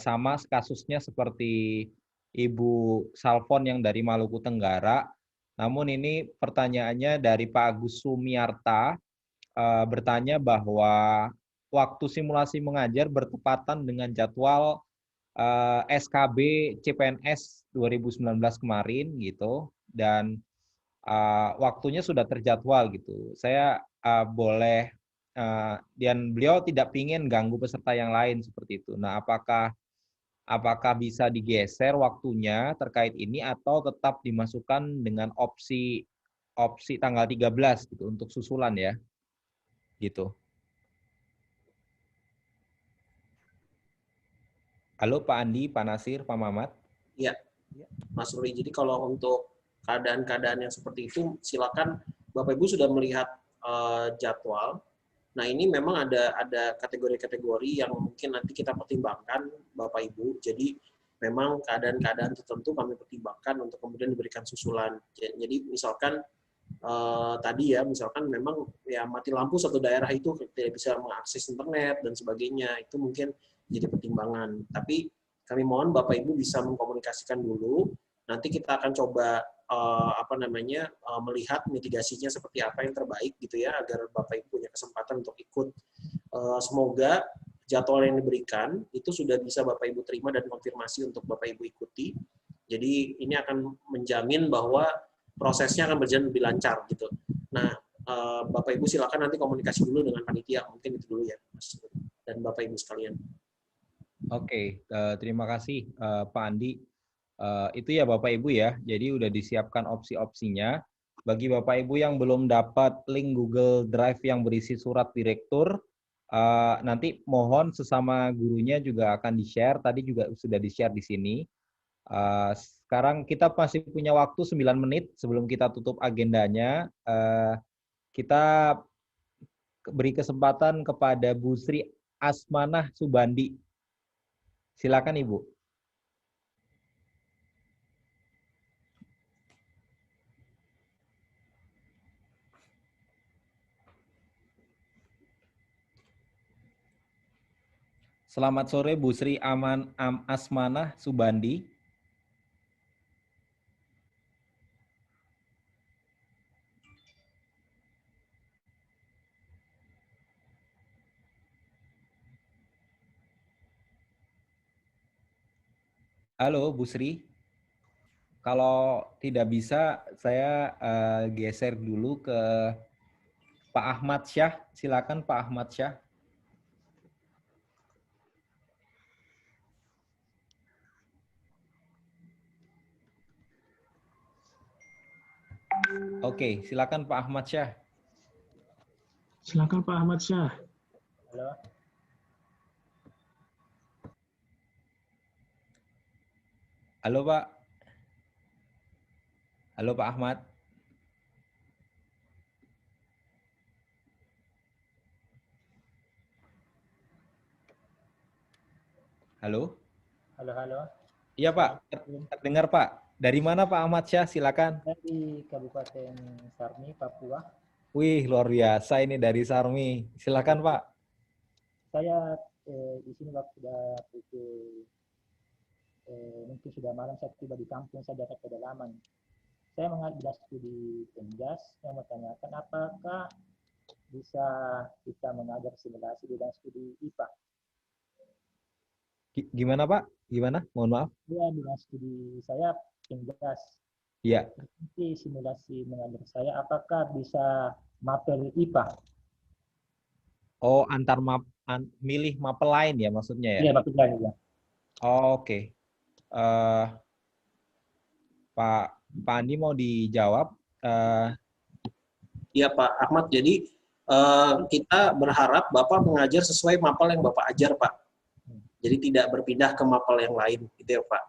sama kasusnya seperti Ibu Salfon yang dari Maluku Tenggara. Namun ini pertanyaannya dari Pak Agus Sumiarta, bertanya bahwa waktu simulasi mengajar bertepatan dengan jadwal SKB CPNS 2019 kemarin gitu, dan waktunya sudah terjadwal gitu. Saya boleh dan beliau tidak ingin ganggu peserta yang lain seperti itu. Nah, apakah bisa digeser waktunya terkait ini atau tetap dimasukkan dengan opsi tanggal 13 gitu untuk susulan ya. Gitu. Halo Pak Andi, Pak Nasir, Pak Mamat. Iya, Mas Ruri. Jadi kalau untuk keadaan-keadaan yang seperti itu, silakan Bapak Ibu sudah melihat jadwal. Nah, ini memang ada kategori-kategori yang mungkin nanti kita pertimbangkan Bapak Ibu. Jadi memang keadaan-keadaan tertentu kami pertimbangkan untuk kemudian diberikan susulan. Jadi misalkan tadi ya, misalkan memang ya mati lampu satu daerah itu tidak bisa mengakses internet dan sebagainya, itu mungkin jadi pertimbangan. Tapi kami mohon Bapak Ibu bisa mengkomunikasikan dulu. Nanti kita akan coba melihat mitigasinya seperti apa yang terbaik gitu ya, agar Bapak Ibu punya kesempatan untuk ikut. Semoga jadwal yang diberikan itu sudah bisa Bapak Ibu terima dan konfirmasi untuk Bapak Ibu ikuti. Jadi ini akan menjamin bahwa prosesnya akan berjalan lebih lancar gitu. Nah, Bapak Ibu silakan nanti komunikasi dulu dengan panitia, mungkin itu dulu ya, Mas dan Bapak Ibu sekalian. Oke, terima kasih Pak Andi. Itu ya Bapak Ibu ya, jadi udah disiapkan opsi-opsinya. Bagi Bapak Ibu yang belum dapat link Google Drive yang berisi surat direktur, nanti mohon sesama gurunya juga akan di-share. Tadi juga sudah di-share di sini. Sekarang kita masih punya waktu 9 menit sebelum kita tutup agendanya. Kita beri kesempatan kepada Bu Sri Asmanah Subandi. Silakan Ibu. Selamat sore Bu Sri Asmanah Subandi. Halo Bu Sri. Kalau tidak bisa saya geser dulu ke Pak Ahmad Syah. Silakan Pak Ahmad Syah. Oke, silakan Pak Ahmad Syah. Silakan Pak Ahmad Syah. Halo. Halo Pak. Halo Pak Ahmad. Halo. Halo, halo. Iya Pak, terdengar Pak. Dari mana Pak Ahmad Syah? Silakan. Dari Kabupaten Sarmi, Papua. Wih, luar biasa ini dari Sarmi. Silakan Pak. Saya di sini waktu sudah pukul mungkin sudah malam, saya tiba di kampung, saya dapat pedalaman. Saya mengambil studi Penjas, yang mau tanyakan apakah bisa kita mengajar simulasi di dalam studi IPA? Gimana Pak? Gimana? Mohon maaf. Ya, di dalam studi saya Penjas. Iya. Nanti simulasi mengajar saya, apakah bisa mapel IPA? Oh, antar milih mapel lain ya maksudnya ya? Iya, mapel lain ya. Oh, oke. Pak Andi mau dijawab? Iya Pak Ahmad, jadi kita berharap Bapak mengajar sesuai mapel yang Bapak ajar Pak. Jadi tidak berpindah ke mapel yang lain, gitu ya Pak.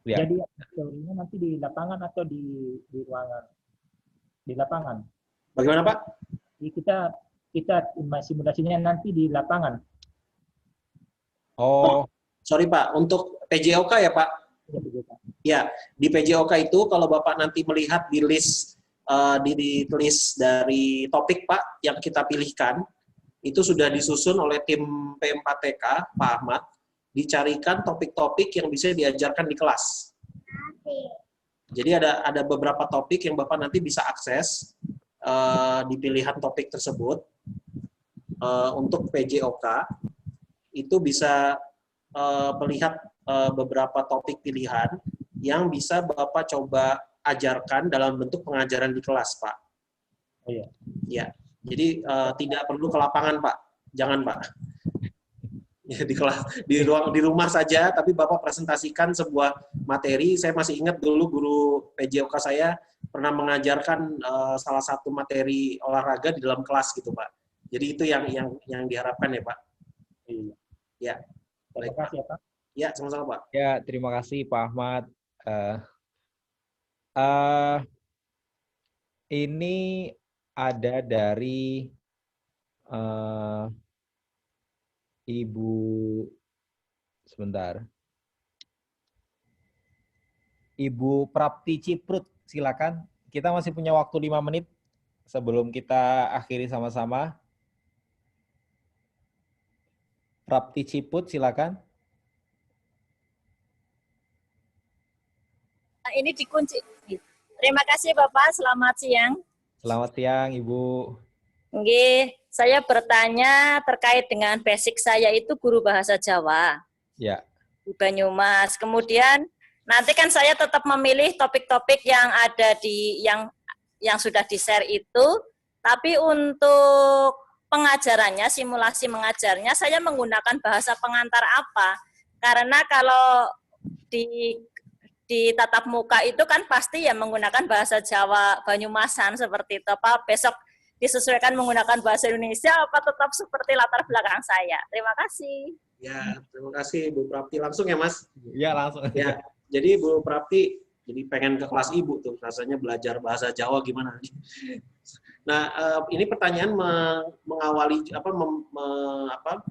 Ya. Jadi teorinya nanti di lapangan atau di ruangan? Di lapangan. Bagaimana Pak? Jadi kita simulasinya nanti di lapangan. Oh, sorry Pak, untuk PJOK ya Pak? Ya, di PJOK itu kalau Bapak nanti melihat di list dari topik Pak yang kita pilihkan, itu sudah disusun oleh tim P4TK, Pak Ahmad, dicarikan topik-topik yang bisa diajarkan di kelas. Jadi ada beberapa topik yang Bapak nanti bisa akses di pilihan topik tersebut. Untuk PJOK, itu bisa melihat beberapa topik pilihan yang bisa Bapak coba ajarkan dalam bentuk pengajaran di kelas, Pak. Oh iya. Ya, jadi tidak perlu ke lapangan, Pak. Jangan, Pak. Ya, di kelas, di rumah saja, tapi Bapak presentasikan sebuah materi. Saya masih ingat dulu guru PJOK saya pernah mengajarkan salah satu materi olahraga di dalam kelas gitu, Pak. Jadi itu yang diharapkan ya, Pak. Iya. Ya. Terima kasih ya, Pak. Ya, sama-sama, Pak. Ya, terima kasih Pak Ahmad. Ini ada dari Ibu, sebentar. Ibu Prapti Ciprut, silakan. Kita masih punya waktu 5 menit sebelum kita akhiri sama-sama. Prapti Ciprut, silakan. Ini dikunci. Terima kasih Bapak, selamat siang. Selamat siang Ibu. Nggih, saya bertanya terkait dengan basic saya itu guru bahasa Jawa. Ya. Di Banyumas. Kemudian nanti kan saya tetap memilih topik-topik yang ada di yang yang sudah di-share itu, tapi untuk pengajarannya, simulasi mengajarnya, saya menggunakan bahasa pengantar apa? Karena kalau di tatap muka itu kan pasti ya menggunakan bahasa Jawa Banyumasan seperti itu. Apa besok disesuaikan menggunakan bahasa Indonesia apa tetap seperti latar belakang saya? Terima kasih. Ya, terima kasih Bu Prapti. Langsung ya Mas? Ya, langsung. Ya, jadi Bu Prapti jadi pengen ke kelas Ibu tuh, rasanya belajar bahasa Jawa gimana. Nah, ini pertanyaan mengawali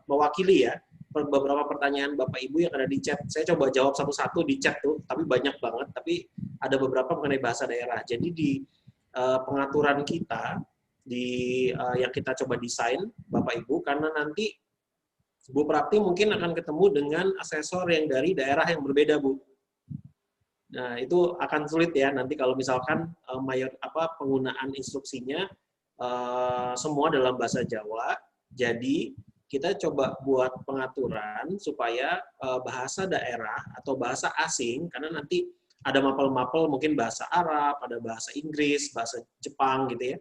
mewakili ya beberapa pertanyaan Bapak Ibu yang ada di chat. Saya coba jawab satu-satu di chat tuh, tapi banyak banget. Tapi ada beberapa mengenai bahasa daerah. Jadi di pengaturan kita yang kita coba desain Bapak Ibu, karena nanti Bu Prapti mungkin akan ketemu dengan asesor yang dari daerah yang berbeda, Bu. Nah, itu akan sulit ya nanti kalau misalkan penggunaan instruksinya semua dalam bahasa Jawa. Jadi kita coba buat pengaturan supaya bahasa daerah atau bahasa asing, karena nanti ada mapel-mapel mungkin bahasa Arab, ada bahasa Inggris, bahasa Jepang gitu ya.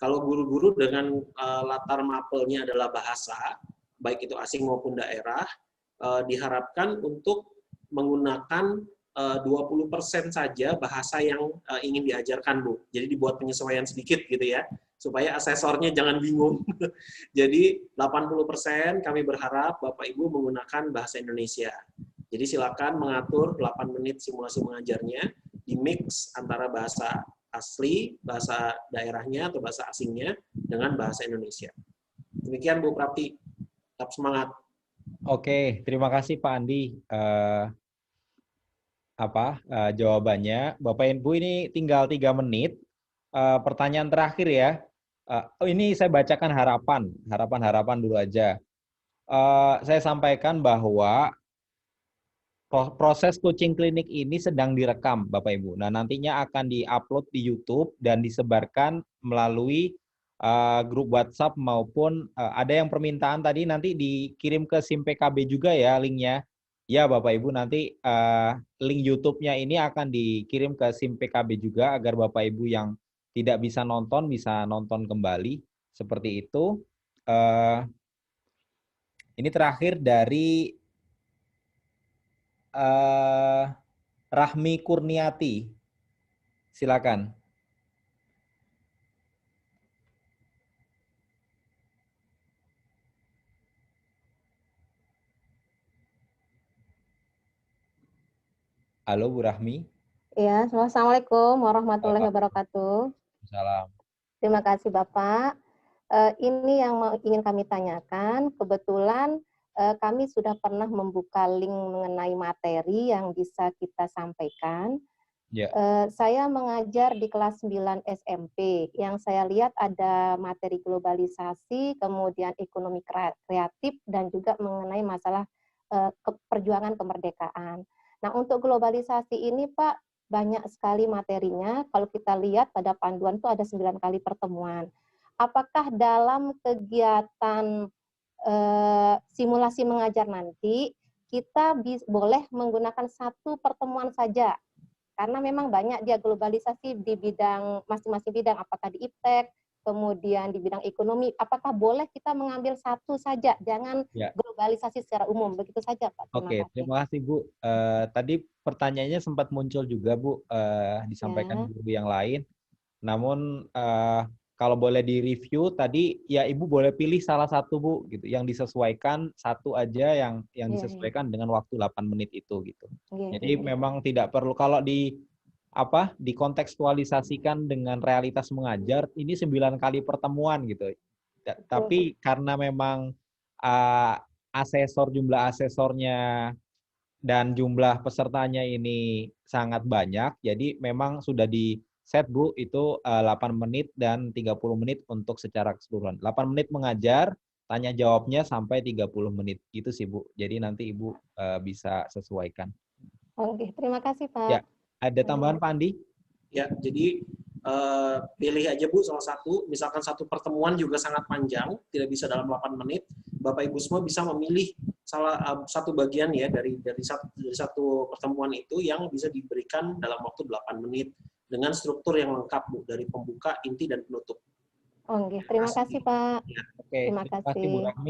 Kalau guru-guru dengan latar mapelnya adalah bahasa, baik itu asing maupun daerah, diharapkan untuk menggunakan 20% saja bahasa yang ingin diajarkan, Bu. Jadi dibuat penyesuaian sedikit gitu ya, supaya asesornya jangan bingung. Jadi 80% kami berharap Bapak Ibu menggunakan bahasa Indonesia. Jadi silakan mengatur 8 menit simulasi mengajarnya, di mix antara bahasa asli, bahasa daerahnya atau bahasa asingnya dengan bahasa Indonesia. Demikian Bu Prapti. Tetap semangat. Oke, terima kasih Pak Andi. Jawabannya. Bapak Ibu ini tinggal 3 menit. Pertanyaan terakhir ya. Ini saya bacakan harapan dulu aja. Saya sampaikan bahwa proses coaching klinik ini sedang direkam, Bapak Ibu. Nah, nantinya akan diupload di YouTube dan disebarkan melalui grup WhatsApp maupun ada yang permintaan tadi nanti dikirim ke SIM PKB juga ya linknya. Ya Bapak Ibu, nanti link YouTube-nya ini akan dikirim ke SIM PKB juga agar Bapak Ibu yang tidak bisa nonton kembali seperti itu. Ini terakhir dari Rahmi Kurniati. Silakan. Halo Bu Rahmi. Ya, Assalamualaikum warahmatullahi wabarakatuh. Salam. Terima kasih Bapak. Ini yang ingin kami tanyakan, kebetulan kami sudah pernah membuka link mengenai materi yang bisa kita sampaikan. Yeah. Saya mengajar di kelas 9 SMP, yang saya lihat ada materi globalisasi, kemudian ekonomi kreatif, dan juga mengenai masalah perjuangan kemerdekaan. Nah, untuk globalisasi ini, Pak, banyak sekali materinya. Kalau kita lihat pada panduan itu ada 9 kali pertemuan. Apakah dalam kegiatan simulasi mengajar nanti, kita boleh menggunakan 1 pertemuan saja? Karena memang banyak dia globalisasi di bidang masing-masing bidang, apakah di IPTEK, kemudian di bidang ekonomi, apakah boleh kita mengambil 1 saja, jangan globalisasi secara umum, begitu saja Pak. Terima kasih Bu. Tadi pertanyaannya sempat muncul juga Bu, disampaikan guru yang lain. Namun kalau boleh direview tadi, ya Ibu boleh pilih salah satu Bu, gitu, yang disesuaikan 1 aja yang disesuaikan dengan waktu 8 menit itu gitu. Jadi memang tidak perlu kalau dikontekstualisasikan dengan realitas mengajar, ini 9 kali pertemuan gitu. Tapi karena memang jumlah asesornya dan jumlah pesertanya ini sangat banyak, jadi memang sudah di set Bu, itu 8 menit dan 30 menit untuk secara keseluruhan. 8 menit mengajar, tanya jawabnya sampai 30 menit. Gitu sih Bu. Jadi nanti Ibu bisa sesuaikan. Oke, terima kasih Pak. Ya. Ada tambahan Pak Andi? Ya, jadi pilih aja Bu salah satu, misalkan 1 pertemuan juga sangat panjang, tidak bisa dalam 8 menit, Bapak Ibu semua bisa memilih satu bagian ya dari satu pertemuan itu yang bisa diberikan dalam waktu 8 menit. dengan struktur yang lengkap Bu, dari pembuka, inti dan penutup. Oh, terima kasih Pak. Ya. Oke, Terima terima kasih Bu kasih. Rahmi.